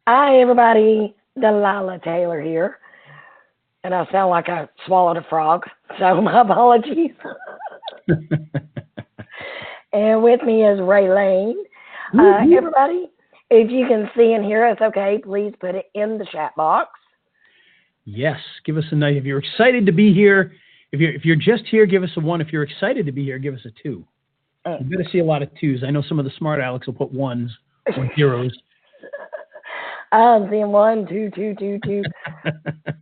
Hi, everybody. Delilah Taylor here, and I sound like I swallowed a frog, so my apologies. And with me is Ray Lane. Woo-hoo. Everybody, if you can see and hear us okay, please put it in the chat box. Yes, give us a night. If you're excited to be here, if you're just here, give us a one. If you're excited to be here, give us a two. Mm. You're going to see a lot of twos. I know some of the smart Alex will put ones or zeros. I'm seeing 1, 2, 2, 2, 2,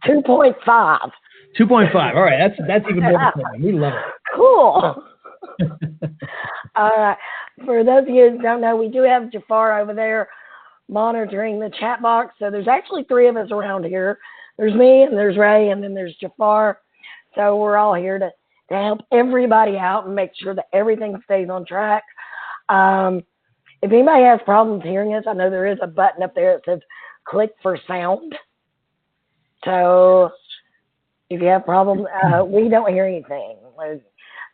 2.5. 2.5. All right, that's even more exciting. We love Cool. it. All right. For those of you who don't know, we do have Jafar over there monitoring the chat box. So there's actually three of us around here. There's me and there's Ray and then there's Jafar. So we're all here to help everybody out and make sure that everything stays on track. If anybody has problems hearing us, I know there is a button up there that says click for sound. So if you have problems, we don't hear anything.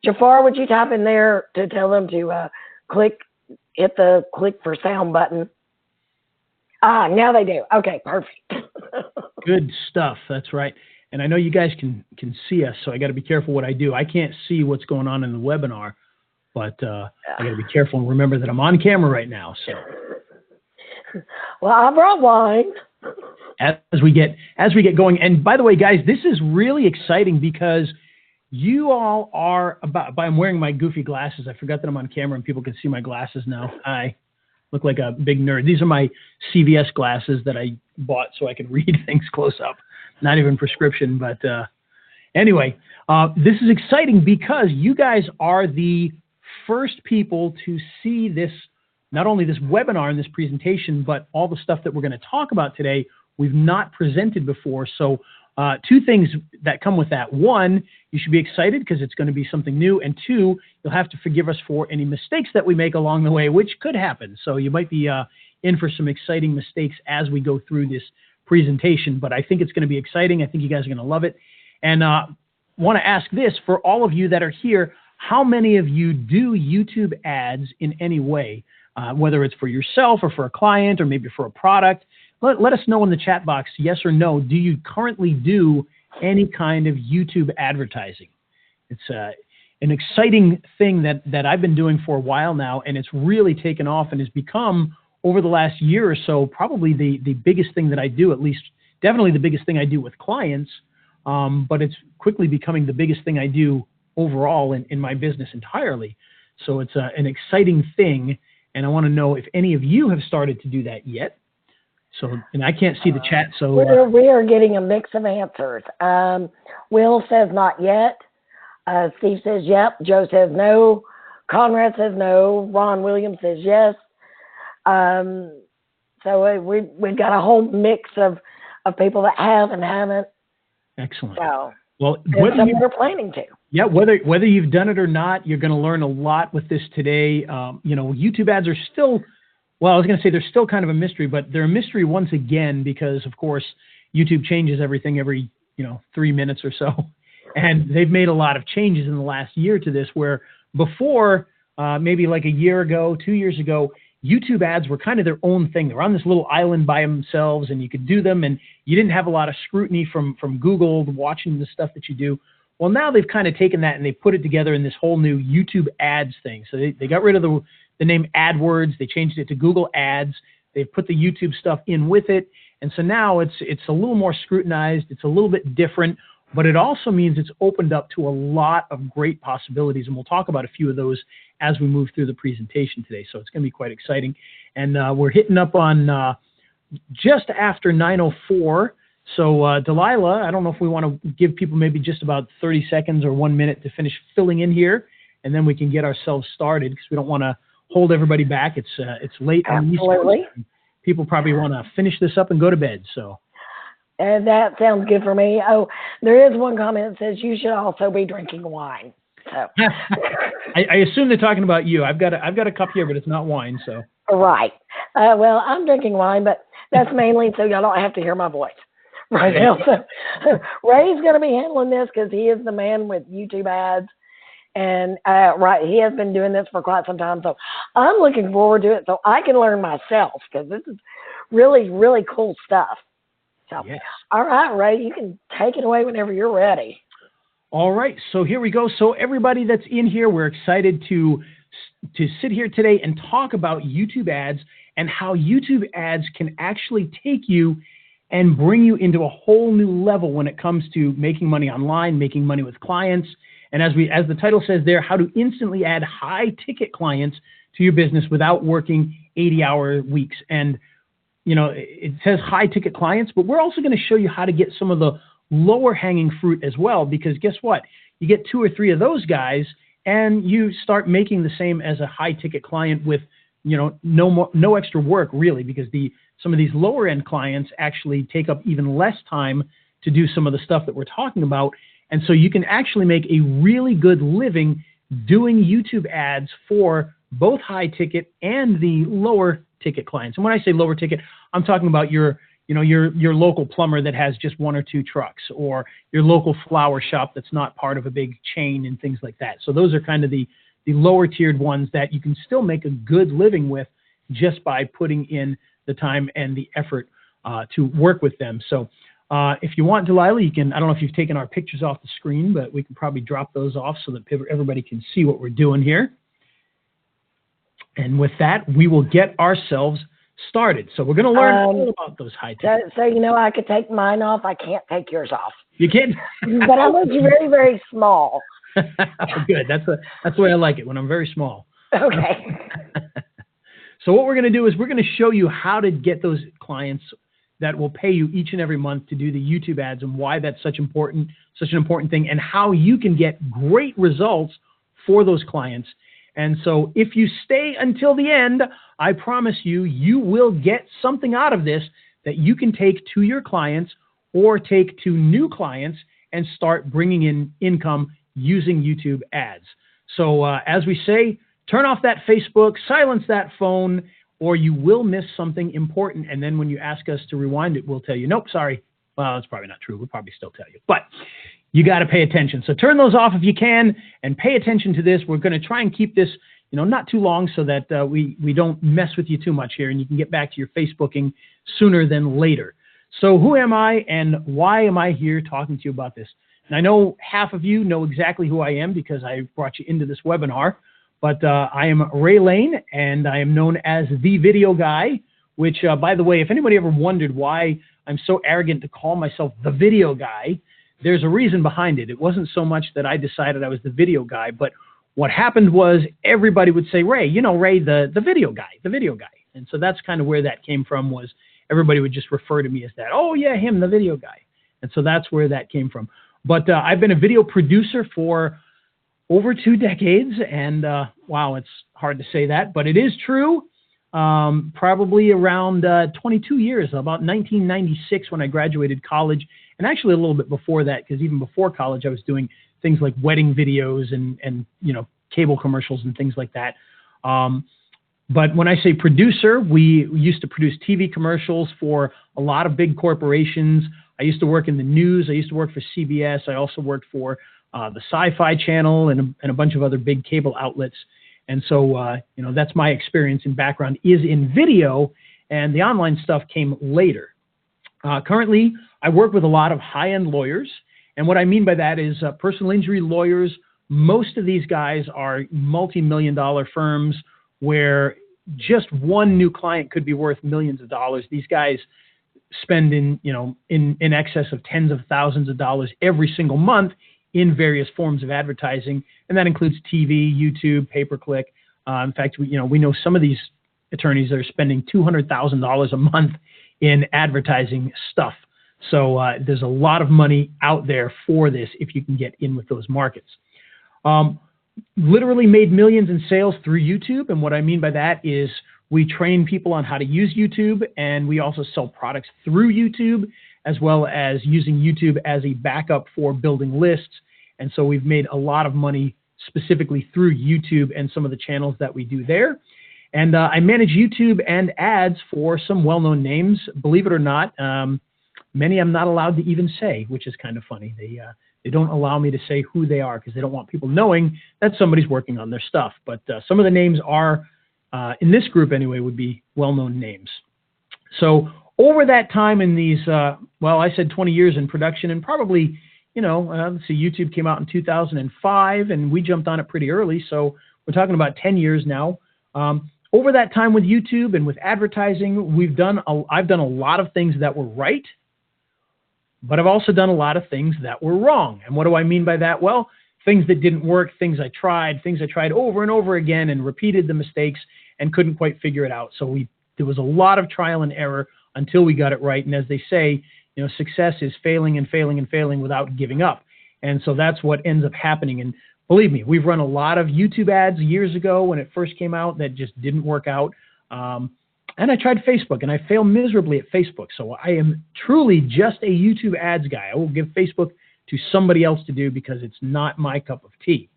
Jafar, would you type in there to tell them to hit the click for sound button? Now they do. Okay, perfect. Good stuff. That's right. And I know you guys can see us, so I got to be careful what I do. I can't see what's going on in the webinar, but I got to be careful and remember that I'm on camera right now. So, well, I brought wine. As we get going, and by the way, guys, this is really exciting because you all are I'm wearing my goofy glasses. I forgot that I'm on camera and people can see my glasses now. I look like a big nerd. These are my CVS glasses that I bought so I could read things close up. Not even prescription, but anyway, this is exciting because you guys are the first people to see this, not only this webinar and this presentation, but all the stuff that we're going to talk about today we've not presented before. So two things that come with that. One, you should be excited because it's going to be something new. And two, you'll have to forgive us for any mistakes that we make along the way, which could happen. So you might be in for some exciting mistakes as we go through this presentation, but I think it's going to be exciting. I think you guys are going to love it. And want to ask this for all of you that are here, how many of you do YouTube ads in any way, whether it's for yourself or for a client or maybe for a product? Let us know in the chat box, yes or no. Do you currently do any kind of YouTube advertising? It's an exciting thing that I've been doing for a while now, and it's really taken off and has become, over the last year or so, probably the biggest thing that I do, at least definitely the biggest thing I do with clients, but it's quickly becoming the biggest thing I do overall in my business entirely. So it's an exciting thing, and I want to know if any of you have started to do that yet. So, and I can't see the chat, so we are getting a mix of answers. Will says not yet. Steve says yep. Joe says no. Conrad says no. Ron Williams says yes. So we've got a whole mix of people that have and haven't. Excellent. So, well, some are planning to. Yeah, whether you've done it or not, you're going to learn a lot with this today. YouTube ads are still, well, I was going to say they're still kind of a mystery, but they're a mystery once again because, of course, YouTube changes everything every 3 minutes or so, and they've made a lot of changes in the last year to this. Where before, maybe like a year ago, 2 years ago, YouTube ads were kind of their own thing. They were on this little island by themselves, and you could do them, and you didn't have a lot of scrutiny from Google watching the stuff that you do. Well, now they've kind of taken that and they put it together in this whole new YouTube ads thing. So they got rid of the name AdWords. They changed it to Google Ads. They've put the YouTube stuff in with it. And so now it's a little more scrutinized. It's a little bit different, but it also means it's opened up to a lot of great possibilities. And we'll talk about a few of those as we move through the presentation today. So it's going to be quite exciting. And we're hitting up on just after 9:04. So Delilah, I don't know if we want to give people maybe just about 30 seconds or 1 minute to finish filling in here, and then we can get ourselves started because we don't want to hold everybody back. It's late on the East Coast. People probably want to finish this up and go to bed. So. And that sounds good for me. Oh, there is one comment that says you should also be drinking wine. So. I assume they're talking about you. I've got a cup here, but it's not wine. So. Right. Well, I'm drinking wine, but that's mainly so y'all don't have to hear my voice right now. So Ray's going to be handling this because he is the man with YouTube ads. And he has been doing this for quite some time. So I'm looking forward to it so I can learn myself because this is really, really cool stuff. So, Yes. all right, Ray, you can take it away whenever you're ready. All right, so here we go. So everybody that's in here, we're excited to sit here today and talk about YouTube ads and how YouTube ads can actually take you and bring you into a whole new level when it comes to making money online, making money with clients, and as the title says there, how to instantly add high-ticket clients to your business without working 80-hour weeks. And you know, it says high-ticket clients, but we're also going to show you how to get some of the lower hanging fruit as well, because guess what? You get 2 or 3 of those guys and you start making the same as a high ticket client with, you know, no extra work really, because some of these lower end clients actually take up even less time to do some of the stuff that we're talking about. And so you can actually make a really good living doing YouTube ads for both high ticket and the lower ticket clients. And when I say lower ticket, I'm talking about your local plumber that has just 1 or 2 trucks, or your local flower shop that's not part of a big chain and things like that. So those are kind of the lower tiered ones that you can still make a good living with just by putting in the time and the effort to work with them. So if you want, Delilah, you can, I don't know if you've taken our pictures off the screen, but we can probably drop those off so that everybody can see what we're doing here. And with that, we will get ourselves started. So we're going to learn all about those high tickets. So you know, I could take mine off. I can't take yours off. You can? But I was very, very small. Good. That's the way I like it, when I'm very small. Okay. So what we're going to do is we're going to show you how to get those clients that will pay you each and every month to do the YouTube ads, and why that's such an important thing, and how you can get great results for those clients. And so if you stay until the end, I promise you, you will get something out of this that you can take to your clients or take to new clients and start bringing in income using YouTube ads. So as we say, turn off that Facebook, silence that phone, or you will miss something important. And then when you ask us to rewind it, we'll tell you, nope, sorry. Well, that's probably not true. We'll probably still tell you. But you got to pay attention. So turn those off if you can and pay attention to this. We're going to try and keep this, you know, not too long so that we don't mess with you too much here, and you can get back to your Facebooking sooner than later. So who am I and why am I here talking to you about this? And I know half of you know exactly who I am because I brought you into this webinar, but I am Ray Lane, and I am known as The Video Guy, which, by the way, if anybody ever wondered why I'm so arrogant to call myself The Video Guy, there's a reason behind it. It wasn't so much that I decided I was the video guy, but what happened was everybody would say, Ray, you know, Ray, the video guy, the video guy. And so that's kind of where that came from, was everybody would just refer to me as that. Oh, yeah, him, the video guy. And so that's where that came from. But I've been a video producer for over 2 decades. And wow, it's hard to say that, but it is true. Probably around 22 years, about 1996 when I graduated college. And actually a little bit before that, because even before college, I was doing things like wedding videos and you know, cable commercials and things like that. But when I say producer, we used to produce TV commercials for a lot of big corporations. I used to work in the news. I used to work for CBS. I also worked for the Sci-Fi Channel and a bunch of other big cable outlets. And so, you know, that's my experience and background is in video, and the online stuff came later. Currently, I work with a lot of high-end lawyers, and what I mean by that is personal injury lawyers. Most of these guys are multi-million-dollar firms where just one new client could be worth millions of dollars. These guys spend in excess of tens of thousands of dollars every single month in various forms of advertising, and that includes TV, YouTube, pay-per-click. In fact, we know some of these attorneys that are spending $200,000 a month in advertising stuff. So there's a lot of money out there for this if you can get in with those markets. Literally made millions in sales through YouTube, and what I mean by that is we train people on how to use YouTube, and we also sell products through YouTube, as well as using YouTube as a backup for building lists. And so we've made a lot of money specifically through YouTube and some of the channels that we do there. And I manage YouTube and ads for some well-known names. Believe it or not, many I'm not allowed to even say, which is kind of funny. They don't allow me to say who they are because they don't want people knowing that somebody's working on their stuff. But some of the names are, in this group anyway, would be well-known names. So over that time in these, well, I said 20 years in production, and probably, let's see, YouTube came out in 2005 and we jumped on it pretty early. So we're talking about 10 years now. Over that time with YouTube and with advertising, I've done a lot of things that were right, but I've also done a lot of things that were wrong. And what do I mean by that? Well, things that didn't work, things I tried over and over again and repeated the mistakes and couldn't quite figure it out. So there was a lot of trial and error until we got it right. And as they say, success is failing and failing and failing without giving up. And so that's what ends up happening. And believe me, we've run a lot of YouTube ads years ago when it first came out that just didn't work out. And I tried Facebook, and I failed miserably at Facebook. So I am truly just a YouTube ads guy. I will give Facebook to somebody else to do because it's not my cup of tea.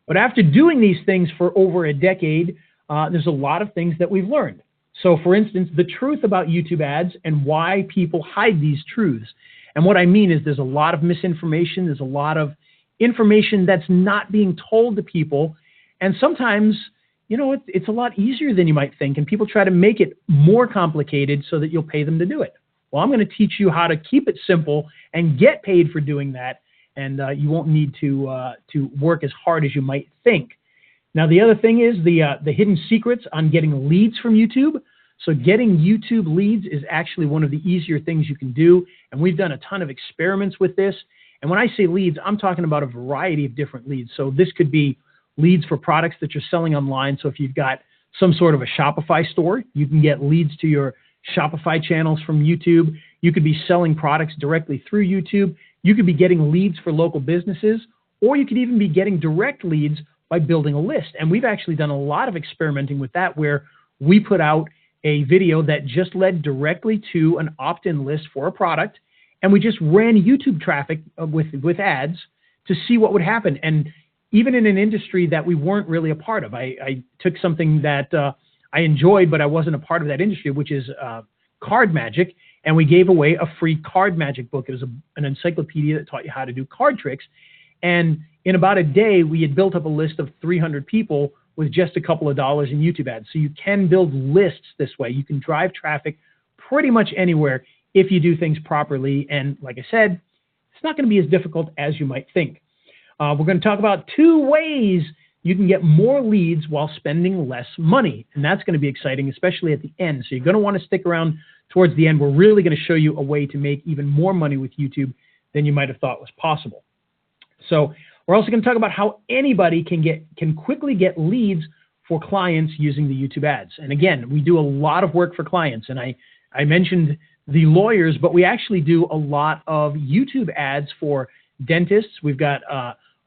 But after doing these things for over a decade, there's a lot of things that we've learned. So for instance, the truth about YouTube ads and why people hide these truths. And what I mean is there's a lot of misinformation. There's a lot of information that's not being told to people. And sometimes, it's a lot easier than you might think. And people try to make it more complicated so that you'll pay them to do it. Well, I'm going to teach you how to keep it simple and get paid for doing that. And you won't need to work as hard as you might think. Now, the other thing is the hidden secrets on getting leads from YouTube. So getting YouTube leads is actually one of the easier things you can do. And we've done a ton of experiments with this. And when I say leads, I'm talking about a variety of different leads. So this could be leads for products that you're selling online. So if you've got some sort of a Shopify store, you can get leads to your Shopify channels from YouTube. You could be selling products directly through YouTube. You could be getting leads for local businesses, or you could even be getting direct leads by building a list. And we've actually done a lot of experimenting with that, where we put out a video that just led directly to an opt-in list for a product. And we just ran YouTube traffic with ads to see what would happen. And even in an industry that we weren't really a part of, I took something that I enjoyed, but I wasn't a part of that industry, which is card magic. And we gave away a free card magic book. It was an encyclopedia that taught you how to do card tricks. And in about a day, we had built up a list of 300 people with just a couple of dollars in YouTube ads. So you can build lists this way. You can drive traffic pretty much anywhere if you do things properly. And like I said, it's not going to be as difficult as you might think. We're going to talk about 2 ways you can get more leads while spending less money. And that's going to be exciting, especially at the end. So you're going to want to stick around towards the end. We're really going to show you a way to make even more money with YouTube than you might have thought was possible. So we're also going to talk about how anybody can quickly get leads for clients using the YouTube ads. And again, we do a lot of work for clients. And I mentioned the lawyers, but we actually do a lot of YouTube ads for dentists. We've got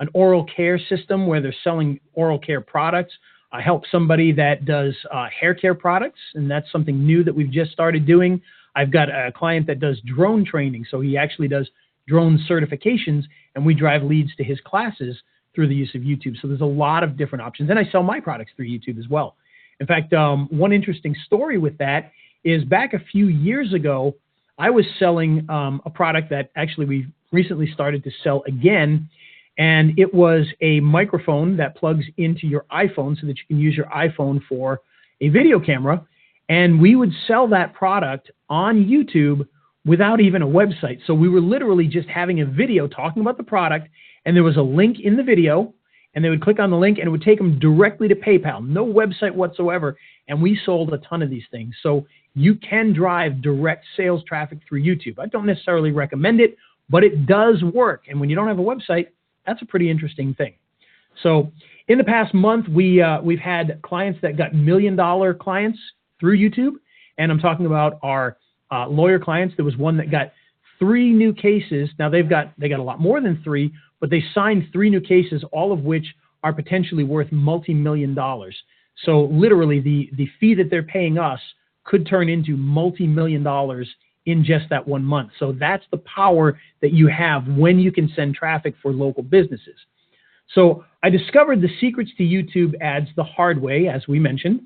an oral care system where they're selling oral care products. I help somebody that does hair care products, and that's something new that we've just started doing. I've got a client that does drone training, so he actually does drone certifications, and we drive leads to his classes through the use of YouTube. So there's a lot of different options, and I sell my products through YouTube as well. In fact, one interesting story with that is back a few years ago, I was selling a product that actually we recently started to sell again, and it was a microphone that plugs into your iPhone so that you can use your iPhone for a video camera. And we would sell that product on YouTube without even a website. So we were literally just having a video talking about the product, and there was a link in the video, and they would click on the link and it would take them directly to PayPal, no website whatsoever. And we sold a ton of these things. So you can drive direct sales traffic through YouTube. I don't necessarily recommend it, but it does work. And when you don't have a website, that's a pretty interesting thing. So in the past month, we've had clients that got $1 million clients through YouTube. And I'm talking about our lawyer clients. There was one that got 3 new cases. Now they got a lot more than 3, but they signed 3 new cases, all of which are potentially worth multi-million dollars. So literally the fee that they're paying us could turn into multi-million dollars in just that 1 month. So that's the power that you have when you can send traffic for local businesses. So I discovered the secrets to YouTube ads the hard way, as we mentioned.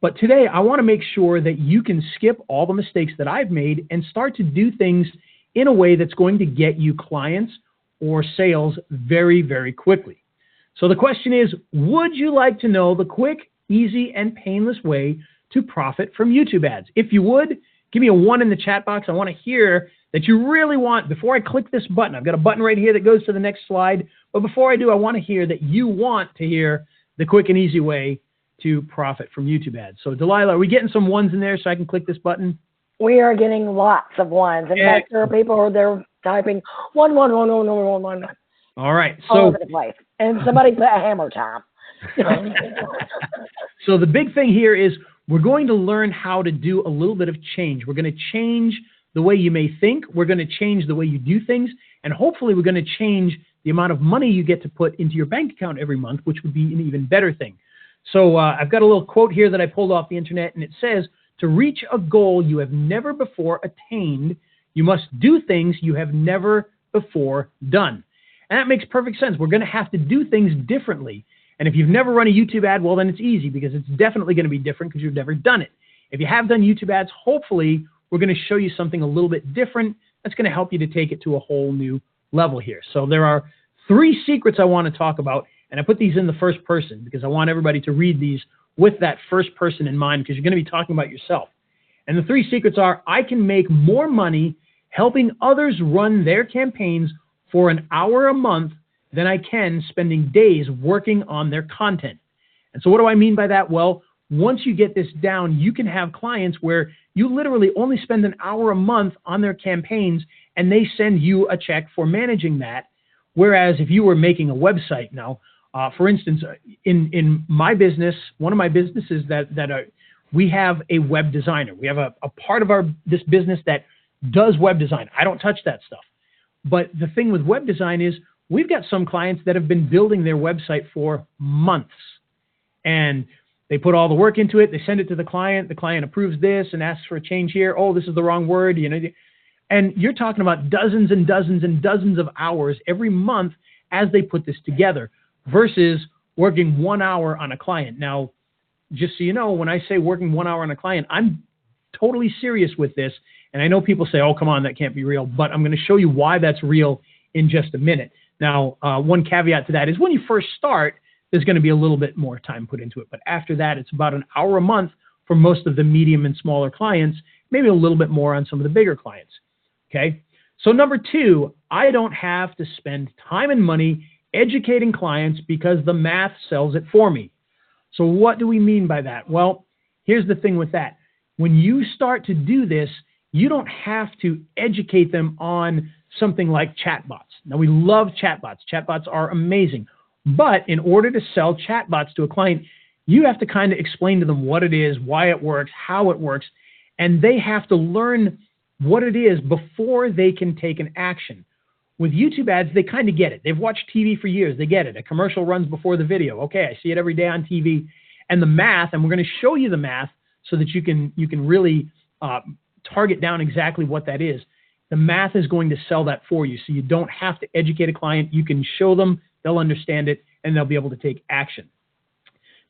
But today I want to make sure that you can skip all the mistakes that I've made and start to do things in a way that's going to get you clients or sales very, very quickly. So the question is, would you like to know the quick, easy, and painless way to profit from YouTube ads? If you would, Give me a 1 in the chat box. I want to hear that you really want, before I click this button, I've got a button right here that goes to the next slide. But before I do, I want to hear that you want to hear the quick and easy way to profit from YouTube ads. So Delilah, are we getting some 1s in there so I can click this button? We are getting lots of 1s. In fact, there are people who are typing 1, 1, 1, 1, 1, 1, 1. All right. All So over the place. And somebody put a hammer time. So the big thing here is we're going to learn how to do a little bit of change. We're going to change the way you may think. We're going to change the way you do things. And hopefully we're going to change the amount of money you get to put into your bank account every month, which would be an even better thing. So I've got a little quote here that I pulled off the internet, and it says, to reach a goal you have never before attained, you must do things you have never before done. And that makes perfect sense. We're going to have to do things differently. And if you've never run a YouTube ad, well, then it's easy because it's definitely going to be different because you've never done it. If you have done YouTube ads, hopefully we're going to show you something a little bit different that's going to help you to take it to a whole new level here. So there are 3 secrets I want to talk about, and I put these in the first person because I want everybody to read these with that first person in mind because you're going to be talking about yourself. And the 3 secrets are, I can make more money helping others run their campaigns for an hour a month than I can spending days working on their content. And so what do I mean by that? Well, once you get this down, you can have clients where you literally only spend an hour a month on their campaigns and they send you a check for managing that. Whereas if you were making a website now, for instance, in my business, one of my businesses we have a web designer. We have a part of this business that does web design. I don't touch that stuff. But the thing with web design is we've got some clients that have been building their website for months. And they put all the work into it. They send it to the client. The client approves this and asks for a change here. Oh, this is the wrong word. And you're talking about dozens and dozens and dozens of hours every month as they put this together versus working 1 hour on a client. Now, just so you know, when I say working 1 hour on a client, I'm totally serious with this. And I know people say, oh, come on, that can't be real. But I'm going to show you why that's real in just a minute. Now, one caveat to that is when you first start, there's going to be a little bit more time put into it. But after that, it's about an hour a month for most of the medium and smaller clients, maybe a little bit more on some of the bigger clients. Okay. So number 2, I don't have to spend time and money educating clients because the math sells it for me. So what do we mean by that? Well, here's the thing with that. When you start to do this, you don't have to educate them on something like chatbots. Now, we love chatbots. Chatbots are amazing. But in order to sell chatbots to a client, you have to kind of explain to them what it is, why it works, how it works, and they have to learn what it is before they can take an action. With YouTube ads, they kind of get it. They've watched TV for years. They get it. A commercial runs before the video. Okay, I see it every day on TV. And the math, and we're going to show you the math so that you can really target down exactly what that is. The math is going to sell that for you. So you don't have to educate a client. You can show them, they'll understand it, and they'll be able to take action.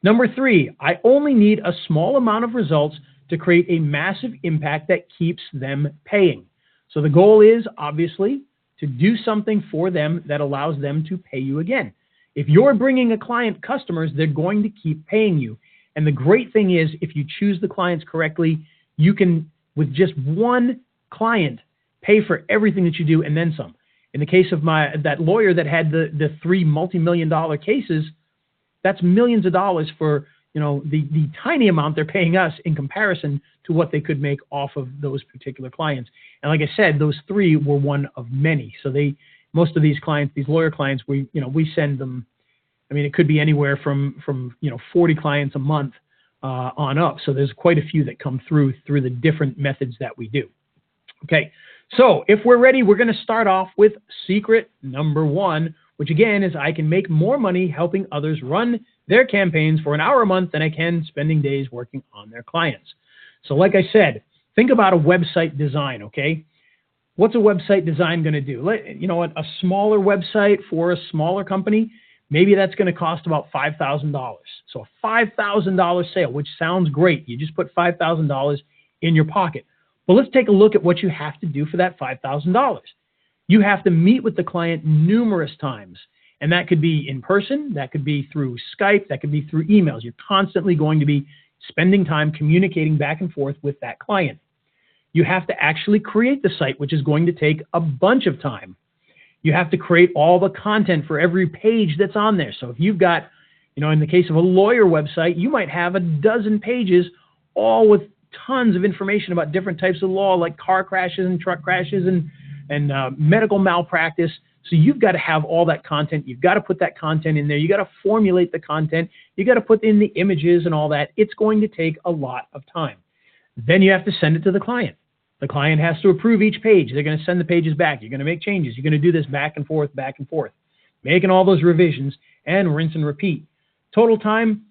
Number 3, I only need a small amount of results to create a massive impact that keeps them paying. So the goal is, obviously, to do something for them that allows them to pay you again. If you're bringing a client customers, they're going to keep paying you. And the great thing is, if you choose the clients correctly, you can, with just one client, pay for everything that you do and then some. In the case of that lawyer that had the 3 multi-million-dollar cases, that's millions of dollars for the tiny amount they're paying us in comparison to what they could make off of those particular clients. And like I said, those 3 were one of many. So most of these clients, these lawyer clients, we send them. I mean, it could be anywhere from 40 clients a month on up. So there's quite a few that come through the different methods that we do. Okay. So if we're ready, we're going to start off with secret number 1, which again is I can make more money helping others run their campaigns for an hour a month than I can spending days working on their clients. So like I said, think about a website design, okay? What's a website design going to do? You know what? A smaller website for a smaller company, maybe that's going to cost about $5,000. So a $5,000 sale, which sounds great. You just put $5,000 in your pocket. But let's take a look at what you have to do for that $5,000. You have to meet with the client numerous times. And that could be in person, that could be through Skype, that could be through emails. You're constantly going to be spending time communicating back and forth with that client. You have to actually create the site, which is going to take a bunch of time. You have to create all the content for every page that's on there. So if you've got, in the case of a lawyer website, you might have a dozen pages, all with tons of information about different types of law, like car crashes and truck crashes and medical malpractice. So you've got to have all that content. You've got to put that content in there. You got to formulate the content. You got to put in the images and all that. It's going to take a lot of time. Then you have to send it to the client. The client has to approve each page. They're going to send the pages back. You're going to make changes. You're going to do this back and forth, making all those revisions and rinse and repeat. Total time,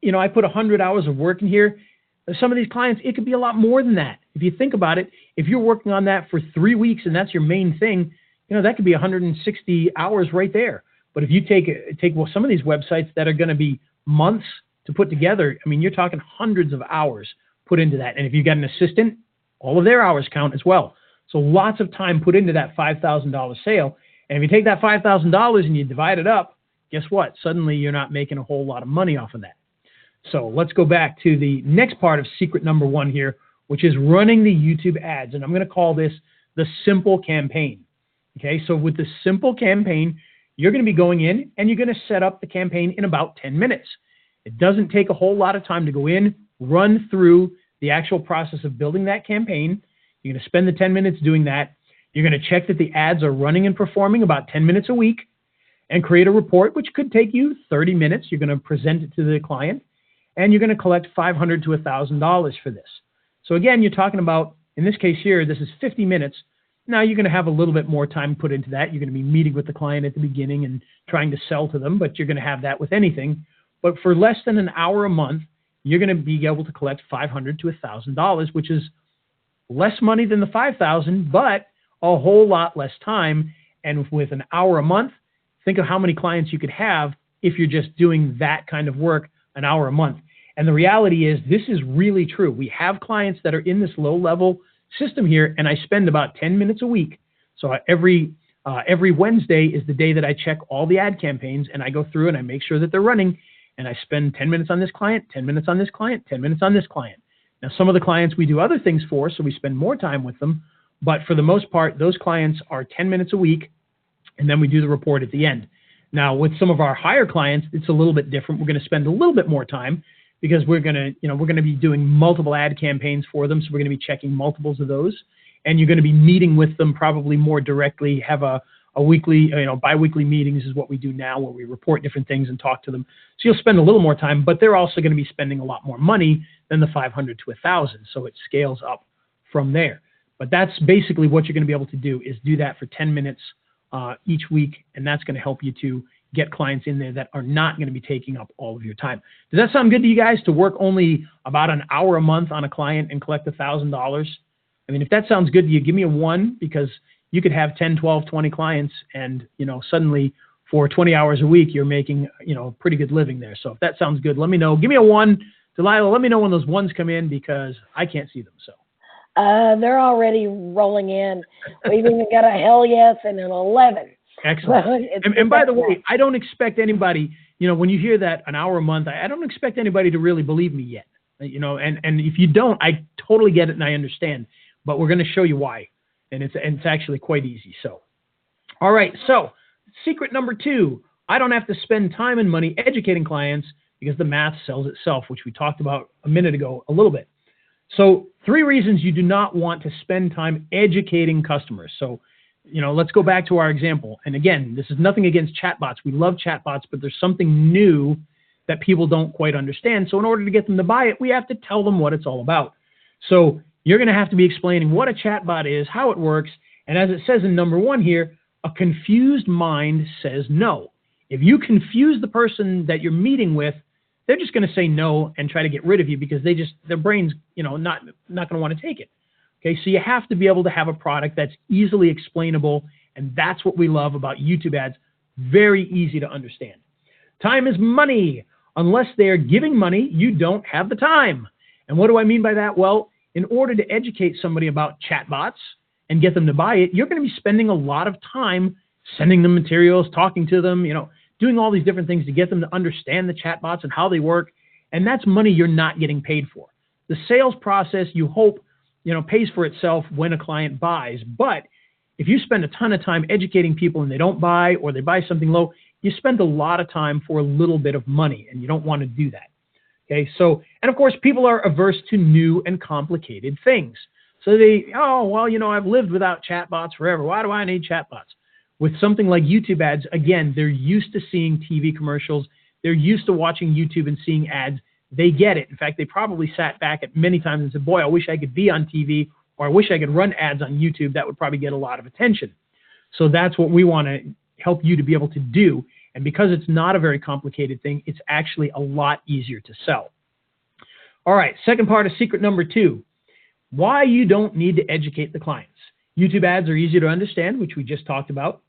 I put 100 hours of work in here. Some of these clients, it could be a lot more than that. If you think about it, if you're working on that for 3 weeks and that's your main thing, that could be 160 hours right there. But if you take some of these websites that are going to be months to put together, you're talking hundreds of hours put into that. And if you've got an assistant, all of their hours count as well. So lots of time put into that $5,000 sale. And if you take that $5,000 and you divide it up, guess what? Suddenly you're not making a whole lot of money off of that. So let's go back to the next part of secret number 1 here, which is running the YouTube ads. And I'm going to call this the simple campaign. Okay, so with the simple campaign, you're going to be going in and you're going to set up the campaign in about 10 minutes. It doesn't take a whole lot of time to go in, run through the actual process of building that campaign. You're going to spend the 10 minutes doing that. You're going to check that the ads are running and performing about 10 minutes a week and create a report, which could take you 30 minutes. You're going to present it to the client and you're going to collect $500 to $1,000 for this. So again, you're talking about, in this case here, this is 50 minutes. Now you're going to have a little bit more time put into that. You're going to be meeting with the client at the beginning and trying to sell to them, but you're going to have that with anything. But for less than an hour a month, you're going to be able to collect $500 to $1,000, which is less money than the $5,000, but a whole lot less time. And with an hour a month, think of how many clients you could have if you're just doing that kind of work an hour a month. And the reality is this is really true. We have clients that are in this low-level system here, and I spend about 10 minutes a week. So every Wednesday is the day that I check all the ad campaigns, and I go through and I make sure that they're running, and I spend 10 minutes on this client, 10 minutes on this client, 10 minutes on this client. Now, some of the clients we do other things for, so we spend more time with them, but for the most part, those clients are 10 minutes a week, and then we do the report at the end. Now, with some of our higher clients, it's a little bit different. We're going to spend a little bit more time because we're going to be doing multiple ad campaigns for them. So we're going to be checking multiples of those, and you're going to be meeting with them probably more directly, have a weekly, bi-weekly meetings is what we do now, where we report different things and talk to them. So you'll spend a little more time, but they're also going to be spending a lot more money than the $500 to $1,000. So it scales up from there. But that's basically what you're going to be able to do, is do that for 10 minutes each week, and that's going to help you to get clients in there that are not going to be taking up all of your time. Does that sound good to you guys, to work only about an hour a month on a client and collect $1,000? I mean, if that sounds good to you, give me a 1, because you could have 10, 12, 20 clients and, suddenly for 20 hours a week, you're making, a pretty good living there. So if that sounds good, let me know. Give me a 1. Delilah, let me know when those 1s come in, because I can't see them. So they're already rolling in. We've even got a hell yes and an 11. Excellent. And by the way, I don't expect anybody, when you hear that an hour a month, I don't expect anybody to really believe me yet. And if you don't, I totally get it and I understand. But we're going to show you why. And it's actually quite easy. So, all right. So secret number 2, I don't have to spend time and money educating clients because the math sells itself, which we talked about a minute ago a little bit. So 3 reasons you do not want to spend time educating customers. So, let's go back to our example. And again, this is nothing against chatbots. We love chatbots, but there's something new that people don't quite understand. So in order to get them to buy it, we have to tell them what it's all about. So you're going to have to be explaining what a chatbot is, how it works. And as it says in number 1 here, a confused mind says no. If you confuse the person that you're meeting with, they're just going to say no and try to get rid of you because their brain's, not going to want to take it. Okay, so you have to be able to have a product that's easily explainable, and that's what we love about YouTube ads. Very easy to understand. Time is money. Unless they're giving money, you don't have the time. And what do I mean by that? Well, in order to educate somebody about chatbots and get them to buy it, you're going to be spending a lot of time sending them materials, talking to them, doing all these different things to get them to understand the chatbots and how they work. And that's money you're not getting paid for. The sales process, you hope, pays for itself when a client buys. But if you spend a ton of time educating people and they don't buy, or they buy something low, you spend a lot of time for a little bit of money, and you don't want to do that. Okay, so, and of course, people are averse to new and complicated things. So I've lived without chatbots forever. Why do I need chatbots? With something like YouTube ads, again, they're used to seeing TV commercials. They're used to watching YouTube and seeing ads. They get it. In fact, they probably sat back at many times and said, boy, I wish I could be on TV, or I wish I could run ads on YouTube. That would probably get a lot of attention. So that's what we want to help you to be able to do. And because it's not a very complicated thing, it's actually a lot easier to sell. All right, second part of secret number 2, why you don't need to educate the clients. YouTube ads are easy to understand, which we just talked about.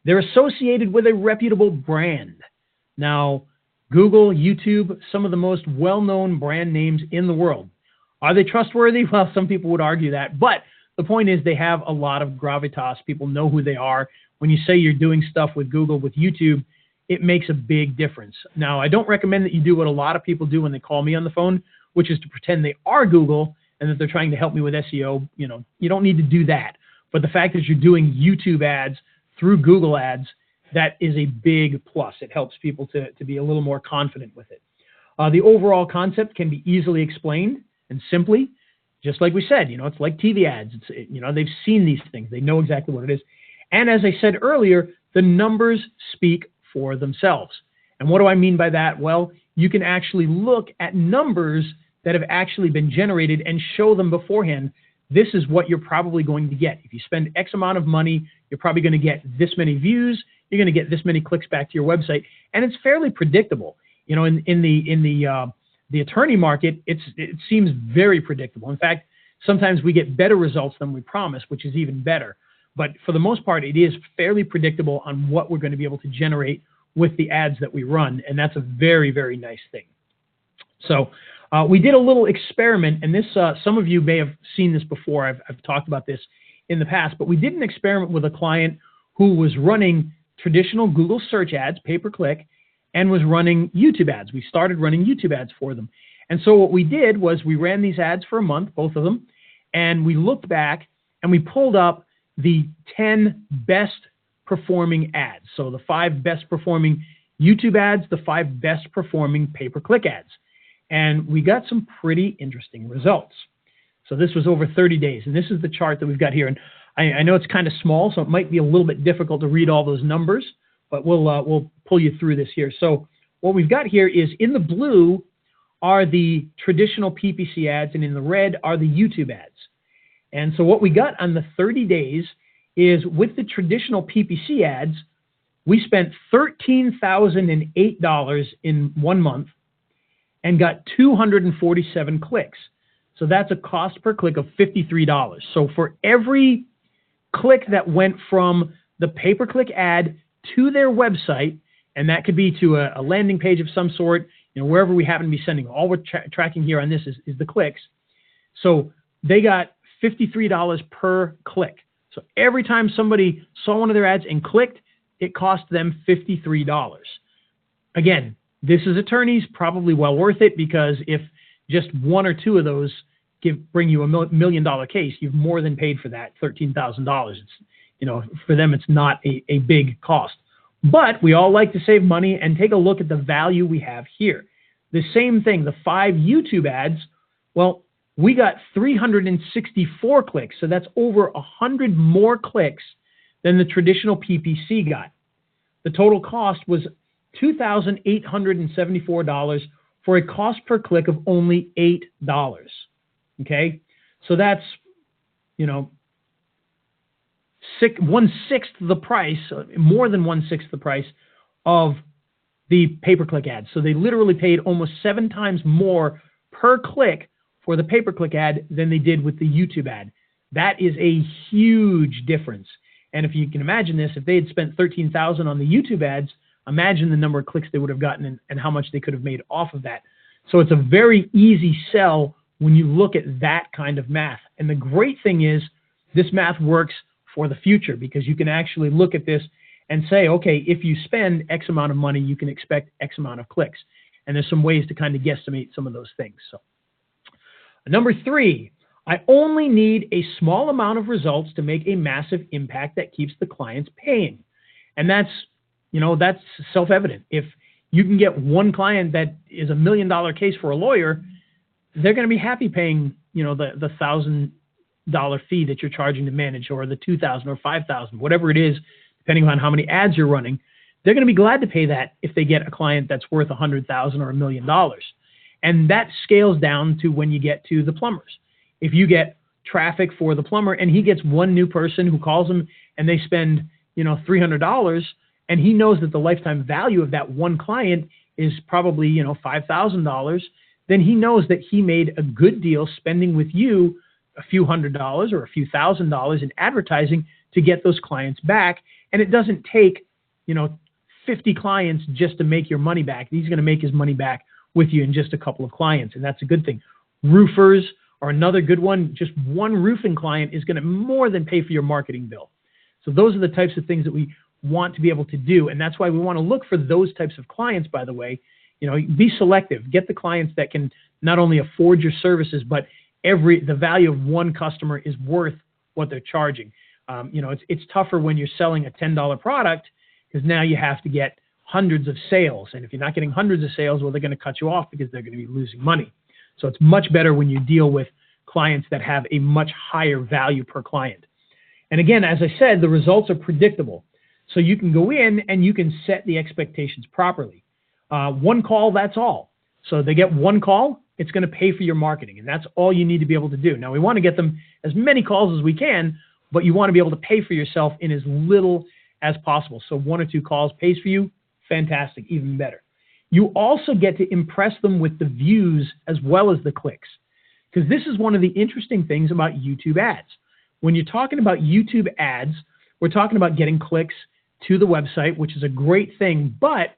They're associated with a reputable brand. Now, Google, YouTube, some of the most well-known brand names in the world. Are they trustworthy? Well, some people would argue that, but the point is they have a lot of gravitas. People know who they are. When you say you're doing stuff with Google, with YouTube, it makes a big difference. Now, I don't recommend that you do what a lot of people do when they call me on the phone, which is to pretend they are Google and that they're trying to help me with SEO. You don't need to do that. But the fact that you're doing YouTube ads through Google ads, that is a big plus. It helps people to be a little more confident with it. The overall concept can be easily explained and simply, just like we said, it's like TV ads. They've seen these things. They know exactly what it is. And as I said earlier, the numbers speak for themselves. And what do I mean by that? Well, you can actually look at numbers that have actually been generated and show them beforehand. This is what you're probably going to get. If you spend X amount of money, you're probably going to get this many views. You're going to get this many clicks back to your website, and it's fairly predictable. In the attorney market, it seems very predictable. In fact, sometimes we get better results than we promise, which is even better. But for the most part, it is fairly predictable on what we're going to be able to generate with the ads that we run, and that's a very, very nice thing. So we did a little experiment, and this some of you may have seen this before. I've talked about this in the past, but we did an experiment with a client who was running traditional Google search ads, pay-per-click, and was running YouTube ads. We started running YouTube ads for them. And so what we did was we ran these ads for a month, both of them, and we looked back and we pulled up the 10 best performing ads. So the 5 best performing YouTube ads, the 5 best performing pay-per-click ads. And we got some pretty interesting results. So this was over 30 days, and this is the chart that we've got here. And I know it's kind of small, so it might be a little bit difficult to read all those numbers, but we'll pull you through this here. So what we've got here is in the blue are the traditional PPC ads, and in the red are the YouTube ads. And so what we got on the 30 days is with the traditional PPC ads, we spent $13,008 in 1 month and got 247 clicks. So that's a cost per click of $53. So for every click that went from the pay-per-click ad to their website, and that could be to a landing page of some sort, wherever we happen to be sending. All we're tracking here on this is the clicks. So they got $53 per click. So every time somebody saw one of their ads and clicked, it cost them $53. Again, this is attorneys, probably well worth it, because if just 1 or 2 of those bring you a $1 million case, you've more than paid for that $13,000. It's, for them, it's not a big cost. But we all like to save money, and take a look at the value we have here. The same thing, the 5 YouTube ads, well, we got 364 clicks. So that's over 100 more clicks than the traditional PPC got. The total cost was $2,874 for a cost per click of only $8. Okay, so that's, 1/6 the price, more than 1/6 the price of the pay-per-click ads. So they literally paid almost 7 times more per click for the pay-per-click ad than they did with the YouTube ad. That is a huge difference. And if you can imagine this, if they had spent $13,000 on the YouTube ads, imagine the number of clicks they would have gotten and how much they could have made off of that. So it's a very easy sell when you look at that kind of math. And the great thing is this math works for the future, because you can actually look at this and say, okay, if you spend X amount of money, you can expect X amount of clicks. And there's some ways to kind of guesstimate some of those things. So number 3, I only need a small amount of results to make a massive impact that keeps the clients paying. And that's self-evident. If you can get one client that is $1 million case for a lawyer, they're going to be happy paying, the $1,000 fee that you're charging to manage, or the $2,000 or $5,000, whatever it is, depending on how many ads you're running. They're going to be glad to pay that if they get a client that's worth $100,000 or $1 million. And that scales down to when you get to the plumbers. If you get traffic for the plumber and he gets one new person who calls him and they spend, $300, and he knows that the lifetime value of that one client is probably, $5,000, then he knows that he made a good deal spending with you a few $100s or a few $1,000s in advertising to get those clients back. And it doesn't take, 50 clients just to make your money back. He's going to make his money back with you in just a couple of clients, and that's a good thing. Roofers are another good one. Just one roofing client is going to more than pay for your marketing bill. So those are the types of things that we want to be able to do, and that's why we want to look for those types of clients, by the way. Be selective. Get the clients that can not only afford your services, but the value of one customer is worth what they're charging. It's tougher when you're selling a $10 product, because now you have to get hundreds of sales. And if you're not getting hundreds of sales, well, they're going to cut you off because they're going to be losing money. So it's much better when you deal with clients that have a much higher value per client. And again, as I said, the results are predictable. So you can go in and you can set the expectations properly. One call, that's all. So they get one call, it's going to pay for your marketing. And that's all you need to be able to do. Now, we want to get them as many calls as we can, but you want to be able to pay for yourself in as little as possible. So 1 or 2 calls pays for you, fantastic, even better. You also get to impress them with the views as well as the clicks, because this is one of the interesting things about YouTube ads. When you're talking about YouTube ads, we're talking about getting clicks to the website, which is a great thing, but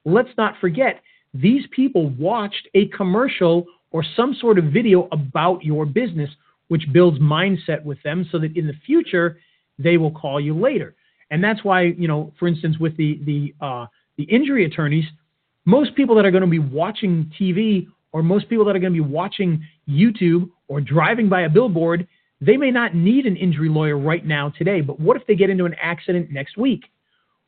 let's not forget, these people watched a commercial or some sort of video about your business, which builds mindset with them so that in the future, they will call you later. And that's why, for instance, with the injury attorneys, most people that are going to be watching TV, or most people that are going to be watching YouTube or driving by a billboard, they may not need an injury lawyer right now today. But what if they get into an accident next week?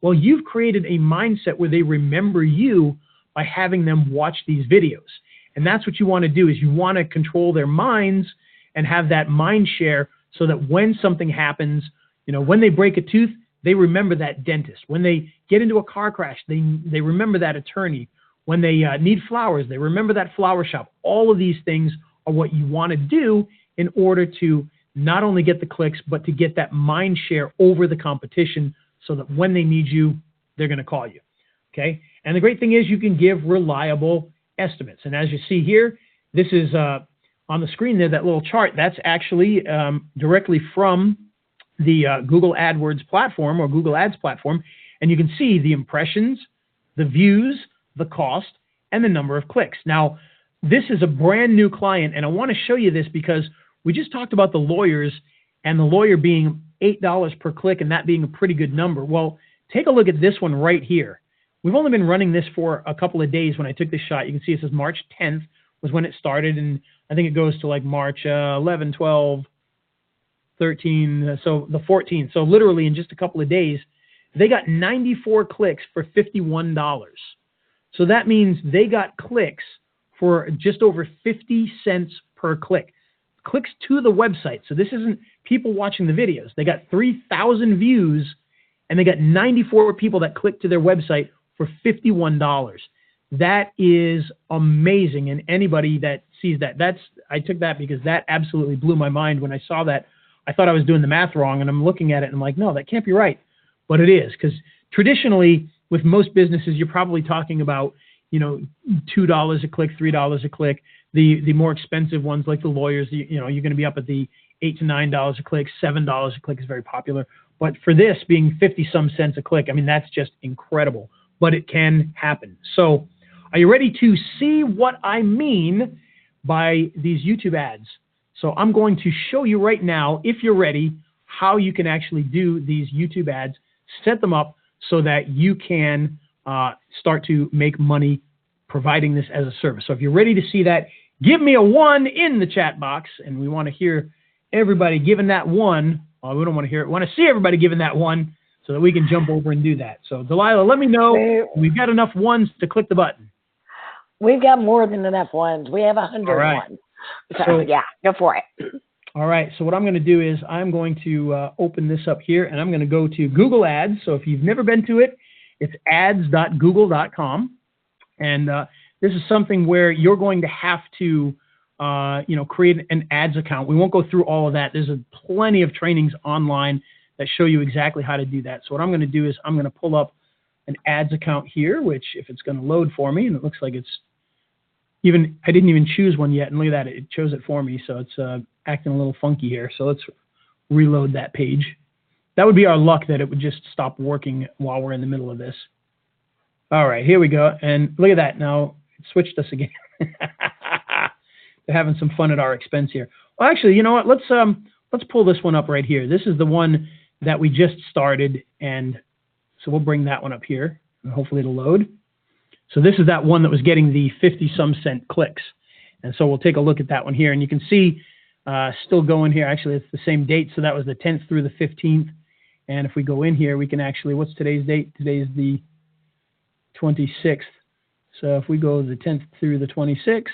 Well, you've created a mindset where they remember you by having them watch these videos. And that's what you want to do, is you want to control their minds and have that mind share so that when something happens, when they break a tooth, they remember that dentist. When they get into a car crash, they remember that attorney. When they need flowers, they remember that flower shop. All of these things are what you want to do in order to not only get the clicks, but to get that mind share over the competition so that when they need you, they're going to call you. Okay? And the great thing is you can give reliable estimates. And as you see here, this is on the screen there, that little chart. That's actually directly from the Google AdWords platform, or Google Ads platform, and you can see the impressions, the views, the cost, and the number of clicks. Now, this is a brand new client, and I want to show you this because we just talked about the lawyers and the lawyer being $8 per click and that being a pretty good number. Well, take a look at this one right here. We've only been running this for a couple of days. When I took this shot, you can see it says March 10th was when it started, and I think it goes to like March 11, 12, 13, so the 14th. So literally in just a couple of days, they got 94 clicks for $51. So that means they got clicks for just over 50 cents per click. Clicks to the website. So this isn't people watching the videos. They got 3,000 views, and they got 94 people that clicked to their website for $51. That is amazing. And anybody that sees that, I took that because that absolutely blew my mind. When I saw that, I thought I was doing the math wrong, and I'm looking at it and I'm like, no, that can't be right. But it is, because traditionally with most businesses, you're probably talking about, $2 a click, $3 a click. The more expensive ones, like the lawyers, you're going to be up at the $8 to $9 a click. $7 a click is very popular. But for this being 50 some cents a click, I mean, that's just incredible. But it can happen. So are you ready to see what I mean by these YouTube ads? So I'm going to show you right now, if you're ready, how you can actually do these YouTube ads, set them up so that you can start to make money providing this as a service. So if you're ready to see that, Give me a 1 in the chat box, and we want to hear everybody giving that 1. Well, we don't want to hear it. We want to see everybody giving that 1 so that we can jump over and do that. So, Delilah, let me know we've got enough 1s to click the button. We've got more than enough 1s. We have 101. So, yeah, go for it. All right. So what I'm going to do is I'm going to open this up here, and I'm going to go to Google Ads. So if you've never been to it, it's ads.google.com. And this is something where you're going to have to, create an ads account. We won't go through all of that. There's plenty of trainings online that show you exactly how to do that. So what I'm going to do is I'm going to pull up an ads account here, which if it's going to load for me, and it looks like it's I didn't even choose one yet, and look at that, it chose it for me, so it's acting a little funky here. So let's reload that page. That would be our luck that it would just stop working while we're in the middle of this. All right, here we go, and look at that. Now it switched us again. They're having some fun at our expense here. Well, actually, you know what? Let's pull this one up right here. This is the one that we just started, and so we'll bring that one up here, and hopefully it'll load. So this is that one that was getting the 50-some cent clicks. And so we'll take a look at that one here. And you can see still going here. Actually, it's the same date. So that was the 10th through the 15th. And if we go in here, we can actually, what's today's date? Today's the 26th. So if we go the 10th through the 26th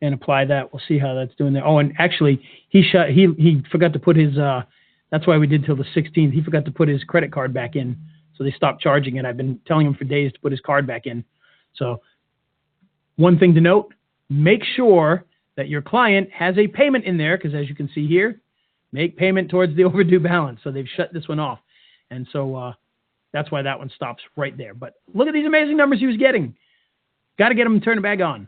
and apply that, we'll see how that's doing there. Oh, and actually, he forgot to put his, that's why we did till the 16th. He forgot to put his credit card back in. So they stopped charging it. I've been telling him for days to put his card back in. So one thing to note, make sure that your client has a payment in there, because as you can see here, make payment towards the overdue balance. So they've shut this one off. And so that's why that one stops right there. But look at these amazing numbers he was getting. Got to get them to turn it back on.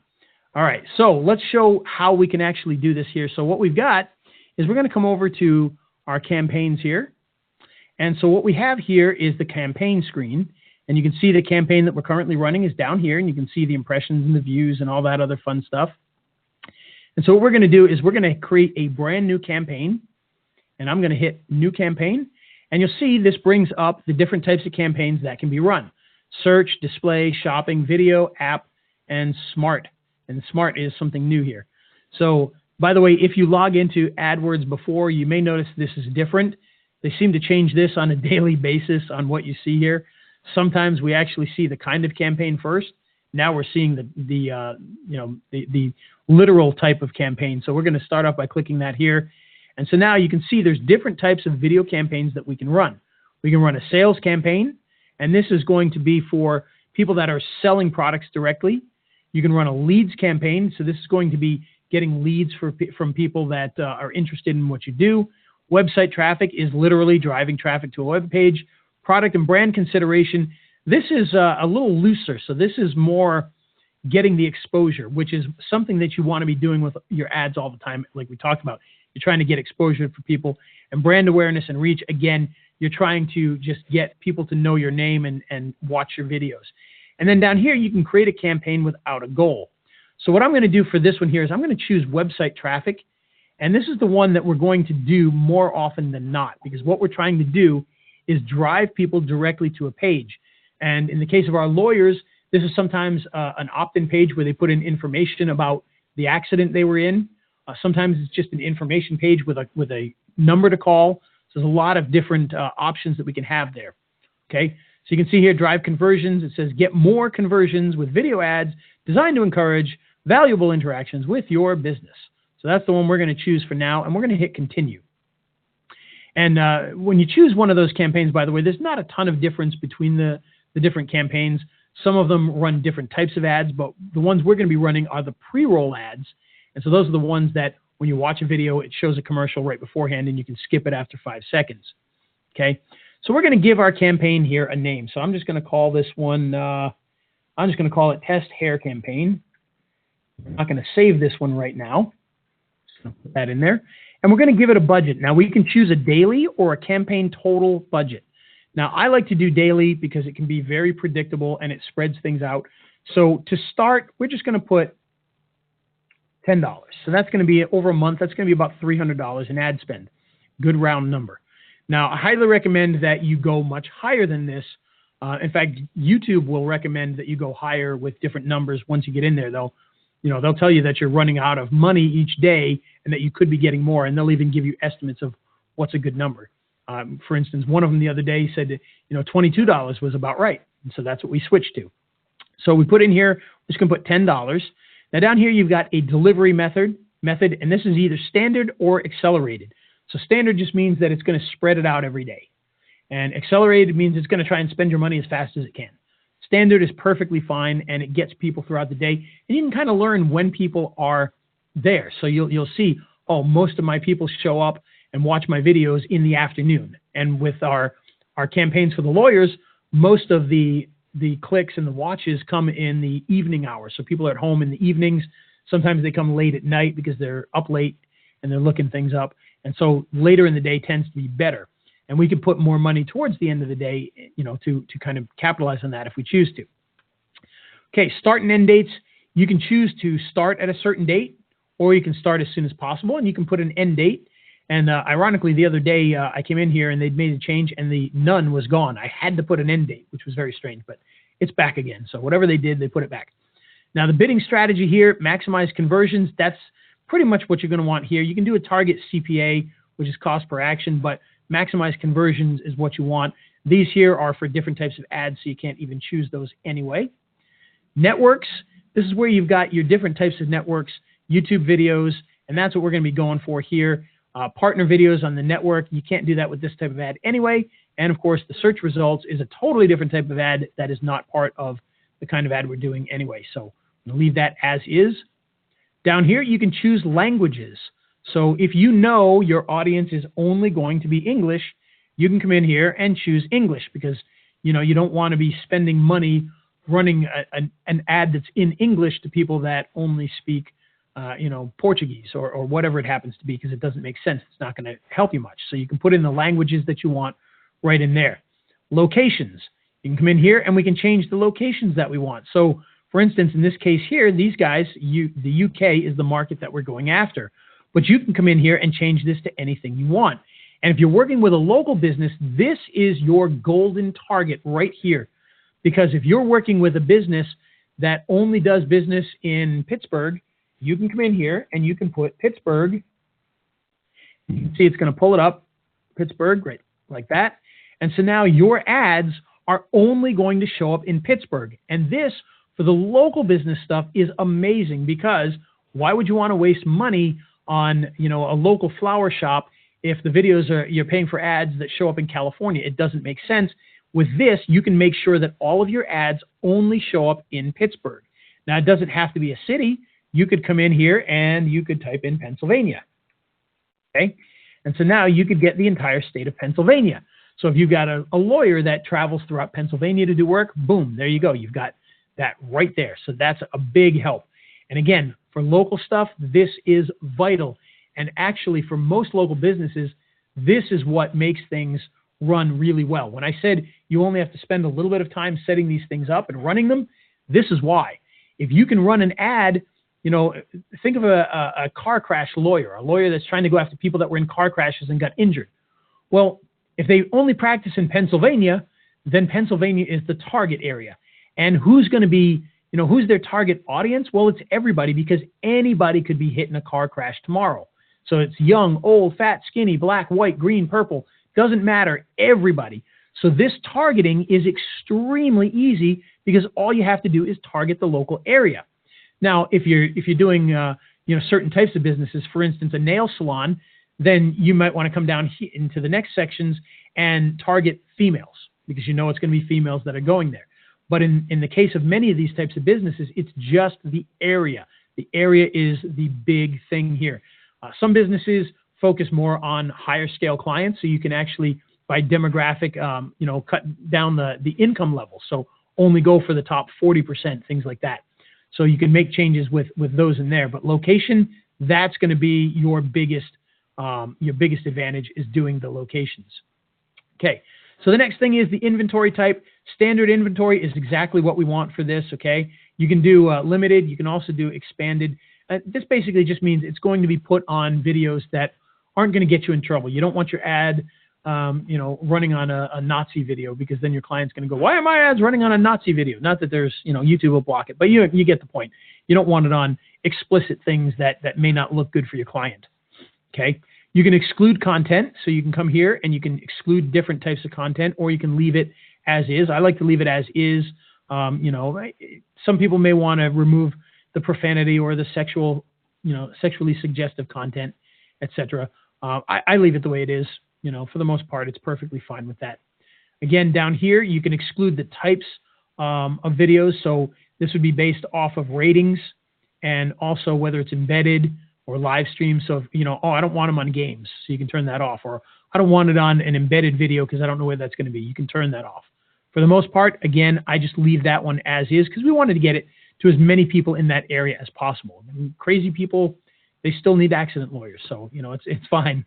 All right, so let's show how we can actually do this here. So what we've got is we're going to come over to our campaigns here. And so what we have here is the campaign screen. And you can see the campaign that we're currently running is down here, and you can see the impressions and the views and all that other fun stuff. And so what we're going to do is we're going to create a brand new campaign, and I'm going to hit New Campaign, and you'll see this brings up the different types of campaigns that can be run. Search, display, shopping, video, app, and smart. And smart is something new here. So, by the way, if you log into AdWords before, you may notice this is different. They seem to change this on a daily basis on what you see here. Sometimes we actually see the kind of campaign first. Now we're seeing the literal type of campaign. So we're going to start off by clicking that here. And so now you can see there's different types of video campaigns that we can run. We can run a sales campaign, and this is going to be for people that are selling products directly. You can run a leads campaign. So this is going to be getting leads from people that are interested in what you do. Website traffic is literally driving traffic to a web page. Product and brand consideration, this is a little looser. So this is more getting the exposure, which is something that you want to be doing with your ads all the time, like we talked about. You're trying to get exposure for people. And brand awareness and reach, again, you're trying to just get people to know your name and watch your videos. And then down here, you can create a campaign without a goal. So what I'm going to do for this one here is I'm going to choose website traffic. And this is the one that we're going to do more often than not, because what we're trying to do is drive people directly to a page. And in the case of our lawyers, this is sometimes an opt-in page where they put in information about the accident they were in. Sometimes it's just an information page with a number to call. So there's a lot of different options that we can have there. Okay, so you can see here, drive conversions. It says get more conversions with video ads designed to encourage valuable interactions with your business. So that's the one we're going to choose for now, and we're going to hit continue. And when you choose one of those campaigns, by the way, there's not a ton of difference between the different campaigns. Some of them run different types of ads, but the ones we're going to be running are the pre-roll ads. And so those are the ones that when you watch a video, it shows a commercial right beforehand, and you can skip it after 5 seconds. Okay, so we're going to give our campaign here a name. So I'm just going to call this one, I'm just going to call it Test Hair Campaign. I'm not going to save this one right now. Just going to put that in there. And we're going to give it a budget. Now, we can choose a daily or a campaign total budget. Now, I like to do daily because it can be very predictable and it spreads things out. So to start, we're just going to put $10. So that's going to be over a month. That's going to be about $300 in ad spend. Good round number. Now, I highly recommend that you go much higher than this. In fact, YouTube will recommend that you go higher with different numbers once you get in there, though. they'll tell you that you're running out of money each day and that you could be getting more, and they'll even give you estimates of what's a good number. For instance, one of them the other day said, $22 was about right. And so that's what we switched to. So we put in here, we're just going to put $10. Now down here, you've got a delivery method, and this is either standard or accelerated. So standard just means that it's going to spread it out every day. And accelerated means it's going to try and spend your money as fast as it can. Standard is perfectly fine, and it gets people throughout the day. And you can kind of learn when people are there. So you'll see, oh, most of my people show up and watch my videos in the afternoon. And with our campaigns for the lawyers, most of the clicks and the watches come in the evening hours. So people are at home in the evenings. Sometimes they come late at night because they're up late and they're looking things up. And so later in the day tends to be better. And we can put more money towards the end of the day, to kind of capitalize on that if we choose to. Okay, start and end dates. You can choose to start at a certain date, or you can start as soon as possible, and you can put an end date. And ironically, the other day I came in here and they'd made a change, and the none was gone. I had to put an end date, which was very strange, but it's back again. So whatever they did, they put it back. Now the bidding strategy here, maximize conversions. That's pretty much what you're going to want here. You can do a target CPA, which is cost per action, but maximize conversions is what you want. These here are for different types of ads, so you can't even choose those anyway. Networks, this is where you've got your different types of networks, YouTube videos, and that's what we're going to be going for here. Partner videos on the network, you can't do that with this type of ad anyway. And of course, the search results is a totally different type of ad that is not part of the kind of ad we're doing anyway. So I'm going to leave that as is. Down here, you can choose languages. So if you know your audience is only going to be English, you can come in here and choose English because, you don't want to be spending money running an ad that's in English to people that only speak, Portuguese or whatever it happens to be, because it doesn't make sense. It's not going to help you much. So you can put in the languages that you want right in there. Locations. You can come in here and we can change the locations that we want. So for instance, in this case here, these guys, the UK is the market that we're going after. But you can come in here and change this to anything you want. And if you're working with a local business, this is your golden target right here. Because if you're working with a business that only does business in Pittsburgh, you can come in here and you can put Pittsburgh. You can see it's going to pull it up, Pittsburgh, right, like that. And so now your ads are only going to show up in Pittsburgh. And this, for the local business stuff, is amazing because why would you want to waste money on, a local flower shop if the videos you're paying for ads that show up in California? It doesn't make sense. With this, you can make sure that all of your ads only show up in Pittsburgh. Now, it doesn't have to be a city. You could come in here and you could type in Pennsylvania. Okay? And so now you could get the entire state of Pennsylvania. So if you've got a lawyer that travels throughout Pennsylvania to do work, boom, there you go. You've got that right there. So that's a big help. And again, for local stuff, this is vital. And actually, for most local businesses, this is what makes things run really well. When I said you only have to spend a little bit of time setting these things up and running them, this is why. If you can run an ad, think of a car crash lawyer, a lawyer that's trying to go after people that were in car crashes and got injured. Well, if they only practice in Pennsylvania, then Pennsylvania is the target area. And who's going to be, who's their target audience? Well, it's everybody, because anybody could be hit in a car crash tomorrow. So it's young, old, fat, skinny, black, white, green, purple. Doesn't matter, everybody. So this targeting is extremely easy because all you have to do is target the local area. Now, if you're doing certain types of businesses, for instance, a nail salon, then you might want to come down into the next sections and target females because it's going to be females that are going there. But in the case of many of these types of businesses, it's just the area. The area is the big thing here. Some businesses focus more on higher scale clients, so you can actually, by demographic, cut down the income level. So only go for the top 40%, things like that. So you can make changes with those in there. But location, that's going to be your biggest advantage, is doing the locations. Okay. So the next thing is the inventory type. Standard inventory is exactly what we want for this, okay? You can do limited. You can also do expanded. This basically just means it's going to be put on videos that aren't going to get you in trouble. You don't want your ad, running on a Nazi video, because then your client's going to go, why are my ads running on a Nazi video? Not that there's, YouTube will block it, but you get the point. You don't want it on explicit things that may not look good for your client. Okay. You can exclude content, so you can come here and you can exclude different types of content, or you can leave it as is. I like to leave it as is. You know, some people may want to remove the profanity or the sexual, you know, sexually suggestive content, etc. I leave it the way it is. You know, for the most part, it's perfectly fine with that. Again, down here, you can exclude the types of videos. So this would be based off of ratings and also whether it's embedded or live stream. So, if, you know, oh, I don't want them on games, so you can turn that off. Or I don't want it on an embedded video because I don't know where that's going to be. You can turn that off. For the most part, again, I just leave that one as is because we wanted to get it to as many people in that area as possible. I mean, crazy people, they still need accident lawyers. So, you know, it's fine.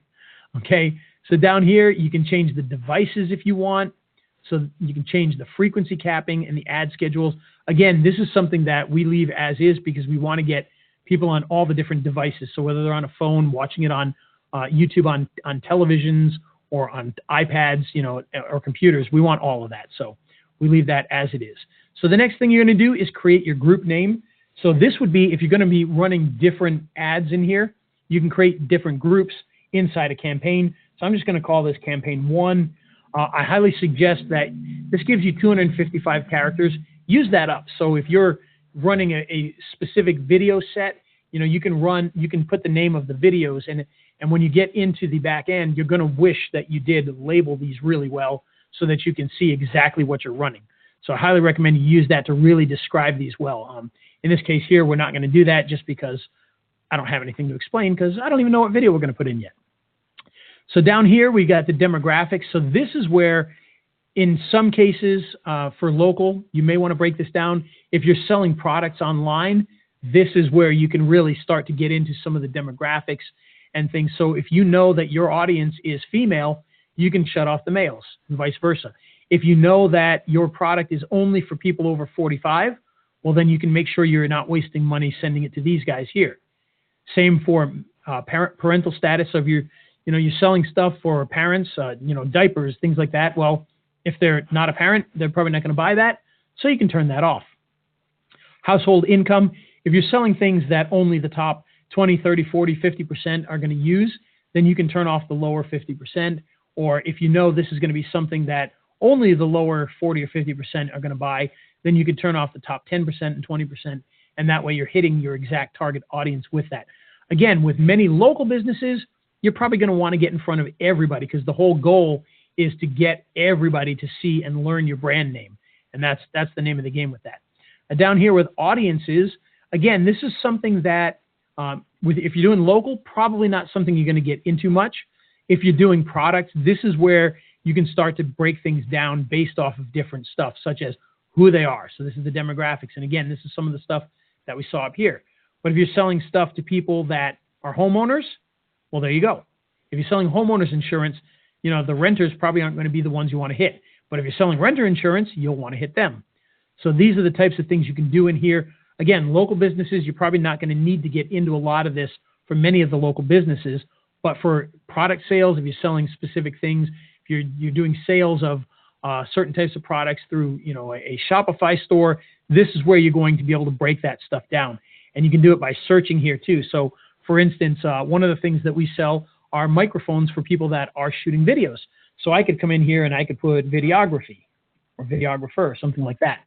Okay. So down here, you can change the devices if you want. So you can change the frequency capping and the ad schedules. Again, this is something that we leave as is because we want to get people on all the different devices. So whether they're on a phone, watching it on YouTube, on televisions, or on iPads, you know, or computers, we want all of that. So we leave that as it is. So the next thing you're going to do is create your group name. So this would be, if you're going to be running different ads in here, you can create different groups inside a campaign. So I'm just going to call this campaign 1. I highly suggest that this gives you 255 characters. Use that up. So if you're running a specific video set, you know, you can put the name of the videos, and when you get into the back end, you're going to wish that you did label these really well so that you can see exactly what you're running. So I highly recommend you use that to really describe these well. In this case here, we're not going to do that just because I don't have anything to explain because I don't even know what video we're going to put in yet. So down here, we got the demographics. So this is where, in some cases, for local, you may want to break this down. If you're selling products online, this is where you can really start to get into some of the demographics and things. So if you know that your audience is female, you can shut off the males and vice versa. If you know that your product is only for people over 45, well, then you can make sure you're not wasting money sending it to these guys here. Same for parental status. So if you're selling stuff for parents, diapers, things like that. Well, if they're not a parent, they're probably not going to buy that. So you can turn that off. Household income. If you're selling things that only the top 20, 30, 40, 50% are going to use, then you can turn off the lower 50%. Or if you know this is going to be something that only the lower 40 or 50% are going to buy, then you can turn off the top 10% and 20%. And that way you're hitting your exact target audience with that. Again, with many local businesses, you're probably going to want to get in front of everybody because the whole goal is to get everybody to see and learn your brand name. And that's the name of the game with that. Down here with audiences, again, this is something that if you're doing local, probably not something you're going to get into much. If you're doing products, this is where you can start to break things down based off of different stuff, such as who they are. So this is the demographics. And again, this is some of the stuff that we saw up here. But if you're selling stuff to people that are homeowners, well, there you go. If you're selling homeowners insurance, the renters probably aren't going to be the ones you want to hit. But if you're selling renter insurance, you'll want to hit them. So these are the types of things you can do in here. Again, local businesses, you're probably not going to need to get into a lot of this for many of the local businesses. But for product sales, if you're selling specific things, if you're doing sales of certain types of products through a Shopify store, this is where you're going to be able to break that stuff down. And you can do it by searching here too. So for instance, one of the things that we sell are microphones for people that are shooting videos. So I could come in here and I could put videography or videographer, something like that.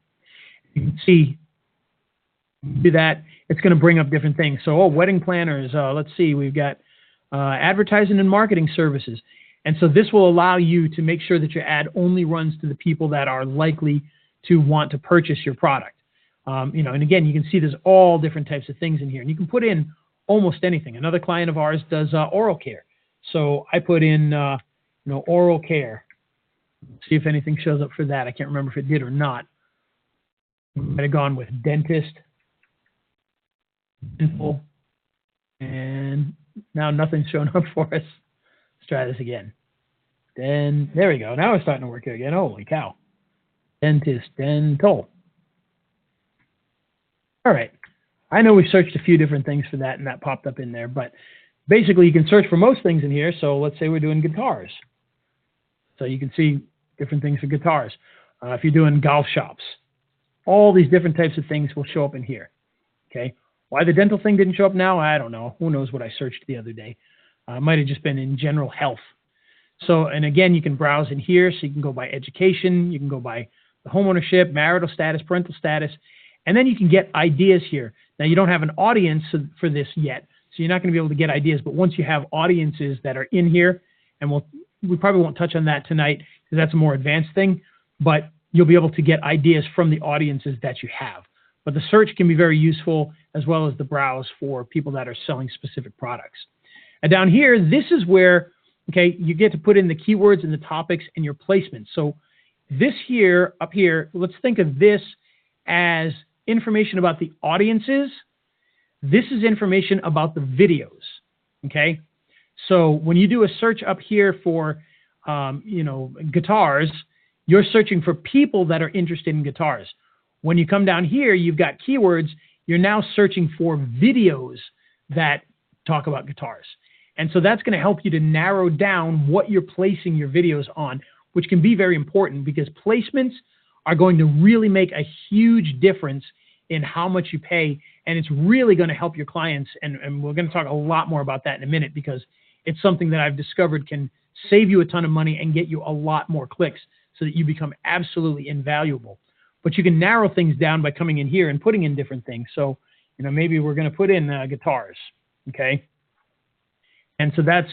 You can see, do that. It's going to bring up different things. So, wedding planners. Let's see. We've got advertising and marketing services. And so this will allow you to make sure that your ad only runs to the people that are likely to want to purchase your product. And again, you can see there's all different types of things in here. And you can put in almost anything. Another client of ours does oral care. So I put in, oral care. See if anything shows up for that. I can't remember if it did or not. I'd have gone with dentist, dental, and now nothing's showing up for us. Let's try this again. Then there we go. Now we're starting to work here again. Holy cow. Dentist, dental. All right. I know we searched a few different things for that, and that popped up in there. But basically, you can search for most things in here. So let's say we're doing guitars. So you can see different things for guitars. If you're doing golf shops, all these different types of things will show up in here. Okay. Why the dental thing didn't show up now, I don't know. Who knows what I searched the other day. It might have just been in general health. So, and again, you can browse in here. So you can go by education. You can go by the homeownership, marital status, parental status. And then you can get ideas here. Now, you don't have an audience for this yet, so you're not going to be able to get ideas. But once you have audiences that are in here, and we probably won't touch on that tonight because that's a more advanced thing, but you'll be able to get ideas from the audiences that you have. But the search can be very useful, as well as the browse for people that are selling specific products. And down here, this is where, okay, you get to put in the keywords and the topics and your placements. So this here, up here, let's think of this as information about the audiences. This is information about the videos, okay? So when you do a search up here for, guitars, you're searching for people that are interested in guitars. When you come down here, you've got keywords. You're now searching for videos that talk about guitars. And so that's going to help you to narrow down what you're placing your videos on, which can be very important because placements are going to really make a huge difference in how much you pay. And it's really going to help your clients. And we're going to talk a lot more about that in a minute because it's something that I've discovered can save you a ton of money and get you a lot more clicks so that you become absolutely invaluable. But you can narrow things down by coming in here and putting in different things. So, maybe we're going to put in guitars, okay? And so that's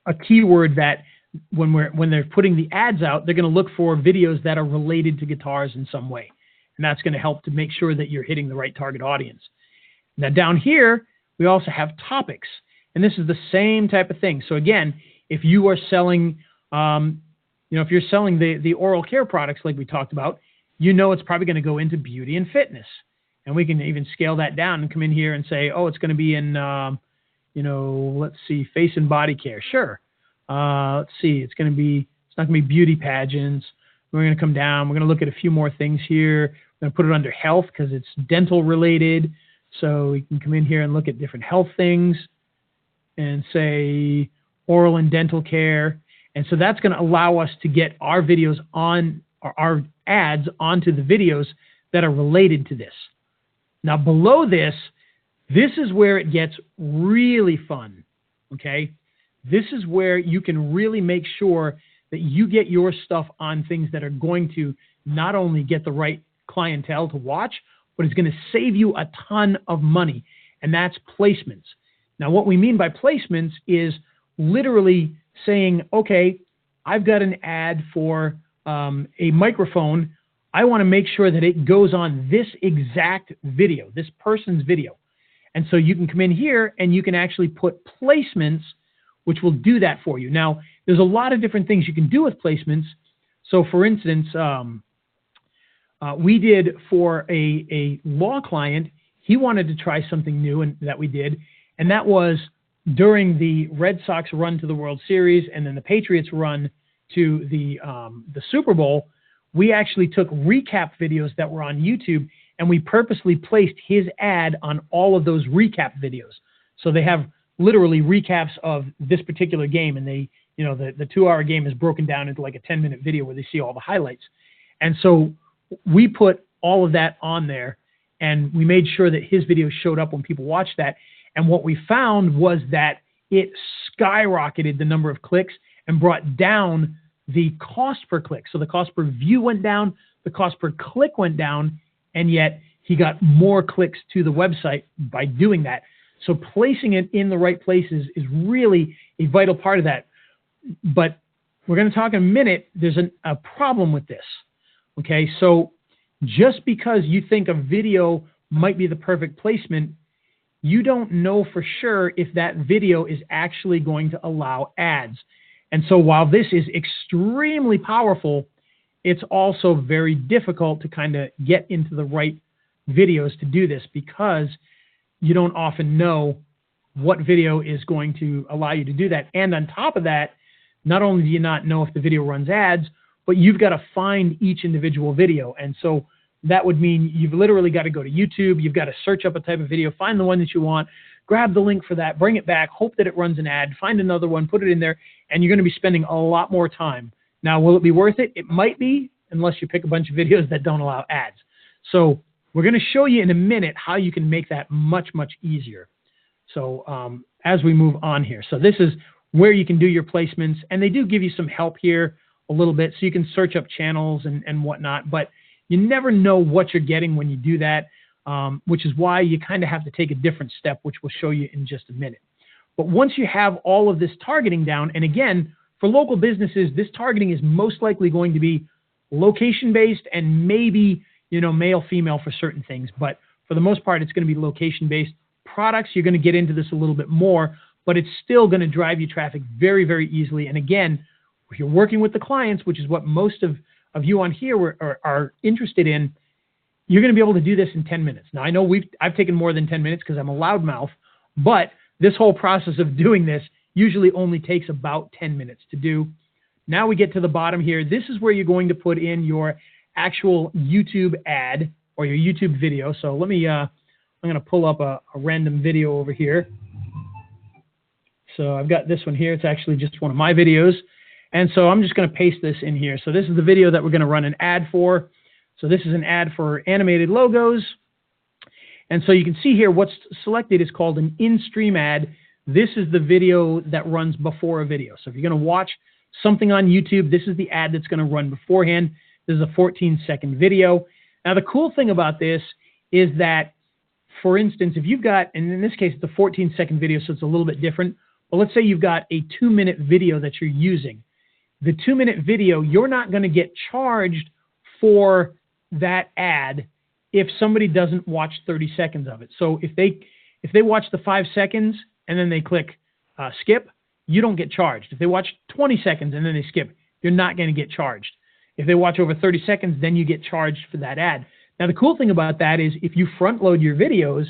a keyword that when they're putting the ads out, they're going to look for videos that are related to guitars in some way. And that's going to help to make sure that you're hitting the right target audience. Now down here, we also have topics. And this is the same type of thing. So again, if you are selling, if you're selling the oral care products like we talked about, it's probably going to go into beauty and fitness. And we can even scale that down and come in here and say, oh, it's going to be in, let's see, face and body care. Sure. Let's see, it's not going to be beauty pageants. We're going to come down. We're going to look at a few more things here. We're going to put it under health because it's dental related. So we can come in here and look at different health things and say oral and dental care. And so that's going to allow us to get our videos on, or our ads onto the videos that are related to this. Now below this, this is where it gets really fun, okay? This is where you can really make sure that you get your stuff on things that are going to not only get the right clientele to watch, but it's going to save you a ton of money, and that's placements. Now, what we mean by placements is literally saying, okay, I've got an ad for a microphone. I want to make sure that it goes on this exact video, this person's video. And so you can come in here and you can actually put placements, which will do that for you. Now, there's a lot of different things you can do with placements. So for instance, we did for a law client, he wanted to try something new and that we did, and that was during the Red Sox run to the World Series and then the Patriots run to the Super Bowl, we actually took recap videos that were on YouTube and we purposely placed his ad on all of those recap videos. So they have literally recaps of this particular game, and they, the 2-hour game is broken down into like a 10-minute video where they see all the highlights. And so we put all of that on there, and we made sure that his video showed up when people watched that. And what we found was that it skyrocketed the number of clicks and brought down the cost per click. So the cost per view went down, the cost per click went down, and yet he got more clicks to the website by doing that. So placing it in the right places is really a vital part of that. But we're going to talk in a minute, there's a problem with this. Okay, so just because you think a video might be the perfect placement, you don't know for sure if that video is actually going to allow ads. And so while this is extremely powerful, it's also very difficult to kind of get into the right videos to do this because you don't often know what video is going to allow you to do that. And on top of that, not only do you not know if the video runs ads, but you've got to find each individual video. And so that would mean you've literally got to go to YouTube. You've got to search up a type of video, find the one that you want, grab the link for that, bring it back, hope that it runs an ad, find another one, put it in there, and you're going to be spending a lot more time. Now, will it be worth it? It might be, unless you pick a bunch of videos that don't allow ads. So We're going to show you in a minute how you can make that much, much easier. So as we move on here. So this is where you can do your placements, and they do give you some help here a little bit, so you can search up channels and whatnot, but you never know what you're getting when you do that, which is why you kind of have to take a different step, which we'll show you in just a minute. But once you have all of this targeting down, and again, for local businesses, this targeting is most likely going to be location-based and maybe, you know, male, female for certain things, but for the most part, it's going to be location-based. Products, you're going to get into this a little bit more, but it's still going to drive you traffic very, very easily. And again, if you're working with the clients, which is what most of you on here are interested in, you're going to be able to do this in 10 minutes. Now, I know I've taken more than 10 minutes because I'm a loudmouth, but this whole process of doing this usually only takes about 10 minutes to do. Now we get to the bottom here. This is where you're going to put in your actual YouTube ad or your YouTube video. So let me, I'm going to pull up a random video over here. So I've got this one here. It's actually just one of my videos. And so I'm just going to paste this in here. So this is the video that we're going to run an ad for. So this is an ad for animated logos. And so you can see here what's selected is called an in-stream ad. This is the video that runs before a video. So if you're going to watch something on YouTube, this is the ad that's going to run beforehand. This is a 14-second video. Now, the cool thing about this is that, for instance, if you've got, and in this case, it's a 14-second video, so it's a little bit different. But let's say you've got a 2-minute video that you're using. The 2-minute video, you're not going to get charged for that ad if somebody doesn't watch 30 seconds of it. So if they watch the 5 seconds and then they click skip, you don't get charged. If they watch 20 seconds and then they skip, you're not going to get charged. If they watch over 30 seconds, then you get charged for that ad. Now, the cool thing about that is if you front load your videos,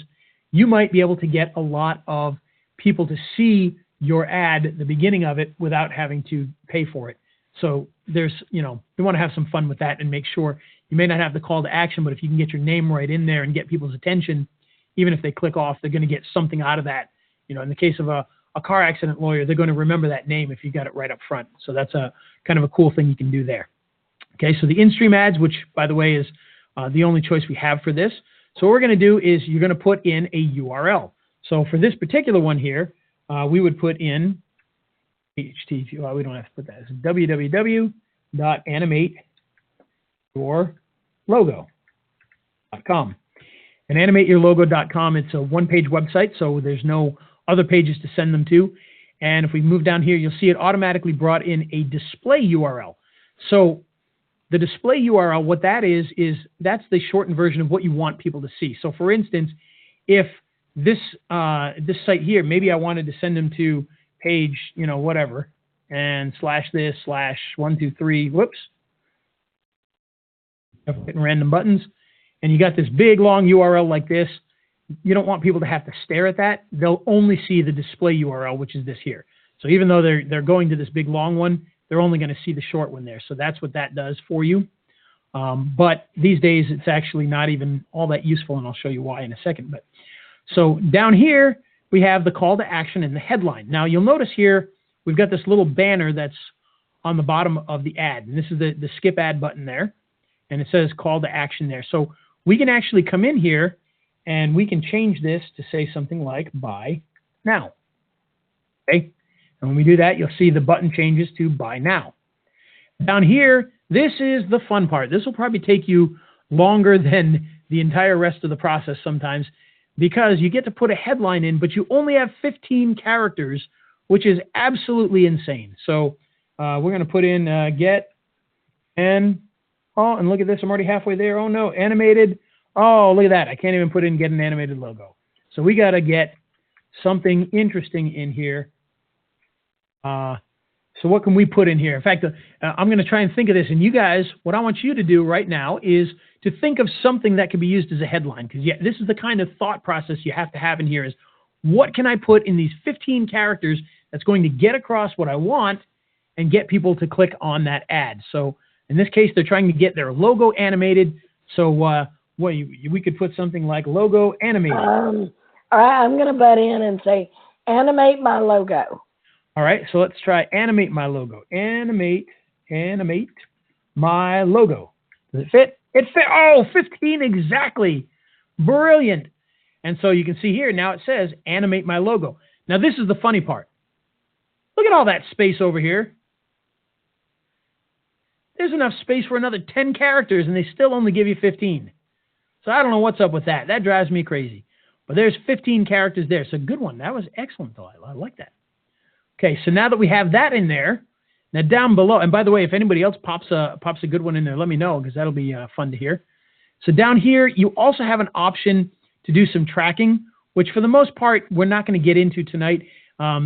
you might be able to get a lot of people to see your ad at the beginning of it without having to pay for it. So there's, you know, you want to have some fun with that and make sure you may not have the call to action, but if you can get your name right in there and get people's attention, even if they click off, they're going to get something out of that. You know, in the case of a car accident lawyer, they're going to remember that name if you got it right up front. So that's a kind of a cool thing you can do there. Okay, so the in-stream ads, which, by the way, is the only choice we have for this. So what we're going to do is you're going to put in a URL. So for this particular one here, we would put in HTTP. We don't have to put that. It's www.animateyourlogo.com. And animateyourlogo.com, it's a one-page website, so there's no other pages to send them to. And if we move down here, you'll see it automatically brought in a display URL. So the display URL, what that is that's the shortened version of what you want people to see. So for instance, if this site here, maybe I wanted to send them to page, you know, whatever, and /this/123, whoops, hitting random buttons, and you got this big long URL like this. You don't want people to have to stare at that. They'll only see the display URL, which is this here. So even though they're going to this big long one, they're only going to see the short one there. So that's what that does for you. But these days, it's actually not even all that useful, and I'll show you why in a second. But so down here, we have the call to action and the headline. Now, you'll notice here, we've got this little banner that's on the bottom of the ad. And this is the skip ad button there. And it says call to action there. So we can actually come in here and we can change this to say something like buy now. Okay. And when we do that, you'll see the button changes to buy now. Down here, this is the fun part. This will probably take you longer than the entire rest of the process sometimes, because you get to put a headline in, but you only have 15 characters, which is absolutely insane. So we're going to put in get and look at this. I'm already halfway there. Oh, no, animated. Oh, look at that. I can't even put in get an animated logo. So we got to get something interesting in here. So what can we put in here? In fact, I'm going to try and think of this. And you guys, what I want you to do right now is to think of something that can be used as a headline. Because this is the kind of thought process you have to have in here is, what can I put in these 15 characters that's going to get across what I want and get people to click on that ad? So in this case, they're trying to get their logo animated. So we could put something like logo animated. All right, I'm going to butt in and say animate my logo. All right, so let's try animate my logo. Animate my logo. Does it fit? It fit. Oh, 15 exactly. Brilliant. And so you can see here, now it says animate my logo. Now this is the funny part. Look at all that space over here. There's enough space for another 10 characters and they still only give you 15. So I don't know what's up with that. That drives me crazy. But there's 15 characters there. So good one. That was excellent though. I like that. Okay, so now that we have that in there, now down below, and by the way, if anybody else pops a good one in there, let me know because that'll be fun to hear. So down here, you also have an option to do some tracking, which for the most part, we're not going to get into tonight.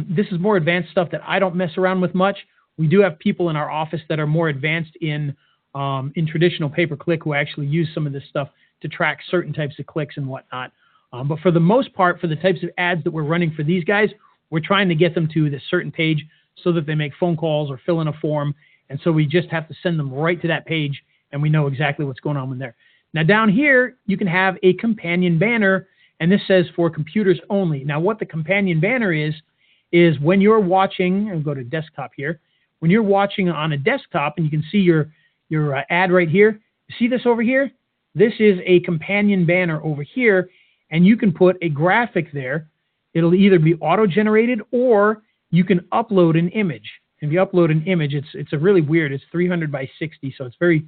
This is more advanced stuff that I don't mess around with much. We do have people in our office that are more advanced in traditional pay-per-click who actually use some of this stuff to track certain types of clicks and whatnot. But for the most part, for the types of ads that we're running for these guys, we're trying to get them to this certain page so that they make phone calls or fill in a form. And so we just have to send them right to that page and we know exactly what's going on in there. Now down here, you can have a companion banner, and this says for computers only. Now what the companion banner is when you're watching, I'll go to desktop here, when you're watching on a desktop and you can see your ad right here, see this over here? This is a companion banner over here, and you can put a graphic there. It'll either be auto-generated or you can upload an image. If you upload an image, it's a really weird, it's 300 by 60, so it's very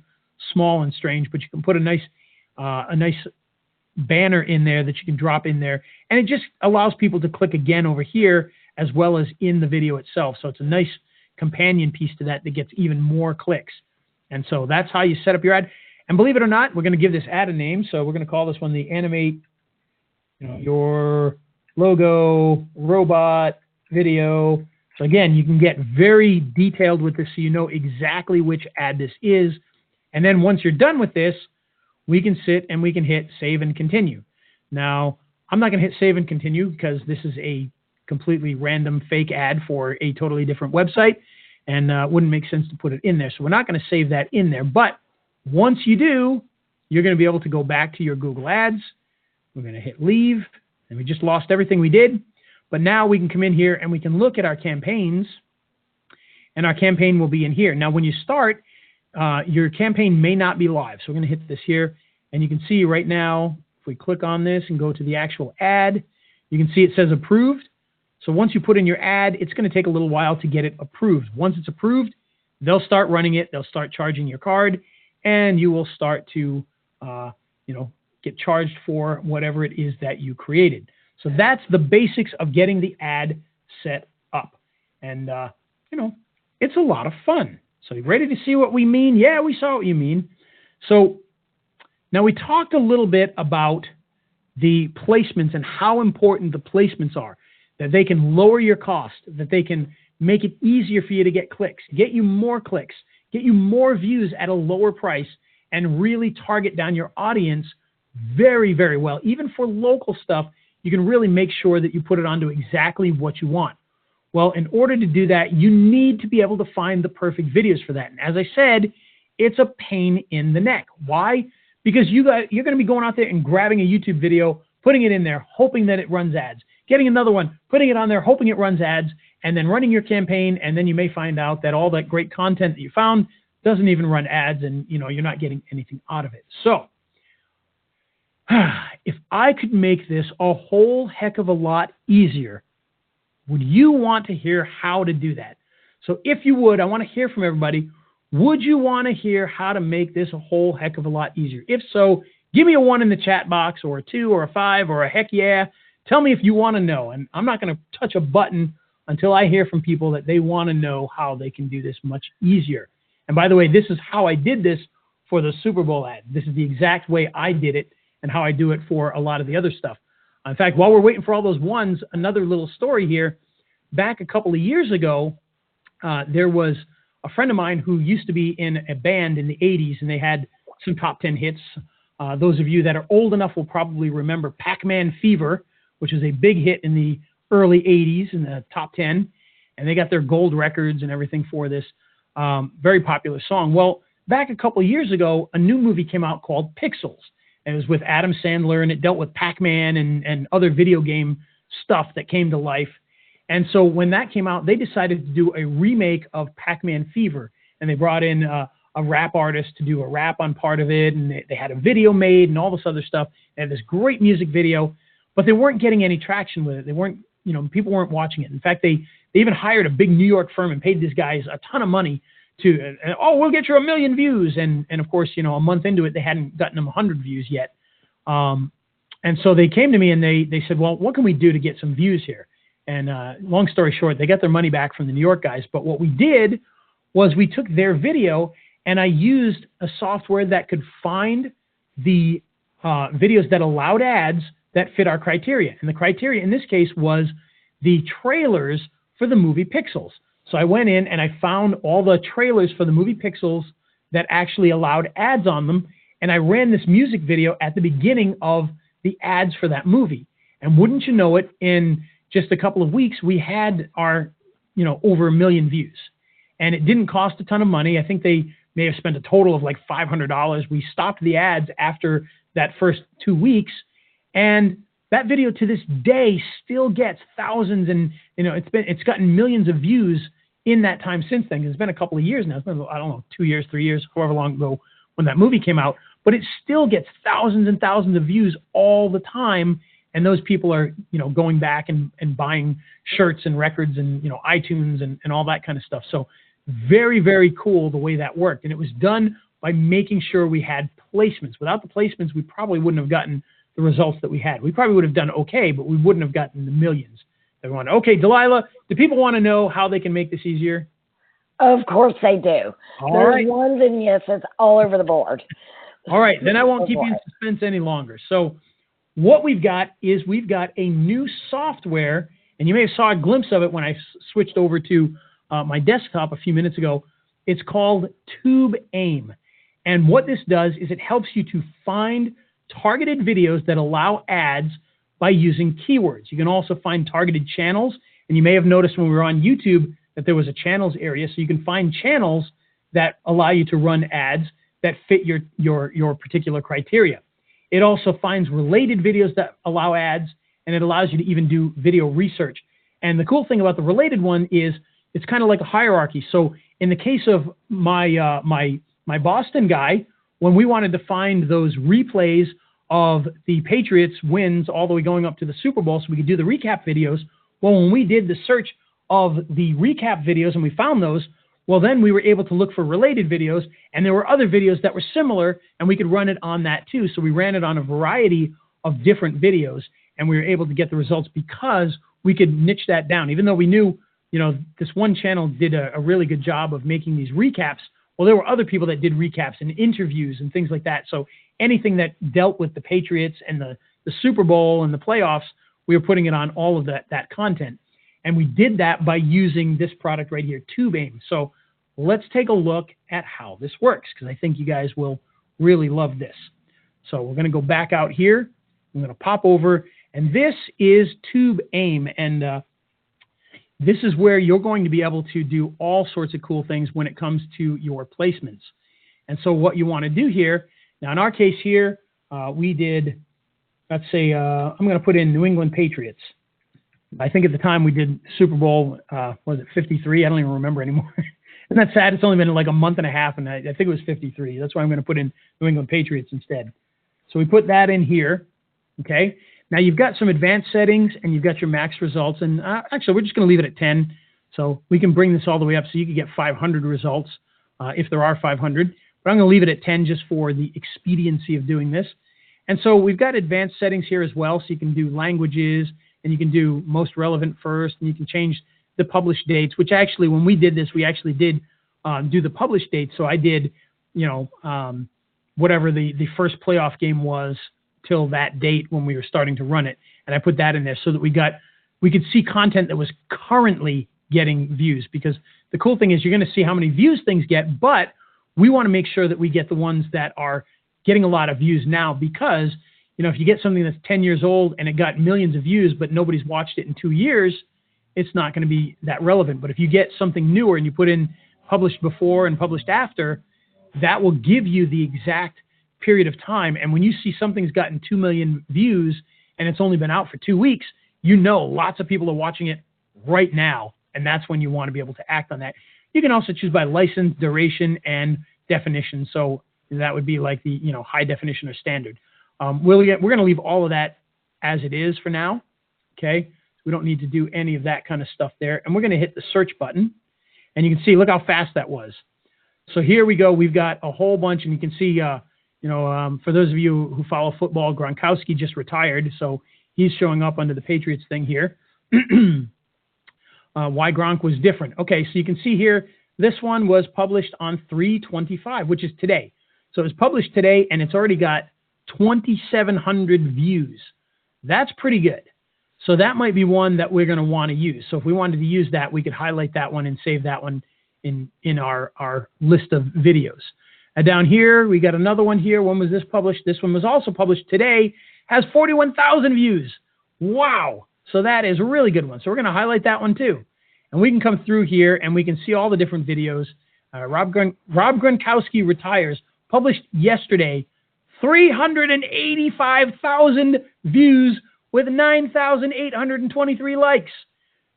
small and strange, but you can put a nice banner in there that you can drop in there, and it just allows people to click again over here as well as in the video itself. So it's a nice companion piece to that gets even more clicks. And so that's how you set up your ad. And believe it or not, we're going to give this ad a name. So we're going to call this one the Animate Your Logo Robot Video. So again, you can get very detailed with this so you know exactly which ad this is. And then once you're done with this, we can sit and we can hit save and continue. Now, I'm not going to hit save and continue because this is a completely random fake ad for a totally different website, and wouldn't make sense to put it in there. So we're not going to save that in there. But once you do, you're going to be able to go back to your Google Ads. We're going to hit leave, and we just lost everything we did. But now we can come in here and we can look at our campaigns, and our campaign will be in here. Now, when you start, your campaign may not be live. So we're going to hit this here, and you can see right now, if we click on this and go to the actual ad, you can see it says approved. So once you put in your ad, it's going to take a little while to get it approved. Once it's approved, they'll start running it. They'll start charging your card, and you will start to, get charged for whatever it is that you created. So that's the basics of getting the ad set up. And, it's a lot of fun. So you ready to see what we mean? Yeah, we saw what you mean. So now we talked a little bit about the placements and how important the placements are, that they can lower your cost, that they can make it easier for you to get clicks, get you more clicks, get you more views at a lower price, and really target down your audience very, very well. Even for local stuff, you can really make sure that you put it onto exactly what you want. Well, in order to do that, you need to be able to find the perfect videos for that. And as I said, it's a pain in the neck. Why? Because you're going to be going out there and grabbing a YouTube video, putting it in there, hoping that it runs ads, getting another one, putting it on there, hoping it runs ads, and then running your campaign, and then you may find out that all that great content that you found doesn't even run ads, and you're not getting anything out of it. So if I could make this a whole heck of a lot easier, would you want to hear how to do that? So if you would, I want to hear from everybody. Would you want to hear how to make this a whole heck of a lot easier? If so, give me a 1 in the chat box, or a 2, or a 5, or a heck yeah. Tell me if you want to know. And I'm not going to touch a button until I hear from people that they want to know how they can do this much easier. And by the way, this is how I did this for the Super Bowl ad. This is the exact way I did it and how I do it for a lot of the other stuff. In fact, while we're waiting for all those ones, another little story here. Back a couple of years ago, there was a friend of mine who used to be in a band in the 80s, and they had some top 10 hits. Those of you that are old enough will probably remember Pac-Man Fever, which was a big hit in the early 80s in the top 10. And they got their gold records and everything for this. Very popular song. Well, back a couple of years ago, a new movie came out called Pixels. And it was with Adam Sandler, and it dealt with Pac-Man and other video game stuff that came to life. And so when that came out, they decided to do a remake of Pac-Man Fever. And they brought in a a rap artist to do a rap on part of it, and they had a video made and all this other stuff. They had this great music video, but they weren't getting any traction with it. They weren't, people weren't watching it. In fact, they even hired a big New York firm and paid these guys a ton of money to, we'll get you 1 million views. And of course, a month into it, they hadn't gotten them 100 views yet. And so they came to me and they said, well, what can we do to get some views here? And long story short, they got their money back from the New York guys. But what we did was we took their video and I used a software that could find the videos that allowed ads that fit our criteria. And the criteria in this case was the trailers for the movie Pixels. So I went in and I found all the trailers for the movie Pixels that actually allowed ads on them. And I ran this music video at the beginning of the ads for that movie. And wouldn't you know it, in just a couple of weeks, we had our, over 1 million views. And it didn't cost a ton of money. I think they may have spent a total of like $500. We stopped the ads after that first 2 weeks. And that video to this day still gets thousands, and it's gotten millions of views in that time since then. It's been a couple of years now. It's been, I don't know, 2 years, 3 years, however long ago when that movie came out. But it still gets thousands and thousands of views all the time. And those people are, going back and buying shirts and records and, iTunes and all that kind of stuff. So very, very cool the way that worked. And it was done by making sure we had placements. Without the placements, we probably wouldn't have gotten the results that we had. We probably would have done okay, but we wouldn't have gotten the millions. Everyone, okay, Delilah, do people want to know how they can make this easier? Of course they do. All There's right. ones and yeses all over the board. All right, then I won't keep you in suspense any longer. So what we've got is we've got a new software, and you may have saw a glimpse of it when I switched over to my desktop a few minutes ago. It's called TubeAim. And what this does is it helps you to find targeted videos that allow ads by using keywords. You can also find targeted channels, and you may have noticed when we were on YouTube that there was a channels area, so you can find channels that allow you to run ads that fit your particular criteria. It also finds related videos that allow ads, and it allows you to even do video research. And the cool thing about the related one is it's kind of like a hierarchy. So in the case of my my Boston guy, when we wanted to find those replays of the Patriots wins all the way going up to the Super Bowl so we could do the recap videos, well, when we did the search of the recap videos and we found those, well, then we were able to look for related videos, and there were other videos that were similar, and we could run it on that too. So we ran it on a variety of different videos, and we were able to get the results because we could niche that down. Even though we knew, this one channel did a really good job of making these recaps, well, there were other people that did recaps and interviews and things like that. So anything that dealt with the Patriots and the Super Bowl and the playoffs, we were putting it on all of that content. And we did that by using this product right here, TubeAim. So let's take a look at how this works, because I think you guys will really love this. So we're going to go back out here. I'm going to pop over, and this is TubeAim. And this is where you're going to be able to do all sorts of cool things when it comes to your placements. And so what you want to do here, now in our case here, we did, let's say, I'm going to put in New England Patriots. I think at the time we did Super Bowl, was it 53? I don't even remember anymore. Isn't that sad? It's only been like a month and a half, and I think it was 53. That's why I'm going to put in New England Patriots instead. So we put that in here, okay? Now you've got some advanced settings, and you've got your max results, and actually we're just going to leave it at 10, so we can bring this all the way up so you can get 500 results if there are 500. But I'm going to leave it at 10 just for the expediency of doing this. And so we've got advanced settings here as well, so you can do languages, and you can do most relevant first, and you can change the published dates, which actually, when we did this, we actually did do the published dates. So I did, whatever the first playoff game was till that date when we were starting to run it. And I put that in there so that we could see content that was currently getting views, because the cool thing is you're going to see how many views things get, but we want to make sure that we get the ones that are getting a lot of views now, because, if you get something that's 10 years old and it got millions of views, but nobody's watched it in 2 years, it's not going to be that relevant. But if you get something newer and you put in published before and published after, that will give you the exact period of time. And when you see something's gotten 2 million views and it's only been out for 2 weeks, lots of people are watching it right now. And that's when you want to be able to act on that. You can also choose by license, duration, and definition. So that would be like the, you know, high definition or standard. We're going to leave all of that as it is for now. Okay. We don't need to do any of that kind of stuff there. And we're going to hit the search button, and you can see, look how fast that was. So here we go. We've got a whole bunch, and you can see, for those of you who follow football, Gronkowski just retired. So he's showing up under the Patriots thing here. Why Gronk was different. Okay. So you can see here, this one was published on 3/25, which is today. So it was published today, and it's already got 2,700 views. That's pretty good. So that might be one that we're going to want to use. So if we wanted to use that, we could highlight that one and save that one in our list of videos. And down here, we got another one here. When was this published? This one was also published today, has 41,000 views. Wow. So that is a really good one. So we're going to highlight that one too. And we can come through here and we can see all the different videos. Rob Gronkowski retires, published yesterday, 385,000 views with 9,823 likes.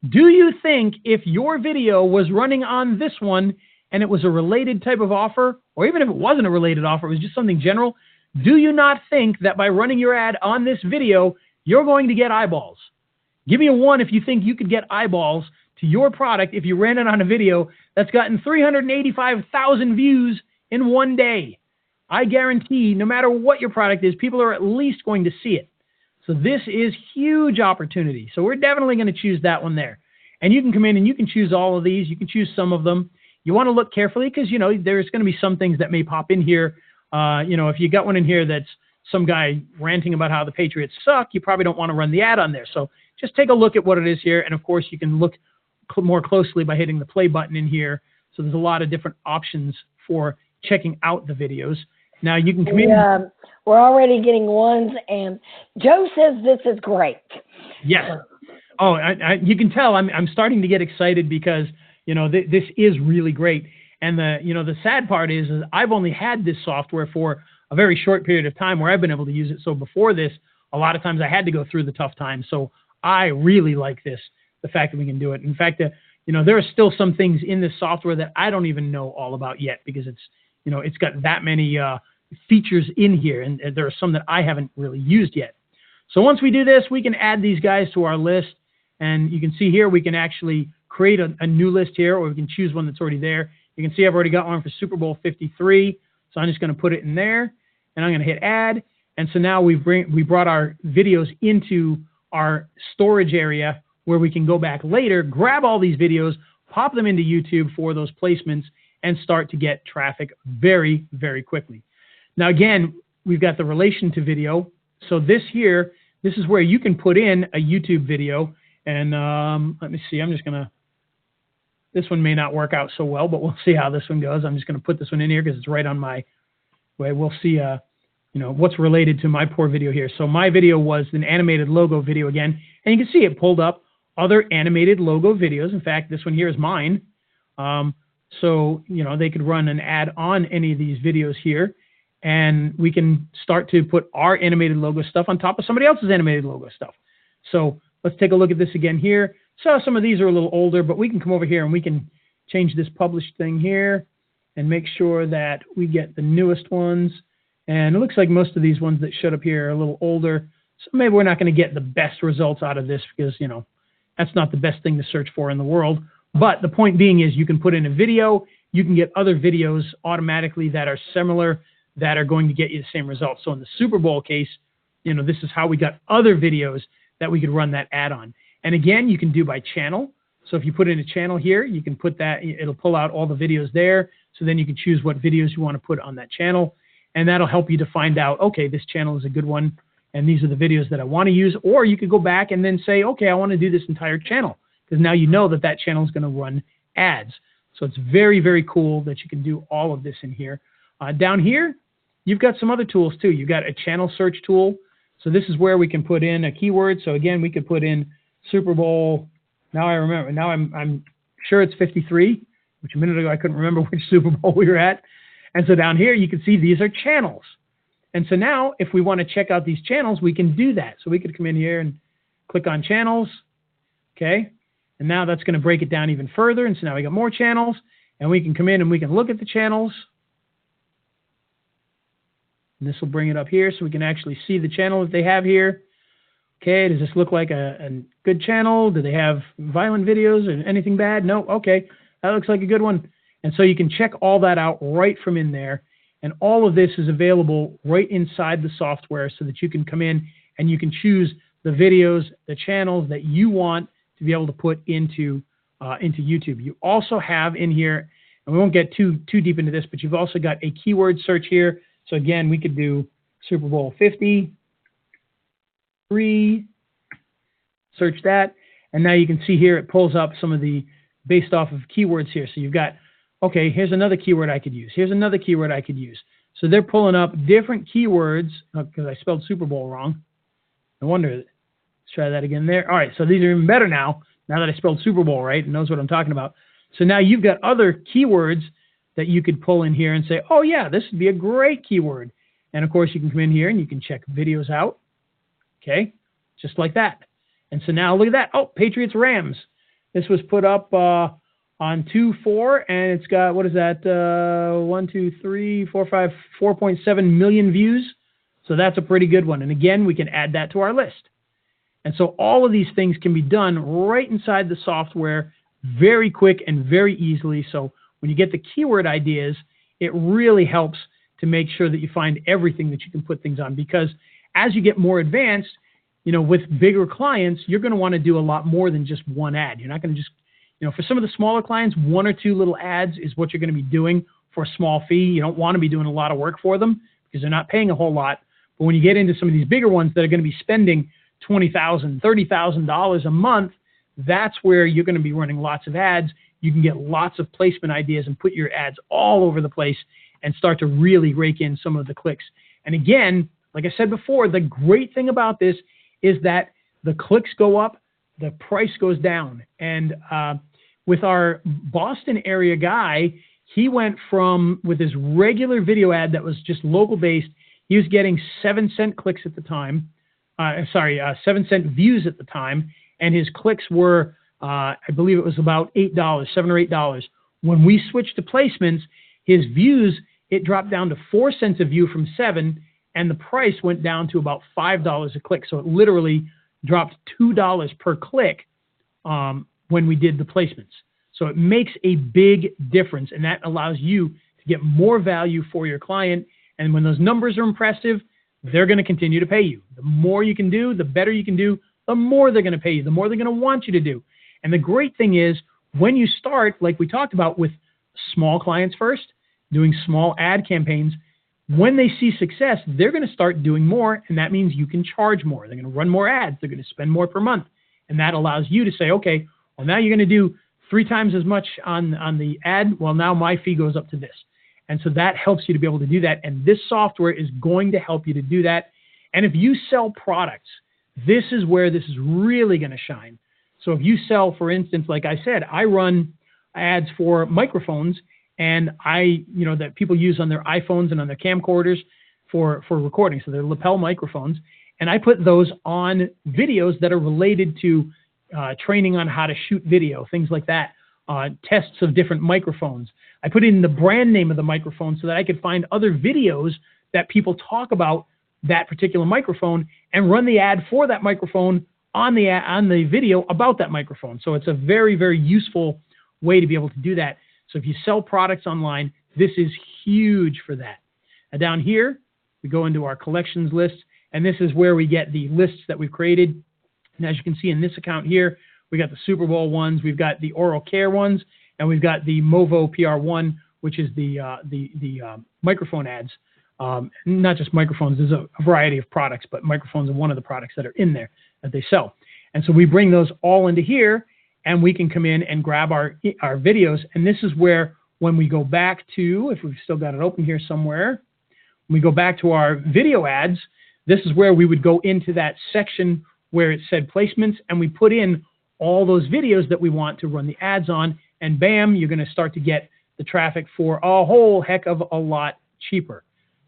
Do you think if your video was running on this one and it was a related type of offer, or even if it wasn't a related offer, it was just something general, do you not think that by running your ad on this video, you're going to get eyeballs? Give me a 1 if you think you could get eyeballs to your product if you ran it on a video that's gotten 385,000 views in one day. I guarantee no matter what your product is, people are at least going to see it. So this is huge opportunity. So we're definitely going to choose that one there. And you can come in and you can choose all of these. You can choose some of them. You want to look carefully because, you know, there's going to be some things that may pop in here. If you got one in here that's some guy ranting about how the Patriots suck, you probably don't want to run the ad on there. So just take a look at what it is here. And of course, you can look more closely by hitting the play button in here. So there's a lot of different options for checking out the videos. Now you can come in. We're already getting ones, and Joe says this is great. Yes. Oh, you can tell I'm starting to get excited because, you know, this is really great. And the sad part is I've only had this software for a very short period of time where I've been able to use it. So before this, a lot of times I had to go through the tough times. So I really like this, the fact that we can do it. In fact, there are still some things in this software that I don't even know all about yet because it's got that many features in here, and there are some that I haven't really used yet. So once we do this, we can add these guys to our list, and you can see here we can actually create a new list here, or we can choose one that's already there. You can see I've already got one for Super Bowl 53, so I'm just going to put it in there, and I'm going to hit add. And so now we brought our videos into our storage area where we can go back later, grab all these videos, pop them into YouTube for those placements, and start to get traffic very, very quickly. Now, again, we've got the relation to video. So this is where you can put in a YouTube video. And let me see, this one may not work out so well, but we'll see how this one goes. I'm just going to put this one in here because it's right on my way. We'll see, what's related to my poor video here. So my video was an animated logo video again. And you can see it pulled up other animated logo videos. In fact, this one here is mine. So, they could run an ad on any of these videos here. And we can start to put our animated logo stuff on top of somebody else's animated logo stuff. So let's take a look at this again here. So some of these are a little older, but we can come over here and we can change this published thing here and make sure that we get the newest ones. And it looks like most of these ones that showed up here are a little older. So maybe we're not going to get the best results out of this because, that's not the best thing to search for in the world. But the point being is you can put in a video, you can get other videos automatically that are similar, that are going to get you the same results. So in the Super Bowl case, this is how we got other videos that we could run that ad on. And again, you can do by channel. So if you put in a channel here, you can put that, it'll pull out all the videos there. So then you can choose what videos you want to put on that channel. And that'll help you to find out, okay, this channel is a good one. And these are the videos that I want to use. Or you could go back and then say, okay, I want to do this entire channel. Because now you know that channel is going to run ads. So it's very, very cool that you can do all of this in here. Down here, you've got some other tools too. You've got a channel search tool. So this is where we can put in a keyword. So again, we could put in Super Bowl. Now I remember. Now I'm sure it's 53, which a minute ago I couldn't remember which Super Bowl we were at. And so down here, you can see these are channels. And so now if we want to check out these channels, we can do that. So we could come in here and click on channels. Okay. And now that's going to break it down even further. And so now we got more channels, and we can come in and we can look at the channels. And this will bring it up here so we can actually see the channel that they have here. Okay, does this look like a good channel? Do they have violent videos or anything bad? No, okay, that looks like a good one. And so you can check all that out right from in there. And all of this is available right inside the software so that you can come in and you can choose the videos, the channels that you want to be able to put into YouTube. You also have in here, and we won't get too deep into this, but you've also got a keyword search here. So again, we could do Super Bowl 50, search that, and now you can see here it pulls up some of the based off of keywords here. So you've got, okay, here's another keyword I could use. Here's another keyword I could use. So they're pulling up different keywords because I spelled Super Bowl wrong. No wonder. Let's try that again there. All right, so these are even better now that I spelled Super Bowl right and knows what I'm talking about. So now you've got other keywords that you could pull in here and say, oh yeah, this would be a great keyword. And of course you can come in here and you can check videos out. Okay, just like that. And so now look at that. Oh, Patriots Rams. This was put up on 2/4, and it's got, what is that? 4.7 million views. So that's a pretty good one. And again, we can add that to our list. And so all of these things can be done right inside the software, very quick and very easily. So when you get the keyword ideas, it really helps to make sure that you find everything that you can put things on, because as you get more advanced, you know, with bigger clients, you're going to want to do a lot more than just one ad. You're not going to just, you know, for some of the smaller clients, 1 or 2 little ads is what you're going to be doing for a small fee. You don't want to be doing a lot of work for them because they're not paying a whole lot. But when you get into some of these bigger ones that are going to be spending $20,000, $30,000 a month, that's where you're going to be running lots of ads. You can get lots of placement ideas and put your ads all over the place and start to really rake in some of the clicks. And again, like I said before, the great thing about this is that the clicks go up, the price goes down. And with our Boston area guy, he went from, with his regular video ad that was just local based, he was getting 7-cent clicks at the time. 7-cent views at the time. And his clicks were, I believe it was about $8, $7 or $8. When we switched to placements, his views, it dropped down to 4 cents a view from 7, and the price went down to about $5 a click. So it literally dropped $2 per click when we did the placements. So it makes a big difference, and that allows you to get more value for your client. And when those numbers are impressive, they're going to continue to pay you. The more you can do, the better you can do, the more they're going to pay you, the more they're going to want you to do. And the great thing is, when you start, like we talked about, with small clients first, doing small ad campaigns, when they see success, they're going to start doing more, and that means you can charge more. They're going to run more ads. They're going to spend more per month. And that allows you to say, okay, well, now you're going to do 3 times as much on the ad. Well, now my fee goes up to this. And so that helps you to be able to do that. And this software is going to help you to do that. And if you sell products, this is where this is really going to shine. So if you sell, for instance, like I said, I run ads for microphones, and that people use on their iPhones and on their camcorders for recording. So they're lapel microphones. And I put those on videos that are related to training on how to shoot video, things like that, tests of different microphones. I put in the brand name of the microphone so that I could find other videos that people talk about that particular microphone and run the ad for that microphone on the video about that microphone. So it's a very, very useful way to be able to do that. So if you sell products online, this is huge for that. And down here, we go into our collections list, and this is where we get the lists that we've created. And as you can see in this account here, we got the Super Bowl ones, we've got the oral care ones, and we've got the Movo PR1, which is the microphone ads. Not just microphones, there's a variety of products, but microphones are one of the products that are in there that they sell. And so we bring those all into here, and we can come in and grab our videos. And this is where, when we go back to, if we've still got it open here somewhere, when we go back to our video ads, this is where we would go into that section where it said placements, and we put in all those videos that we want to run the ads on, and bam, you're going to start to get the traffic for a whole heck of a lot cheaper.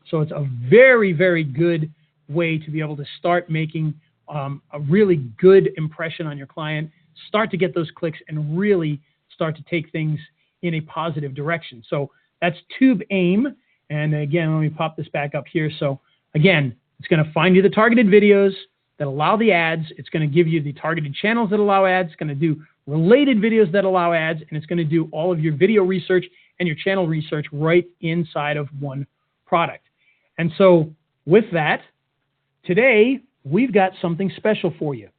So it's a very, very good way to be able to start making a really good impression on your client, start to get those clicks, and really start to take things in a positive direction. So that's TubeAim. And again, let me pop this back up here. So Again, it's going to find you the targeted videos that allow the ads. It's going to give you the targeted channels that allow ads. It's going to do related videos that allow ads, and it's going to do all of your video research and your channel research right inside of one product. And so with that, today we've got something special for you.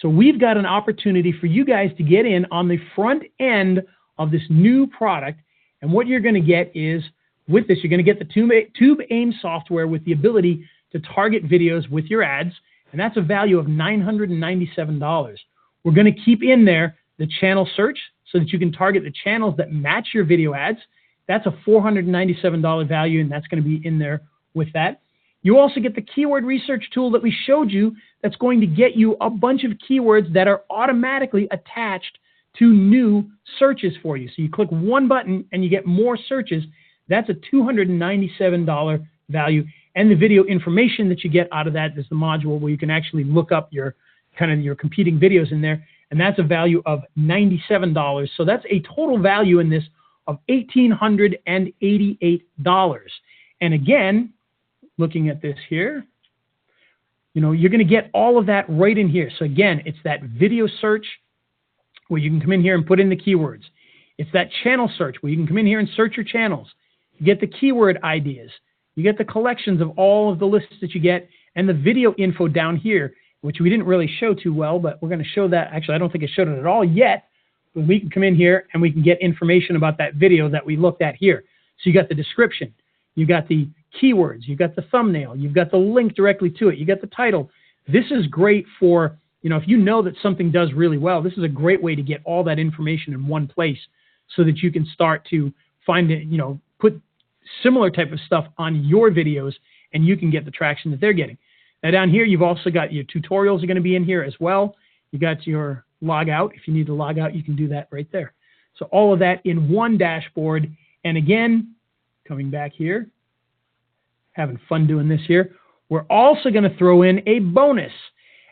So we've got an opportunity for you guys to get in on the front end of this new product. And what you're going to get is, with this, you're going to get the TubeAIM software with the ability to target videos with your ads. And that's a value of $997. We're going to keep in there the channel search so that you can target the channels that match your video ads. That's a $497 value, and that's going to be in there with that. You also get the keyword research tool that we showed you that's going to get you a bunch of keywords that are automatically attached to new searches for you. So you click one button and you get more searches. That's a $297 value. And the video information that you get out of that is the module where you can actually look up your your competing videos in there. And that's a value of $97. So that's a total value in this of $1,888. And again, looking at this here, you're going to get all of that right in here. So again, it's that video search where you can come in here and put in the keywords. It's that channel search where you can come in here and search your channels. You get the keyword ideas. You get the collections of all of the lists that you get, and the video info down here, which we didn't really show too well, but we're going to show that. Actually, I don't think I showed it at all yet. But we can come in here and we can get information about that video that we looked at here. So you got the description. You got the keywords, you got the thumbnail, you've got the link directly to it, you got the title. This is great for, if you know that something does really well, this is a great way to get all that information in one place so that you can start to find it, put similar type of stuff on your videos and you can get the traction that they're getting. Now down here, you've also got your tutorials are going to be in here as well. You got your log out. If you need to log out, you can do that right there. So all of that in one dashboard. And again, coming back here, having fun doing this here, we're also going to throw in a bonus,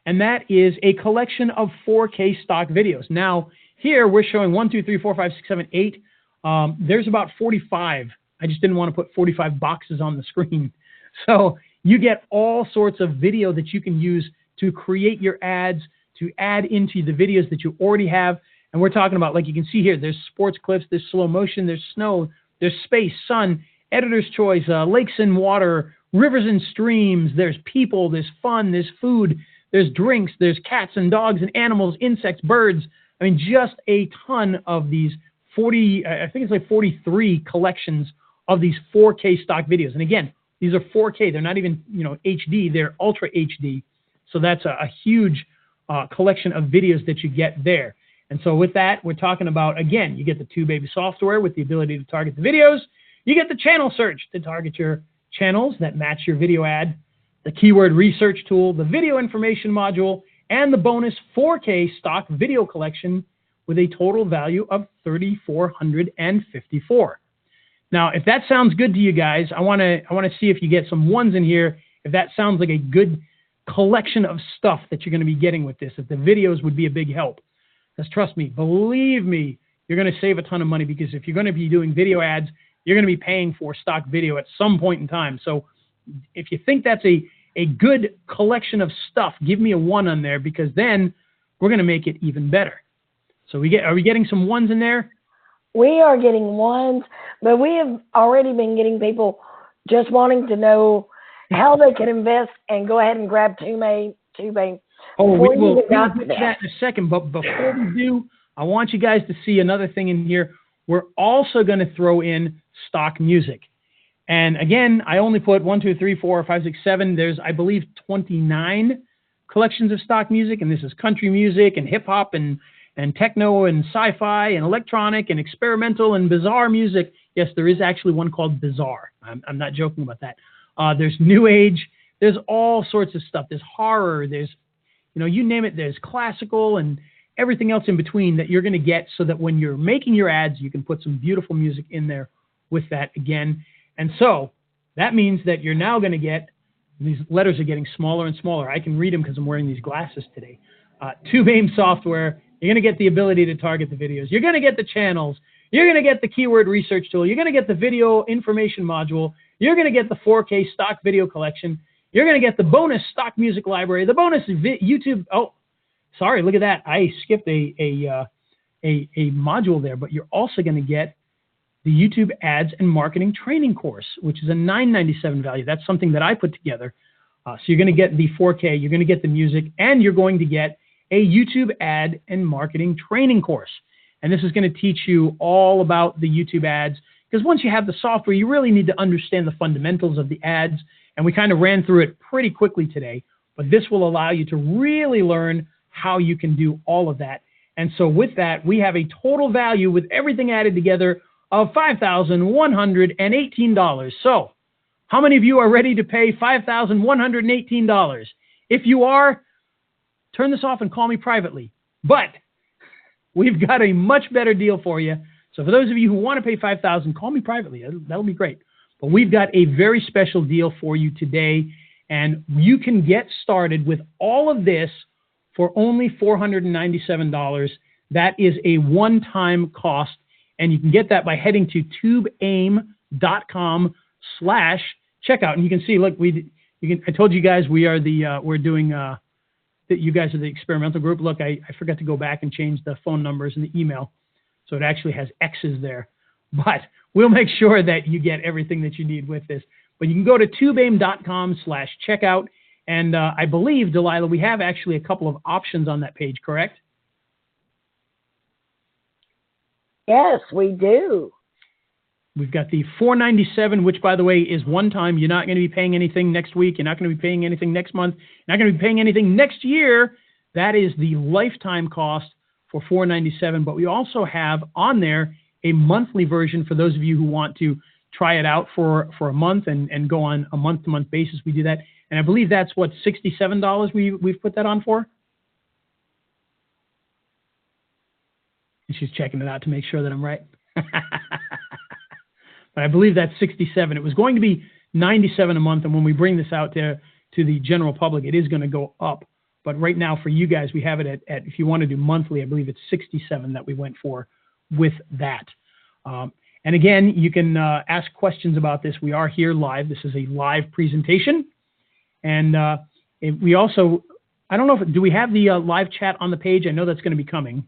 and that is a collection of 4K stock videos. Now, here we're showing 1, 2, 3, 4, 5, 6, 7, 8. There's about 45. I just didn't want to put 45 boxes on the screen. So you get all sorts of video that you can use to create your ads, to add into the videos that you already have. And we're talking about, like you can see here, there's sports clips, there's slow motion, there's snow, there's space, sun, editor's choice, lakes and water, rivers and streams, there's people, there's fun, there's food, there's drinks, there's cats and dogs and animals, insects, birds. I mean, just a ton of these 43 collections of these 4K stock videos. And again, these are 4K. They're not even, HD. They're Ultra HD. So that's a huge collection of videos that you get there. And so with that, we're talking about, again, you get the TubeAIM software with the ability to target the videos. You get the channel search to target your channels that match your video ad, the keyword research tool, the video information module, and the bonus 4K stock video collection with a total value of $3,454. Now, if that sounds good to you guys, I want to see if you get some ones in here. If that sounds like a good collection of stuff that you're going to be getting with this, if the videos would be a big help. Because trust me, believe me, you're going to save a ton of money, because if you're going to be doing video ads, you're going to be paying for stock video at some point in time. So if you think that's a good collection of stuff, give me a 1 on there, because then we're going to make it even better. So are we getting some ones in there? We are getting ones, but we have already been getting people just wanting to know how they can invest and go ahead and grab TubeAIM. Oh, we'll get to that in a second. But before we do, I want you guys to see another thing in here. We're also going to throw in stock music. And again, I only put 1, 2, 3, 4, 5, 6, 7. There's, I believe, 29 collections of stock music. And this is country music and hip hop and techno and sci-fi and electronic and experimental and bizarre music. Yes, there is actually one called Bizarre. I'm not joking about that. There's new age. There's all sorts of stuff. There's horror. There's, you name it. There's classical and everything else in between that you're going to get, so that when you're making your ads, you can put some beautiful music in there with that again. And so that means that you're now going to get, these letters are getting smaller and smaller. I can read them because I'm wearing these glasses today. TubeAIM software. You're going to get the ability to target the videos. You're going to get the channels. You're going to get the keyword research tool. You're going to get the video information module. You're going to get the 4K stock video collection. You're going to get the bonus stock music library, the bonus YouTube. Oh, sorry, look at that. I skipped a module there, but you're also going to get the YouTube ads and marketing training course, which is a $9.97 value. That's something that I put together. So you're going to get the 4K, you're going to get the music, and you're going to get a YouTube ad and marketing training course. And this is going to teach you all about the YouTube ads, because once you have the software, you really need to understand the fundamentals of the ads. And we kind of ran through it pretty quickly today, but this will allow you to really learn how you can do all of that. And so with that, we have a total value with everything added together of $5,118. So how many of you are ready to pay $5,118? If you are, turn this off and call me privately. But we've got a much better deal for you. So for those of you who want to pay $5,000, call me privately. That'll be great. But we've got a very special deal for you today, and you can get started with all of this for only $497. That is a one-time cost, and you can get that by heading to tubeaim.com/checkout. And you can see, look, I told you guys we're doing that you guys are the experimental group. Look, I forgot to go back and change the phone numbers and the email, so it actually has X's there. But we'll make sure that you get everything that you need with this. But you can go to tubeaim.com/checkout. And I believe, Delilah, we have actually a couple of options on that page, correct? Yes, we do. We've got the $497, which, by the way, is one time. You're not going to be paying anything next week. You're not going to be paying anything next month. You're not going to be paying anything next year. That is the lifetime cost for $497. But we also have on there a monthly version for those of you who want to try it out for a month and go on a month-to-month basis. We do that. And I believe that's what, $67 we've put that on for? And she's checking it out to make sure that I'm right. But I believe that's $67. It was going to be $97 a month, and when we bring this out to the general public, it is going to go up. But right now for you guys, we have it at if you want to do monthly, I believe it's $67 that we went for with that. And again, you can ask questions about this. We are here live. This is a live presentation. And we also, I don't know do we have the live chat on the page? I know that's going to be coming.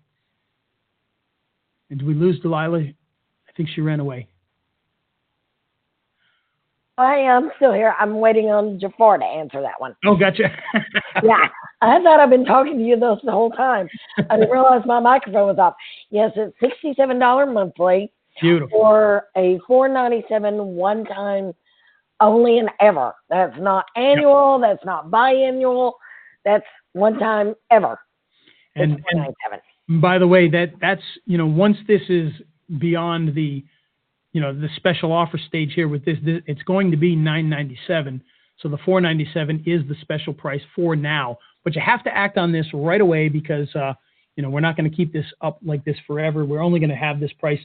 And did we lose Delilah? I think she ran away. I am still here. I'm waiting on Jafar to answer that one. Oh, gotcha. Yeah, I thought I've been talking to you the whole time. I didn't realize my microphone was off. Yes, it's $67 monthly. Beautiful. For a $497 one-time only and ever. That's not annual. Yep. That's not biannual. That's one time ever. And by the way, that's once this is beyond the the special offer stage here with this, it's going to be $997. So the $497 is the special price for now. But you have to act on this right away because we're not going to keep this up like this forever. We're only going to have this price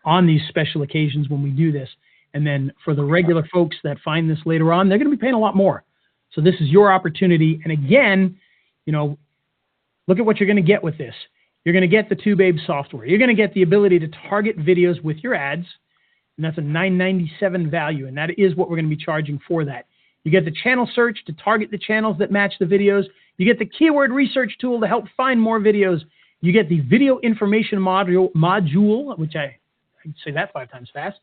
on these special occasions when we do this. And then for the regular folks that find this later on, they're going to be paying a lot more. So this is your opportunity. And again, look at what you're going to get with this. You're going to get the TubeAim software. You're going to get the ability to target videos with your ads. And that's a $997 value. And that is what we're going to be charging for that. You get the channel search to target the channels that match the videos. You get the keyword research tool to help find more videos. You get the video information module, which I can say that 5 times fast.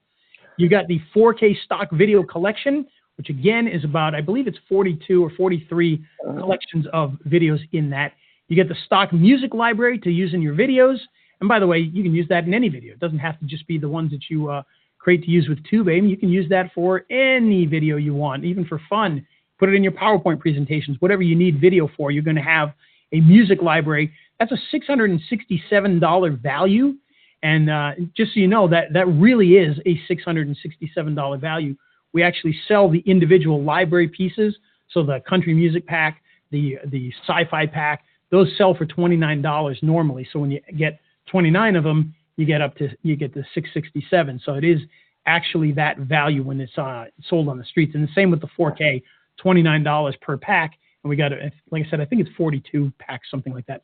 You got the 4K stock video collection, which again is about, I believe it's 42 or 43 collections of videos in that. You get the stock music library to use in your videos. And by the way, you can use that in any video. It doesn't have to just be the ones that you create to use with TubeAim. You can use that for any video you want, even for fun. Put it in your PowerPoint presentations, whatever you need video for. You're going to have a music library. That's a $667 value. And just so you know, that really is a $667 value. We actually sell the individual library pieces. So the country music pack, the sci-fi pack, those sell for $29 normally. So when you get 29 of them, you get the $667. So it is actually that value when it's sold on the streets. And the same with the 4K, $29 per pack. And we got, like I said, I think it's 42 packs, something like that.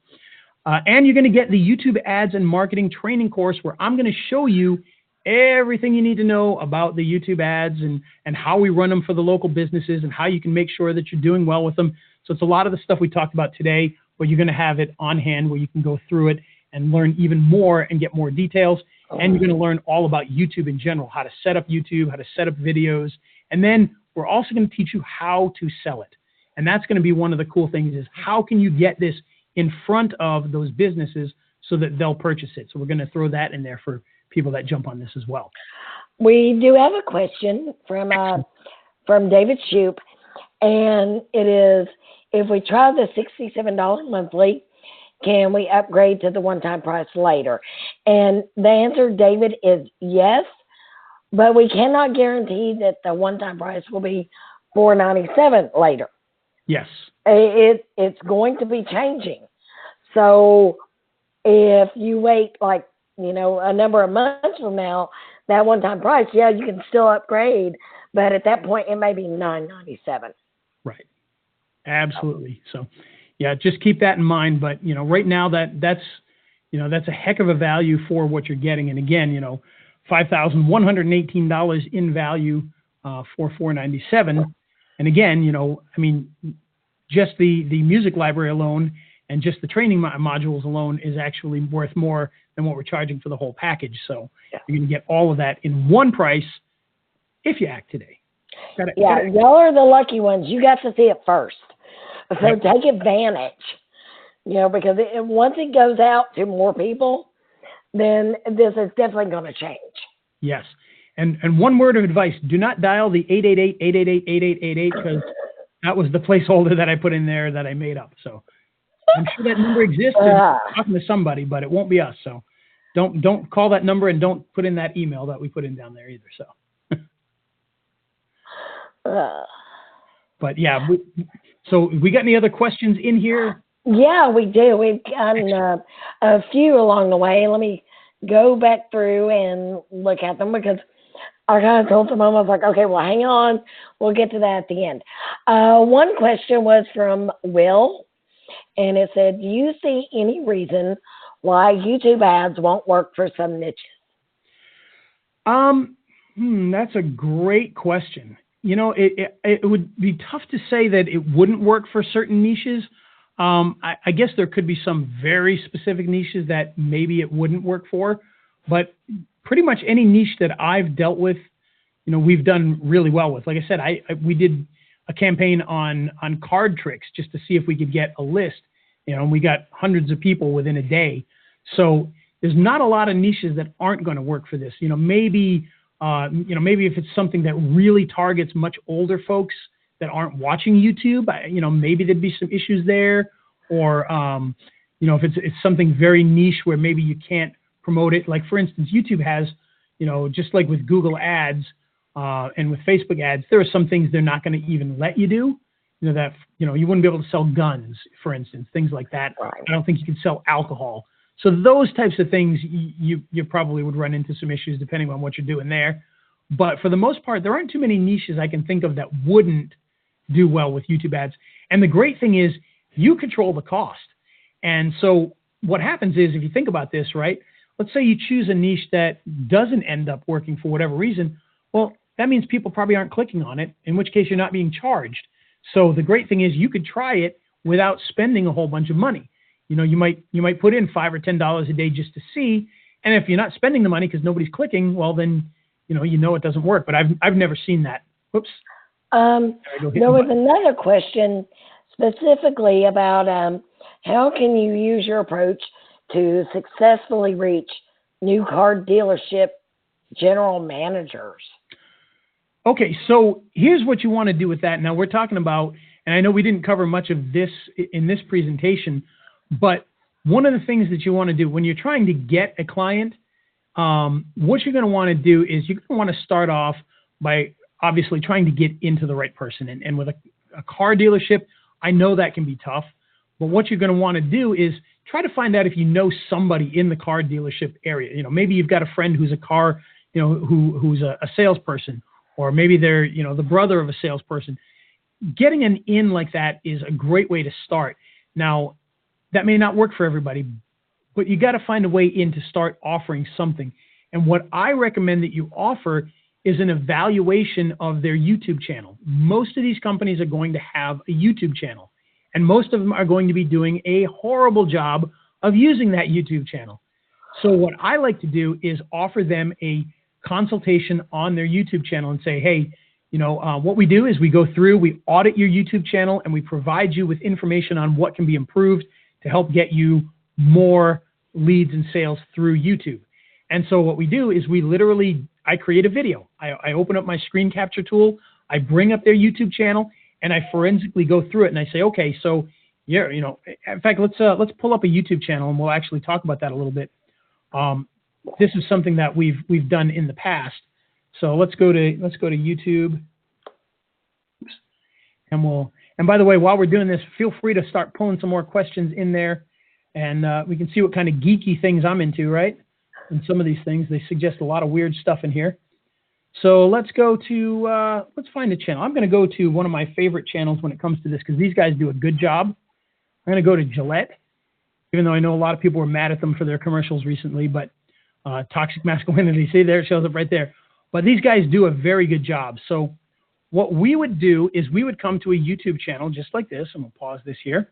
And you're going to get the YouTube ads and marketing training course where I'm going to show you everything you need to know about the YouTube ads and how we run them for the local businesses and how you can make sure that you're doing well with them. So it's a lot of the stuff we talked about today, but you're going to have it on hand where you can go through it and learn even more and get more details. And you're going to learn all about YouTube in general, how to set up YouTube, how to set up videos. And then we're also going to teach you how to sell it. And that's going to be one of the cool things is how can you get this in front of those businesses so that they'll purchase it. So we're going to throw that in there for people that jump on this as well. We do have a question from David Shoup, and it is, if we try the $67 monthly, can we upgrade to the one-time price later? And the answer, David, is yes, but we cannot guarantee that the one-time price will be $497 later. Yes. It's going to be changing. So if you wait like, a number of months from now, that one-time price, yeah, you can still upgrade, but at that point it may be $997. Right. Absolutely. So yeah, just keep that in mind. But right now that's a heck of a value for what you're getting. And again, $5,118 in value for $497. And again, just the music library alone and just the training modules alone is actually worth more than what we're charging for the whole package. So you're going to get all of that in one price if you act today. Y'all are the lucky ones. You got to see it first. So take advantage, because once it goes out to more people, then this is definitely going to change. Yes. And one word of advice, do not dial the 888-888-8888 because that was the placeholder that I put in there that I made up. So I'm sure that number exists. Talking to somebody, but it won't be us. So don't call that number and don't put in that email that we put in down there either. So, but yeah, so we got any other questions in here? Yeah, we do. We've gotten a few along the way. Let me go back through and look at them because I kind of told someone, I was like, okay, well, hang on. We'll get to that at the end. One question was from Will, and it said, do you see any reason why YouTube ads won't work for some niches? That's a great question. It would be tough to say that it wouldn't work for certain niches. I guess there could be some very specific niches that maybe it wouldn't work for, but pretty much any niche that I've dealt with, we've done really well with. Like I said, we did a campaign on card tricks just to see if we could get a list, and we got hundreds of people within a day. So there's not a lot of niches that aren't going to work for this. Maybe if it's something that really targets much older folks that aren't watching YouTube, maybe there'd be some issues there. Or, if it's something very niche where maybe you can't promote it. Like, for instance, YouTube has, just like with Google ads and with Facebook ads, there are some things they're not going to even let you do. You wouldn't be able to sell guns, for instance, things like that. Right. I don't think you can sell alcohol. So those types of things, you probably would run into some issues depending on what you're doing there. But for the most part, there aren't too many niches I can think of that wouldn't do well with YouTube ads. And the great thing is you control the cost. And so what happens is, if you think about this, right, let's say you choose a niche that doesn't end up working for whatever reason. Well, that means people probably aren't clicking on it, in which case you're not being charged. So the great thing is you could try it without spending a whole bunch of money. You might put in $5 or $10 a day just to see. And if you're not spending the money because nobody's clicking, well, then, it doesn't work. But I've never seen that. Whoops. There was another question specifically about how can you use your approach to successfully reach new car dealership general managers? Okay, so here's what you want to do with that. Now we're talking about, and I know we didn't cover much of this in this presentation, but one of the things that you want to do when you're trying to get a client, what you're going to want to do is you're going to want to start off by obviously trying to get into the right person. And with a car dealership, I know that can be tough, but what you're going to want to do is try to find out if you know somebody in the car dealership area. Maybe you've got a friend who's a car, who's a salesperson, or maybe they're, the brother of a salesperson. Getting an in like that is a great way to start. Now, that may not work for everybody, but you got to find a way in to start offering something. And what I recommend that you offer is an evaluation of their YouTube channel. Most of these companies are going to have a YouTube channel, and most of them are going to be doing a horrible job of using that YouTube channel. So what I like to do is offer them a consultation on their YouTube channel and say, hey, you know, what we do is we go through, we audit your YouTube channel, and we provide you with information on what can be improved to help get you more leads and sales through YouTube. And so what we do is I create a video. I open up my screen capture tool, I bring up their YouTube channel, and I forensically go through it, and I say, okay, so yeah, you know, in fact, let's pull up a YouTube channel, and we'll actually talk about that a little bit. This is something that we've done in the past. So let's go to YouTube. Oops. And by the way, while we're doing this, feel free to start pulling some more questions in there, and we can see what kind of geeky things I'm into, right? And some of these things, they suggest a lot of weird stuff in here. So let's go to, let's find a channel. I'm going to go to one of my favorite channels when it comes to this, because these guys do a good job. I'm going to go to Gillette, even though I know a lot of people were mad at them for their commercials recently, but toxic masculinity, see there, it shows up right there. But these guys do a very good job. So what we would do is we would come to a YouTube channel just like this. I'm going to pause this here.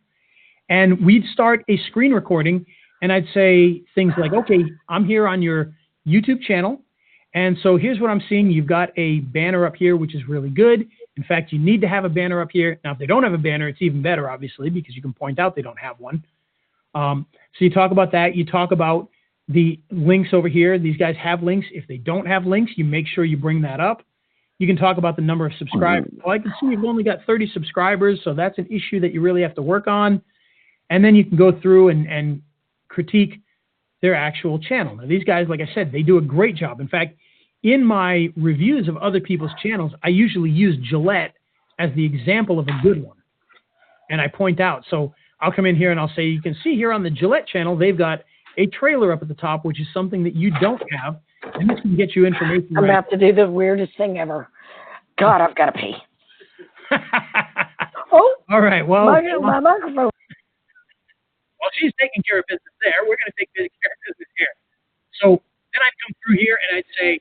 And we'd start a screen recording, and I'd say things like, okay, I'm here on your YouTube channel, and so here's what I'm seeing. You've got a banner up here, which is really good. In fact, you need to have a banner up here. Now, if they don't have a banner, it's even better, obviously, because you can point out they don't have one. So you talk about that. You talk about the links over here. These guys have links. If they don't have links, you make sure you bring that up. You can talk about the number of subscribers. Well, I can see you've only got 30 subscribers, so that's an issue that you really have to work on. And then you can go through and critique their actual channel. Now, these guys, like I said, they do a great job. In fact, in my reviews of other people's channels, I usually use Gillette as the example of a good one. And I point out, so I'll come in here and I'll say, you can see here on the Gillette channel, they've got a trailer up at the top, which is something that you don't have. And this can get you information. I'm about to do the weirdest thing ever. God, I've got to pee. Oh, all right. Well, my microphone. While she's taking care of business there, we're going to take care of business here. So then I'd come through here and I'd say,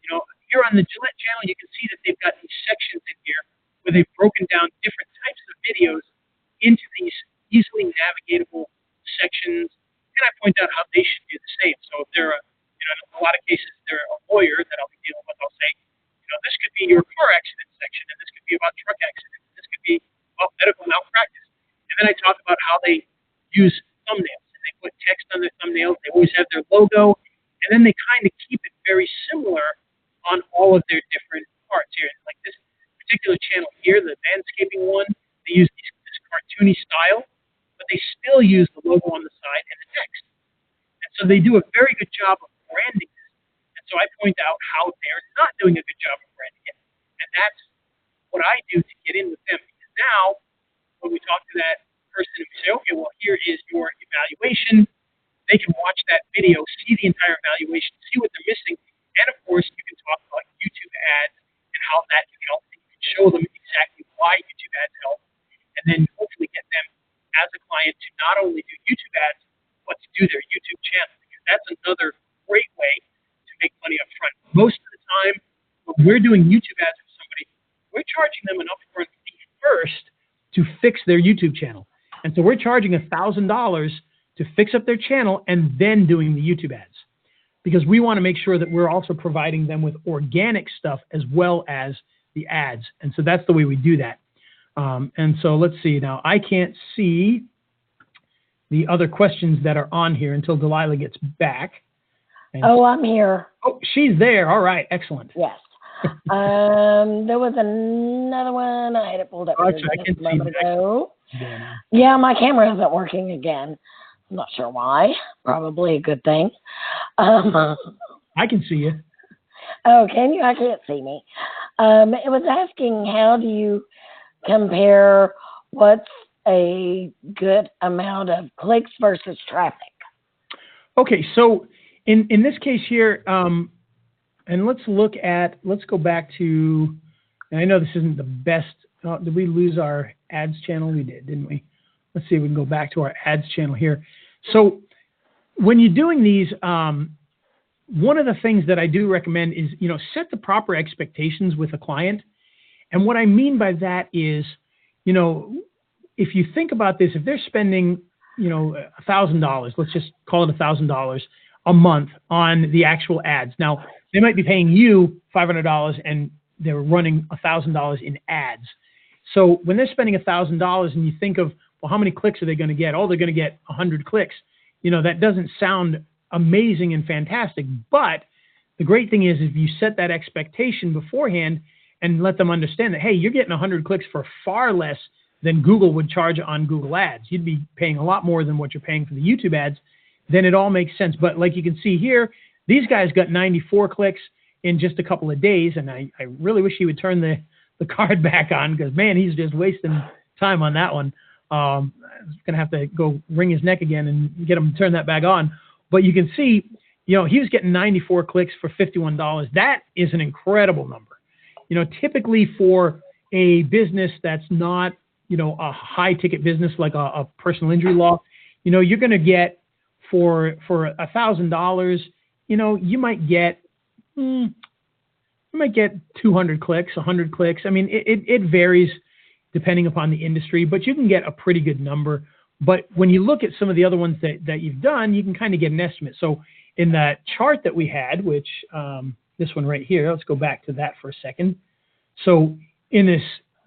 you know, here on the Gillette channel, you can see that they've got these sections in here where they've broken down different types of videos into these easily navigatable sections. And I point out how they should do the same. So if they're, in a lot of cases, they're a lawyer that I'll be dealing with, I'll say, you know, this could be your car accident section, and this could be about truck accidents, and this could be about medical malpractice. And then I talk about how they use thumbnails, and they put text on their thumbnails. They always have their logo, and then they kind of keep it very similar on all of their different parts here. Like this particular channel here, the landscaping one, they use this cartoony style, but they still use the logo on the side and the text. And so they do a very good job of branding this. And so I point out how they're not doing a good job of branding it. And that's what I do to get in with them. Because now, when we talk to that person and we say, okay, well, here is your evaluation, they can watch that video, see the entire evaluation, see what they're missing. And of course, you can talk about YouTube ads and how that can help. And you can show them exactly why YouTube ads help. And then hopefully get them as a client to not only do YouTube ads, but to do their YouTube channel. Because that's another great way to make money up front. Most of the time, when we're doing YouTube ads for somebody, we're charging them an upfront fee first to fix their YouTube channel. And so we're charging $1,000 to fix up their channel and then doing the YouTube ads, because we want to make sure that we're also providing them with organic stuff as well as the ads. And so that's the way we do that. And so let's see. Now, I can't see the other questions that are on here until Delilah gets back. And I'm here. Oh, she's there. All right. Excellent. Yes. There was another one. I had it pulled up Actually, I can a moment see ago. Yeah, my camera isn't working again. I'm not sure why. Probably a good thing. I can see you. Oh, can you? I can't see me. It was asking, how do you compare what's a good amount of clicks versus traffic? Okay, so in this case here, and let's go back to, and I know this isn't the best, did we lose our ads channel? We did, didn't we? Let's see if we can go back to our ads channel here. So when you're doing these, one of the things that I do recommend is, set the proper expectations with a client. And what I mean by that is, if you think about this, if they're spending, $1,000, let's just call it $1,000 a month on the actual ads. Now, they might be paying you $500 and they're running $1,000 in ads. So when they're spending $1,000 and you think of, well, how many clicks are they going to get? Oh, they're going to get 100 clicks. That doesn't sound amazing and fantastic. But the great thing is if you set that expectation beforehand and let them understand that, hey, you're getting 100 clicks for far less than Google would charge on Google Ads. You'd be paying a lot more than what you're paying for the YouTube ads. Then it all makes sense. But like you can see here, these guys got 94 clicks in just a couple of days. And I really wish he would turn the card back on because, man, he's just wasting time on that one. I'm going to have to go wring his neck again and get him to turn that back on. But you can see, he was getting 94 clicks for $51. That is an incredible number. Typically for a business that's not, a high ticket business like a personal injury law, you're going to get for $1,000, you might get 200 clicks, 100 clicks. I mean, it varies depending upon the industry, but you can get a pretty good number. But when you look at some of the other ones that you've done, you can kind of get an estimate. So in that chart that we had, which this one right here, let's go back to that for a second. So in this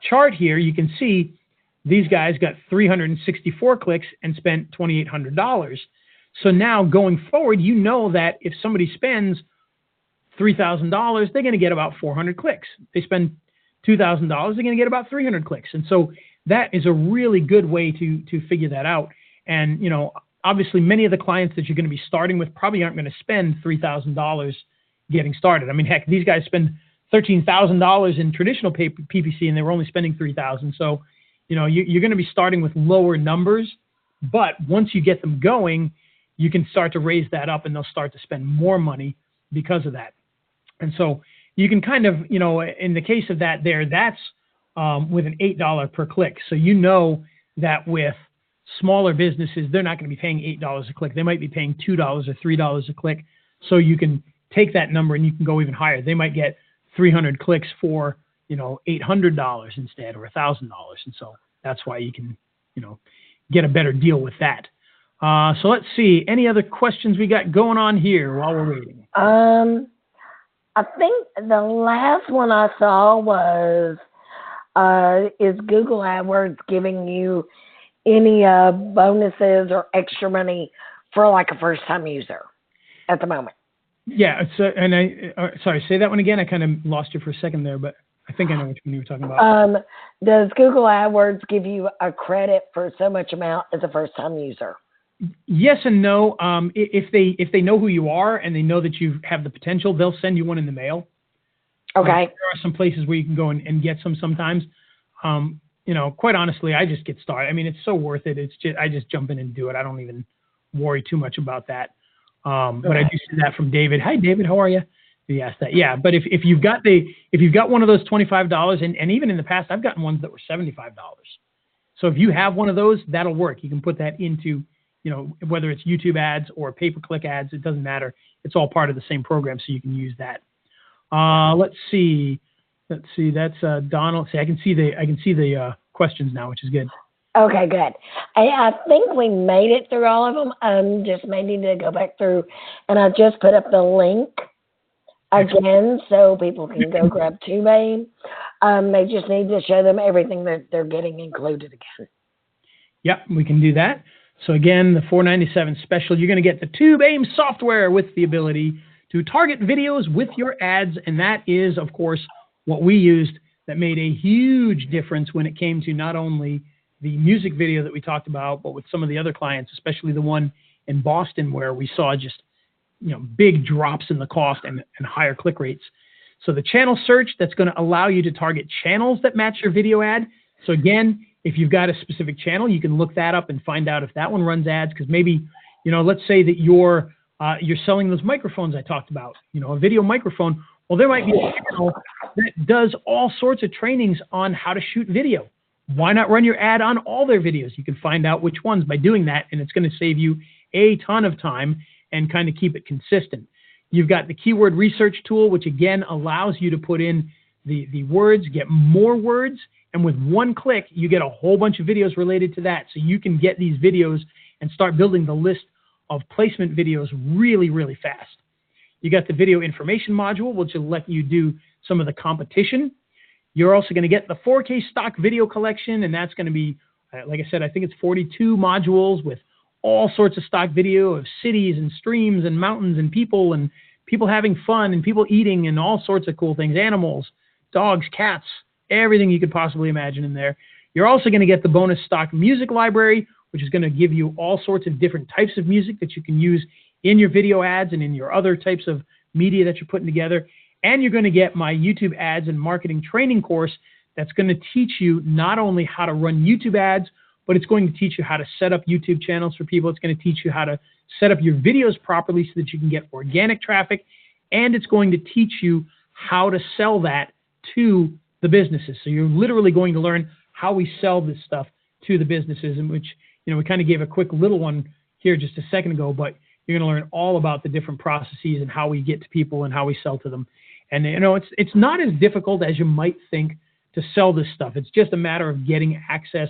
chart here, you can see these guys got 364 clicks and spent $2,800. So now going forward, that if somebody spends $3,000, they're going to get about 400 clicks. They spend $2,000, they're going to get about 300 clicks. And so that is a really good way to figure that out. And, obviously many of the clients that you're going to be starting with probably aren't going to spend $3,000 getting started. I mean, heck, these guys spend $13,000 in traditional PPC and they were only spending $3,000. So, you're going to be starting with lower numbers, but once you get them going, you can start to raise that up and they'll start to spend more money because of that. And so you can kind of, in the case of that there, that's with an $8 per click. So that with smaller businesses, they're not going to be paying $8 a click. They might be paying $2 or $3 a click. So you can take that number and you can go even higher. They might get 300 clicks for, $800 instead or $1,000. And so that's why you can, get a better deal with that. So let's see. Any other questions we got going on here while we're waiting? I think the last one I saw was, is Google AdWords giving you any bonuses or extra money for like a first-time user at the moment? Yeah. So, and sorry, say that one again. I kind of lost you for a second there, but I think I know which one you were talking about. Does Google AdWords give you a credit for so much amount as a first-time user? Yes and no. If they know who you are and they know that you have the potential, they'll send you one in the mail. Okay. There are some places where you can go and get some sometimes. Quite honestly, I just get started. I mean, it's so worth it. I just jump in and do it. I don't even worry too much about that. But I do see that from David. Hi, David. How are you? He asked that. Yeah. But if you've got one of those $25 and even in the past, I've gotten ones that were $75. So if you have one of those, that'll work. You can put that into, whether it's YouTube ads or pay-per-click ads, it doesn't matter. It's all part of the same program, so you can use that. Let's see. That's Donald. See, I can see the questions now, which is good. Okay, good. I think we made it through all of them. Just may need to go back through, and I just put up the link again so people can go grab TubeAIM. They just need to show them everything that they're getting included again. Yep, we can do that. So again, the $497 special, you're going to get the TubeAIM software with the ability to target videos with your ads, and that is, of course, what we used that made a huge difference when it came to not only the music video that we talked about, but with some of the other clients, especially the one in Boston where we saw just big drops in the cost and higher click rates. So the channel search, that's going to allow you to target channels that match your video ad. So again, if you've got a specific channel, you can look that up and find out if that one runs ads, because maybe, let's say that you're selling those microphones I talked about, a video microphone. Well, there might be a channel that does all sorts of trainings on how to shoot video. Why not run your ad on all their videos? You can find out which ones by doing that, and it's going to save you a ton of time and kind of keep it consistent. You've got the keyword research tool, which again allows you to put in the words, get more words, and with one click, you get a whole bunch of videos related to that. So you can get these videos and start building the list of placement videos really, really fast. You got the video information module, which will let you do some of the competition. You're also going to get the 4K stock video collection, and that's going to be, like I said, I think it's 42 modules with all sorts of stock video of cities and streams and mountains and people having fun and people eating and all sorts of cool things, animals, dogs, cats, everything you could possibly imagine in there. You're also going to get the bonus stock music library, which is going to give you all sorts of different types of music that you can use in your video ads and in your other types of media that you're putting together. And you're going to get my YouTube ads and marketing training course that's going to teach you not only how to run YouTube ads, but it's going to teach you how to set up YouTube channels for people. It's going to teach you how to set up your videos properly so that you can get organic traffic. And it's going to teach you how to sell that to the businesses. So you're literally going to learn how we sell this stuff to the businesses, in which, we kind of gave a quick little one here just a second ago, but you're going to learn all about the different processes and how we get to people and how we sell to them. And, it's not as difficult as you might think to sell this stuff. It's just a matter of getting access.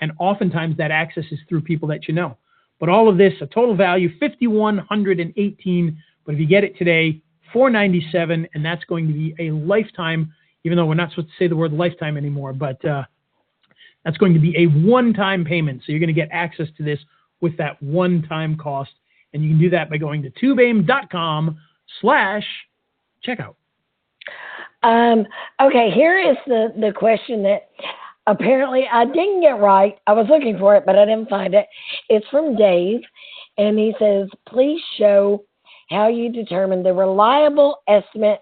And oftentimes that access is through people that you know. But all of this, a total value, $5,118. But if you get it today, $497, and that's going to be a lifetime, even though we're not supposed to say the word lifetime anymore, but that's going to be a one-time payment. So you're going to get access to this with that one-time cost. And you can do that by going to tubeaim.com/checkout. Okay, here is the question that apparently I didn't get right. I was looking for it, but I didn't find it. It's from Dave, and he says, please show how you determine the reliable estimate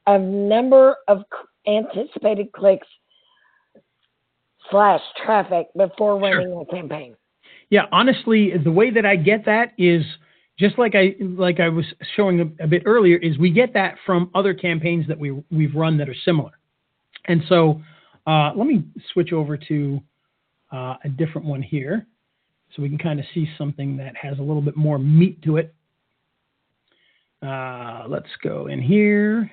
of number of anticipated clicks / traffic before running a campaign. Yeah, honestly, the way that I get that is just like I was showing a bit earlier, is we get that from other campaigns that we've run that are similar. And so let me switch over to a different one here so we can kind of see something that has a little bit more meat to it. Let's go in here.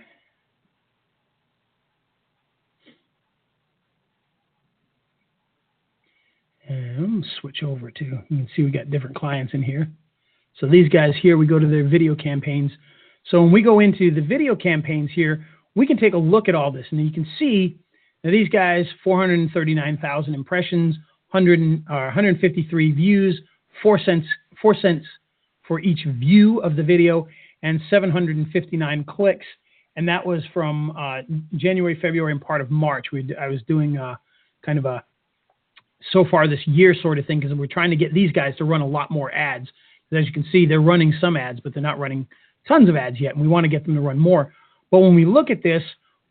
And switch over to, you can see we got different clients in here. So these guys here, we go to their video campaigns. So when we go into the video campaigns here, we can take a look at all this. And you can see that these guys, 439,000 impressions, 153 views, 4 cents for each view of the video, and 759 clicks. And that was from January, February, and part of March. I was doing kind of a so far this year sort of thing, because we're trying to get these guys to run a lot more ads. As you can see, they're running some ads, but they're not running tons of ads yet, and we want to get them to run more. But when we look at this,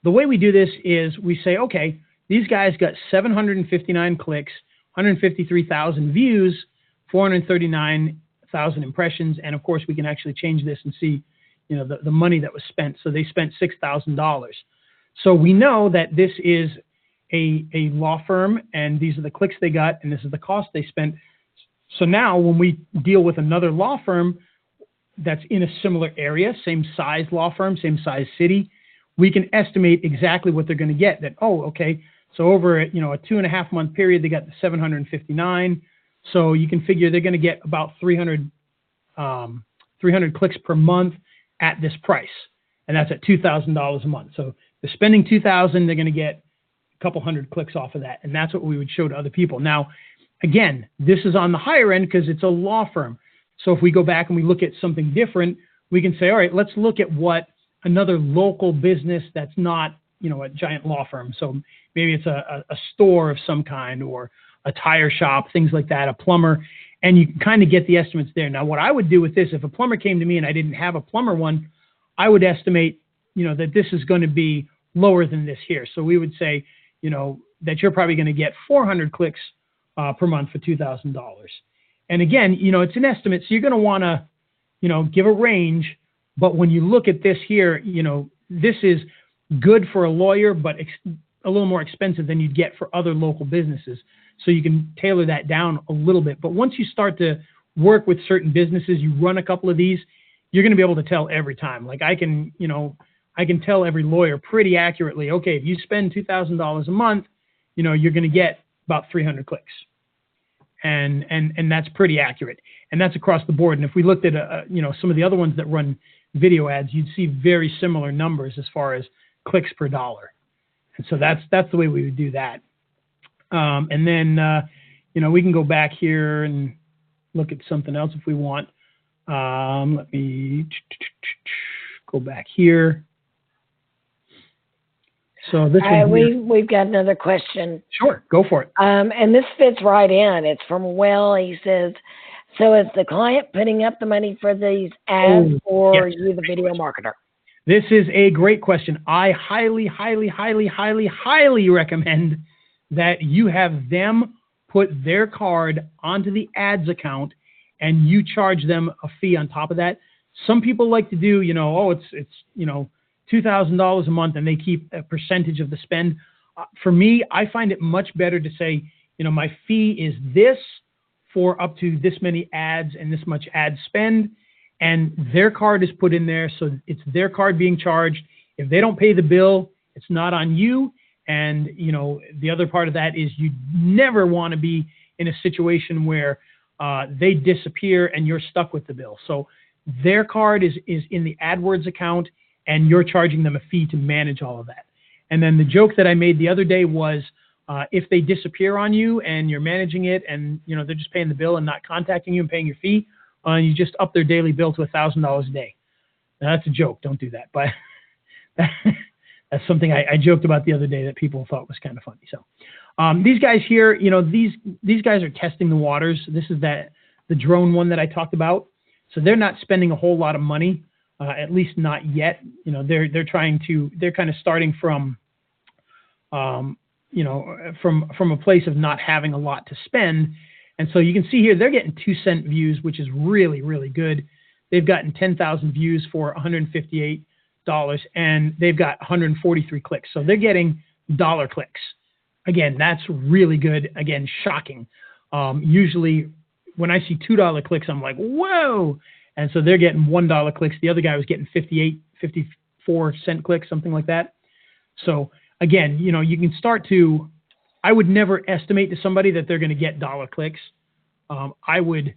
the way we do this is we say, okay, these guys got 759 clicks, 153,000 views, 439,000 impressions, and of course we can actually change this and see, the money that was spent. So they spent $6,000. So we know that this is a law firm, and these are the clicks they got, and this is the cost they spent. So now when we deal with another law firm that's in a similar area, same size law firm, same size city, we can estimate exactly what they're going to get. That, oh, okay, so over a 2.5 month period, they got the 759. So you can figure they're going to get about 300 clicks per month at this price, and that's at $2,000 a month. So they're spending $2,000, they're going to get a couple hundred clicks off of that, and that's what we would show to other people. Now, again, this is on the higher end because it's a law firm. So if we go back and we look at something different, we can say, all right, let's look at what another local business that's not, a giant law firm. So maybe it's a store of some kind, or a tire shop, things like that, a plumber, and you can kind of get the estimates there. Now, what I would do with this, if a plumber came to me and I didn't have a plumber one, I would estimate, that this is going to be lower than this here. So we would say, that you're probably going to get 400 clicks per month for $2,000. And again, it's an estimate, so you're going to want to, give a range. But when you look at this here, this is good for a lawyer, but a little more expensive than you'd get for other local businesses. So you can tailor that down a little bit. But once you start to work with certain businesses, you run a couple of these, you're going to be able to tell every time. Like I can tell every lawyer pretty accurately, okay, if you spend $2,000 a month, you're going to get about 300 clicks. And that's pretty accurate. And that's across the board. And if we looked at, some of the other ones that run video ads, you'd see very similar numbers as far as clicks per dollar. And so that's the way we would do that. And then, we can go back here and look at something else if we want. Let me go back here. So this we've got another question. Sure, go for it. And this fits right in. It's from Will. He says, so is the client putting up the money for these ads or yes, you, the video marketer? This is a great question. I highly, highly, highly, highly, highly recommend that you have them put their card onto the ads account and you charge them a fee on top of that. Some people like to do, it's $2,000 a month and they keep a percentage of the spend. For me, I find it much better to say, my fee is this for up to this many ads and this much ad spend, and their card is put in there, so it's their card being charged. If they don't pay the bill, it's not on you. And, the other part of that is you never want to be in a situation where they disappear and you're stuck with the bill. So their card is in the AdWords account and you're charging them a fee to manage all of that. And then the joke that I made the other day was if they disappear on you and you're managing it and, they're just paying the bill and not contacting you and paying your fee, you just up their daily bill to $1,000 a day. Now, that's a joke. Don't do that. But that's something I joked about the other day that people thought was kind of funny. So these guys here, these guys are testing the waters. This is the drone one that I talked about. So they're not spending a whole lot of money, at least not yet. They're kind of starting from, from a place of not having a lot to spend. And so you can see here, they're getting 2-cent views, which is really, really good. They've gotten 10,000 views for $158. And they've got 143 clicks. So they're getting dollar clicks. Again, that's really good. Again, shocking. Usually when I see $2 clicks, I'm like, whoa. And so they're getting $1 clicks. The other guy was getting 54-cent clicks, something like that. So again, you can start to, I would never estimate to somebody that they're going to get dollar clicks. I would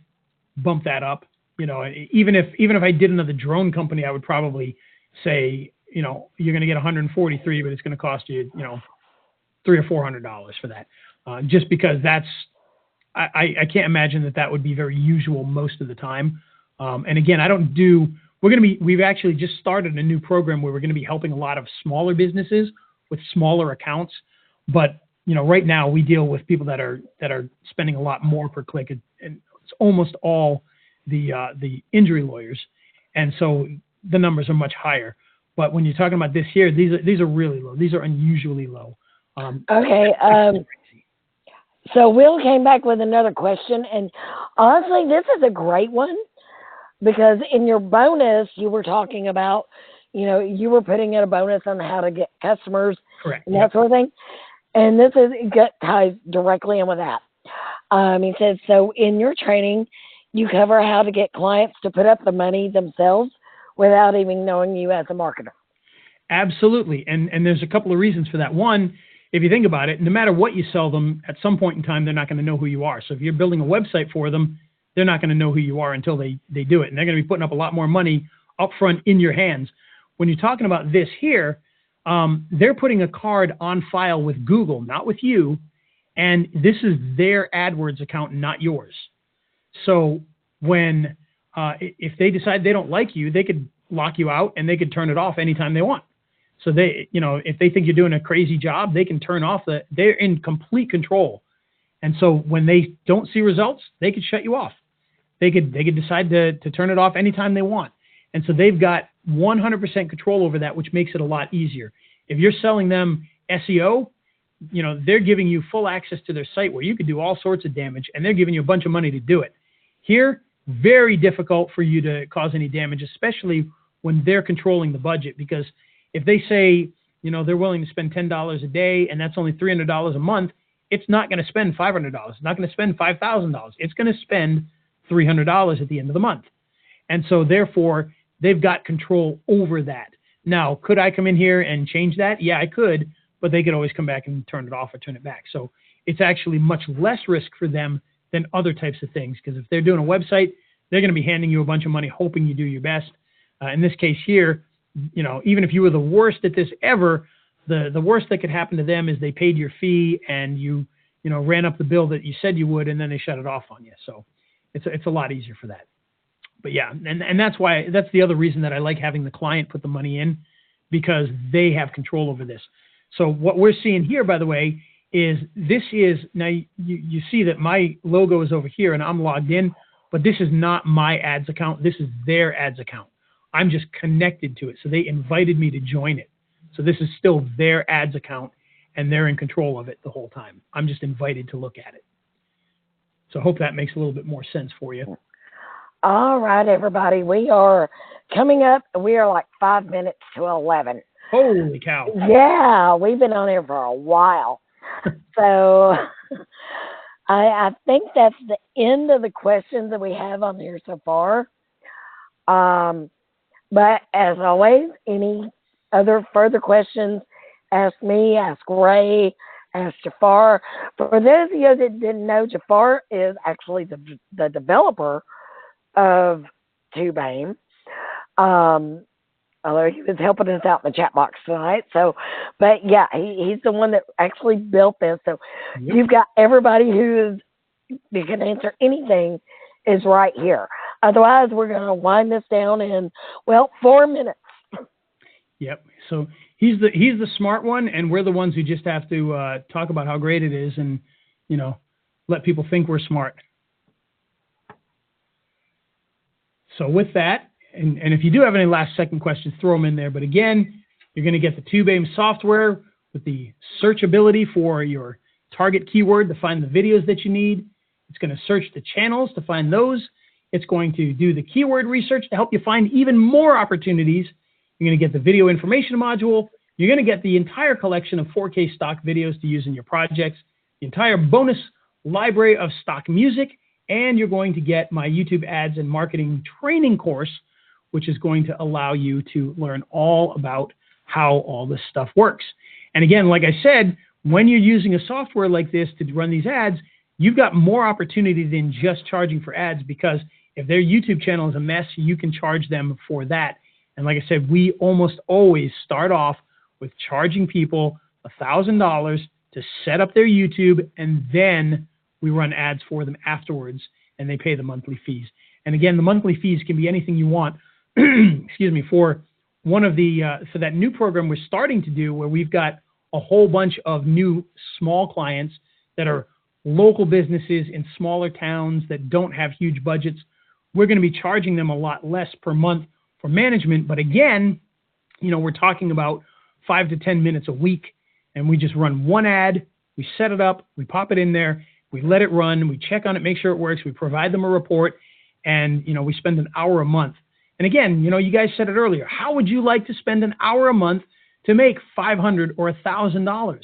bump that up. Even if I did another drone company, I would probably say, you're going to get 143, but it's going to cost you, $300 or $400 for that. Just because I can't imagine that would be very usual most of the time. And again, we've actually just started a new program where we're going to be helping a lot of smaller businesses with smaller accounts. But, right now we deal with people that are spending a lot more per click, and it's almost all the injury lawyers. And so the numbers are much higher. But when you're talking about this here, these are really low. These are unusually low. Okay. So Will came back with another question, and honestly, this is a great one because in your bonus, you were talking about, you were putting in a bonus on how to get customers. Correct. And that sort of thing. And this ties directly in with that. He says, so in your training, you cover how to get clients to put up the money themselves without even knowing you as a marketer. Absolutely. And there's a couple of reasons for that. One, if you think about it, no matter what you sell them, at some point in time, they're not going to know who you are. So if you're building a website for them, they're not going to know who you are until they do it. And they're going to be putting up a lot more money up front in your hands. When you're talking about this here, they're putting a card on file with Google, not with you. And this is their AdWords account, not yours. So when if they decide they don't like you, they could lock you out and they could turn it off anytime they want. So if they think you're doing a crazy job, they can turn off they're in complete control. And so when they don't see results, they could shut you off. They could decide to turn it off anytime they want. And so they've got 100% control over that, which makes it a lot easier. If you're selling them SEO, they're giving you full access to their site where you could do all sorts of damage, and they're giving you a bunch of money to do it. Here, very difficult for you to cause any damage, especially when they're controlling the budget, because if they say, they're willing to spend $10 a day and that's only $300 a month, it's not going to spend $500. It's not going to spend $5,000. It's going to spend $300 at the end of the month. And so therefore, they've got control over that. Now, could I come in here and change that? Yeah, I could, but they could always come back and turn it off or turn it back. So it's actually much less risk for them than other types of things, because if they're doing a website, they're going to be handing you a bunch of money hoping you do your best. In this case here, you know, even if you were the worst at this ever, the worst that could happen to them is they paid your fee and you know, ran up the bill that you said you would, and then they shut it off on you. So it's a lot easier for that. But yeah, and that's why, that's the other reason that I like having the client put the money in, because they have control over this. So what we're seeing here, by the way, is this is, now you see that my logo is over here and I'm logged in, but this is not my ads account. This is their ads account. I'm just connected to it. So they invited me to join it. So this is still their ads account and they're in control of it the whole time. I'm just invited to look at it. So I hope that makes a little bit more sense for you. All right, everybody. We are coming up. We are like 5 minutes to 11. Holy cow. Yeah, we've been on here for a while. So I think that's the end of the questions that we have on here so far. But as always, any other further questions, ask me, ask Ray, ask Jafar. For those of you that didn't know, Jafar is actually the developer of TubeAim. Although he was helping us out in the chat box tonight. So, but yeah, he's the one that actually built this. So Yep. You've got everybody who can answer anything is right here. Otherwise, we're going to wind this down in, well, 4 minutes. Yep. So he's the smart one, and we're the ones who just have to talk about how great it is, and you know, let people think we're smart. So with that, and if you do have any last second questions, throw them in there. But again, you're going to get the TubeAim software with the searchability for your target keyword to find the videos that you need. It's going to search the channels to find those. It's going to do the keyword research to help you find even more opportunities. You're going to get the video information module. You're going to get the entire collection of 4K stock videos to use in your projects, the entire bonus library of stock music, and you're going to get my YouTube ads and marketing training course, which is going to allow you to learn all about how all this stuff works. And again, like I said, when you're using a software like this to run these ads, you've got more opportunity than just charging for ads, because if their YouTube channel is a mess, you can charge them for that. And like I said, we almost always start off with charging people $1,000 to set up their YouTube, and then we run ads for them afterwards, and they pay the monthly fees. And again, the monthly fees can be anything you want. Excuse me, for one of the for that new program we're starting to do, where we've got a whole bunch of new small clients that are local businesses in smaller towns that don't have huge budgets. We're going to be charging them a lot less per month for management. But again, you know, we're talking about 5 to 10 minutes a week, and we just run one ad, we set it up, we pop it in there, we let it run, we check on it, make sure it works, we provide them a report, and, you know, we spend an hour a month. And again, you know, you guys said it earlier, how would you like to spend an hour a month to make $500 or $1,000?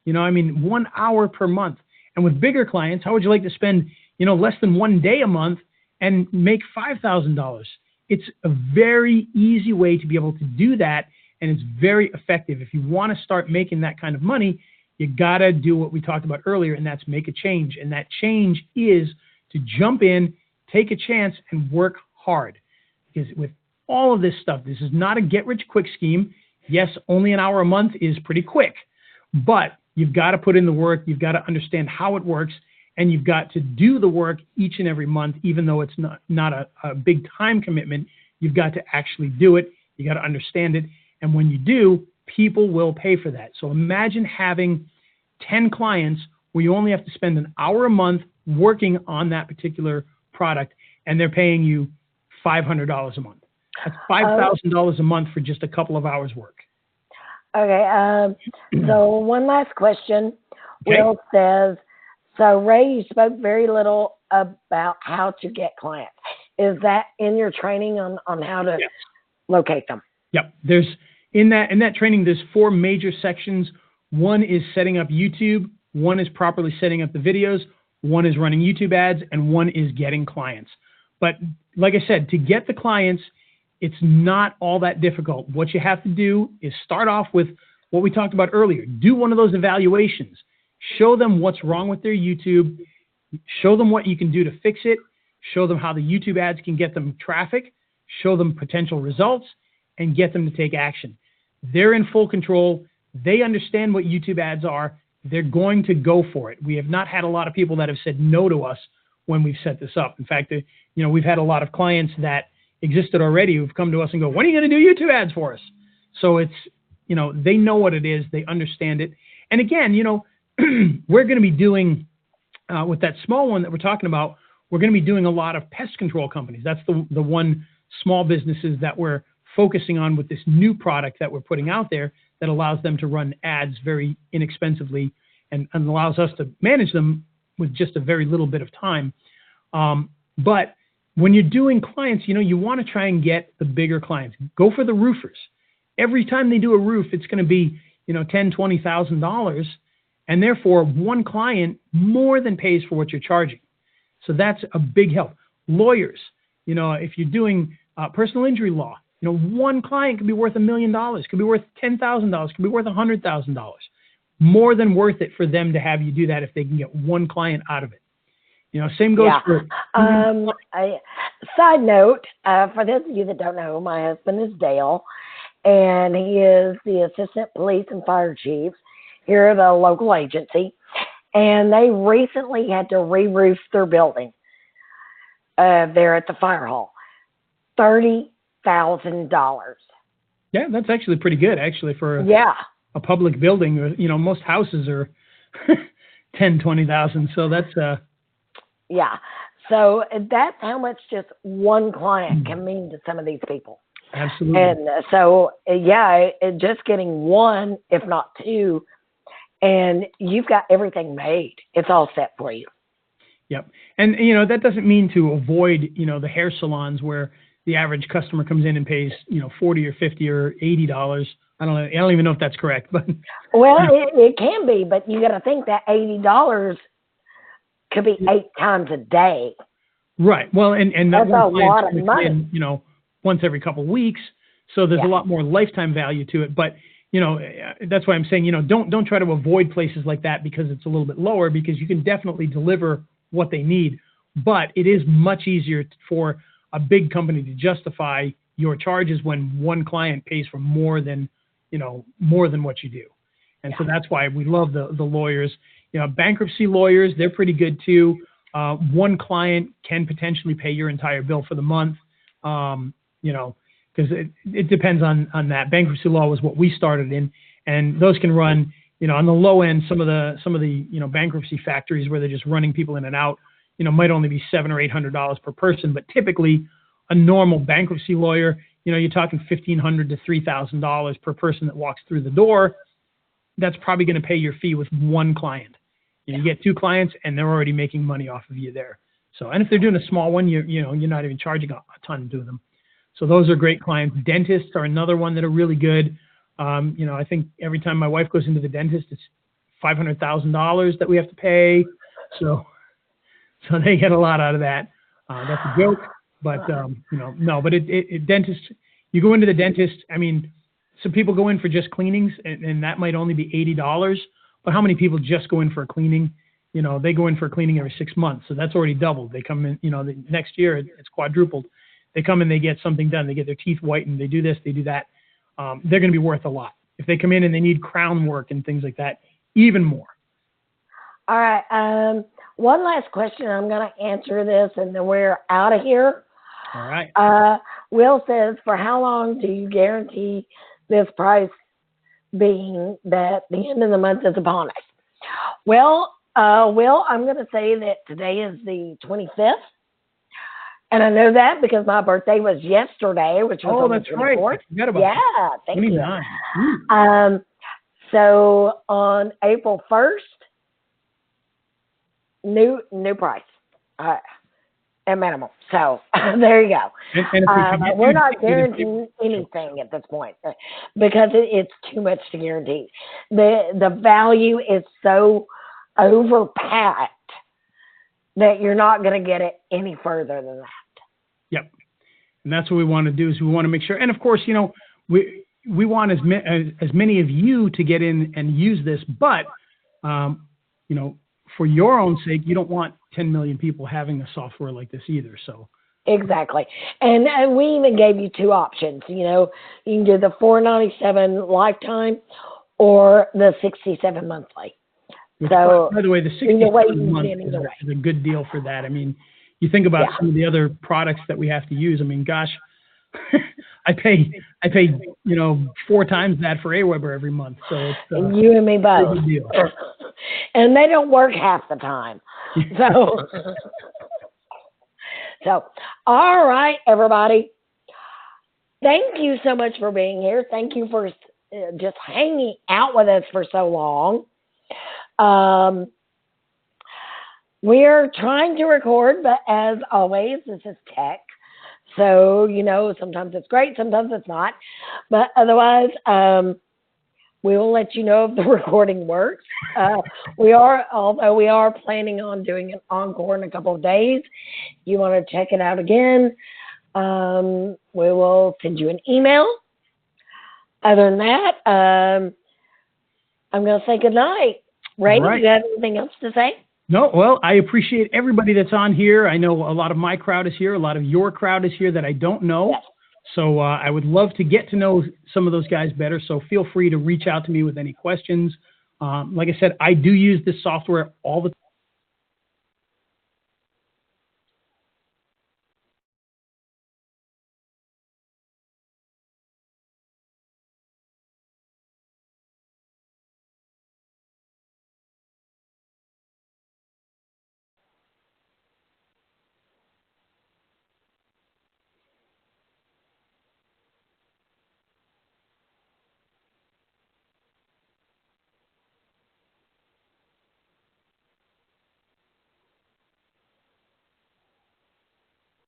You know, I mean, 1 hour per month. And with bigger clients, how would you like to spend, you know, less than 1 day a month and make $5,000? It's a very easy way to be able to do that, and it's very effective. If you want to start making that kind of money, you got to do what we talked about earlier, and that's make a change. And that change is to jump in, take a chance, and work hard. Because with all of this stuff, this is not a get-rich-quick scheme. Yes, only an hour a month is pretty quick, but you've got to put in the work. You've got to understand how it works, and you've got to do the work each and every month, even though it's not a big time commitment. You've got to actually do it. You got to understand it. And when you do, people will pay for that. So imagine having 10 clients where you only have to spend an hour a month working on that particular product, and they're paying you $500 a month. That's $5,000 a month for just a couple of hours work. Okay. So one last question. Okay. Will says, so Ray, you spoke very little about how to get clients. Is that in your training on how to locate them? Yep. There's in that training, there's 4 major sections. One is setting up YouTube. One is properly setting up the videos. One is running YouTube ads, and one is getting clients. But like I said, to get the clients, It's not all that difficult. What you have to do is start off with what we talked about earlier. Do one of those evaluations. Show them what's wrong with their YouTube. Show them what you can do to fix it. Show them how the YouTube ads can get them traffic. Show them potential results and get them to take action. They're in full control. They understand what YouTube ads are. They're going to go for it. We have not had a lot of people that have said no to us when we've set this up. In fact, we've had a lot of clients that existed already who've come to us and go, when are you going to do YouTube ads for us? So it's, they know what it is. They understand it. And again, we're going to be doing, with that small one that we're talking about, we're going to be doing a lot of pest control companies. That's the one small businesses that we're focusing on with this new product that we're putting out there that allows them to run ads very inexpensively and allows us to manage them with just a very little bit of time. But when you're doing clients, you want to try and get the bigger clients. Go for the roofers. Every time they do a roof, it's going to be, $10,000, $20,000. And therefore, one client more than pays for what you're charging. So that's a big help. Lawyers, if you're doing personal injury law, one client could be worth $1 million, could be worth $10,000, could be worth $100,000. More than worth it for them to have you do that if they can get one client out of it. Same goes for. Side note, for those of you that don't know, my husband is Dale, and he is the assistant police and fire chief here at a local agency. And they recently had to re-roof their building there at the fire hall. $30,000. Yeah, that's actually pretty good, actually, for a public building. Most houses are 10, 20,000. So that's yeah. So that's how much just one client can mean to some of these people. Absolutely. And so, just getting one, if not two, and you've got everything made. It's all set for you. Yep. And, that doesn't mean to avoid, the hair salons where the average customer comes in and pays, $40 or $50 or $80. I don't even know if that's correct, but. Well, it can be, but you got to think that $80 could be 8 times a day. Right. Well, and that's a lot of money. In, once every couple of weeks. So there's a lot more lifetime value to it. But, that's why I'm saying, don't try to avoid places like that because it's a little bit lower, because you can definitely deliver what they need. But it is much easier for a big company to justify your charges when one client pays for more than what you do. And so that's why we love the lawyers. Bankruptcy lawyers, they're pretty good too. One client can potentially pay your entire bill for the month, because it depends on that. Bankruptcy law was what we started in, and those can run, on the low end, some of the bankruptcy factories where they're just running people in and out, might only be $700 or $800 per person, but typically a normal bankruptcy lawyer, you're talking $1,500 to $3,000 per person that walks through the door. That's probably going to pay your fee with one client. You get 2 clients and they're already making money off of you there. So, and if they're doing a small one, you're not even charging a ton to do them. So those are great clients. Dentists are another one that are really good. I think every time my wife goes into the dentist, it's $500,000 that we have to pay. So they get a lot out of that. That's a joke, but no. But dentist, you go into the dentist. I mean, some people go in for just cleanings, and that might only be $80. But how many people just go in for a cleaning? They go in for a cleaning every 6 months, so that's already doubled. They come in, the next year it's quadrupled. They come in, they get something done. They get their teeth whitened. They do this, they do that. They're going to be worth a lot. If they come in and they need crown work and things like that, even more. All right. One last question. I'm going to answer this, and then we're out of here. All right. Will says, for how long do you guarantee this price, being that the end of the month is upon us? Well, Will, I'm going to say that today is the 25th. And I know that because my birthday was yesterday, which was on the 24th. That's right. I forgot about that. Thank 29. you. So on April 1st, new price at minimum. So there you go. And we're not guaranteeing anything at this point because it's too much to guarantee. The value is so overpacked that you're not going to get it any further than that. Yep. And that's what we want to do is we want to make sure. And of course, you know, we want as many of you to get in and use this, but, you know, for your own sake, you don't want 10 million people having a software like this either. So. Exactly. And we even gave you two options. You know, you can do the $497 lifetime or the $67 monthly. Which, so, by the way, the $67 month is a good deal for that. I mean, you think about some of the other products that we have to use. I mean, gosh, I pay, you know, 4 times that for AWeber every month. So it's you and me both. Good deal. And they don't work half the time. So, all right, everybody. Thank you so much for being here. Thank you for just hanging out with us for so long. We're trying to record, but as always, this is tech. So, you know, sometimes it's great, sometimes it's not. But otherwise, we will let you know if the recording works. Although we are planning on doing an encore in a couple of days. If you want to check it out again, we will send you an email. Other than that, I'm going to say goodnight. Ray, do you have anything else to say? No, well, I appreciate everybody that's on here. I know a lot of my crowd is here. A lot of your crowd is here that I don't know. Yes. So I would love to get to know some of those guys better. So feel free to reach out to me with any questions. Like I said, I do use this software all the time.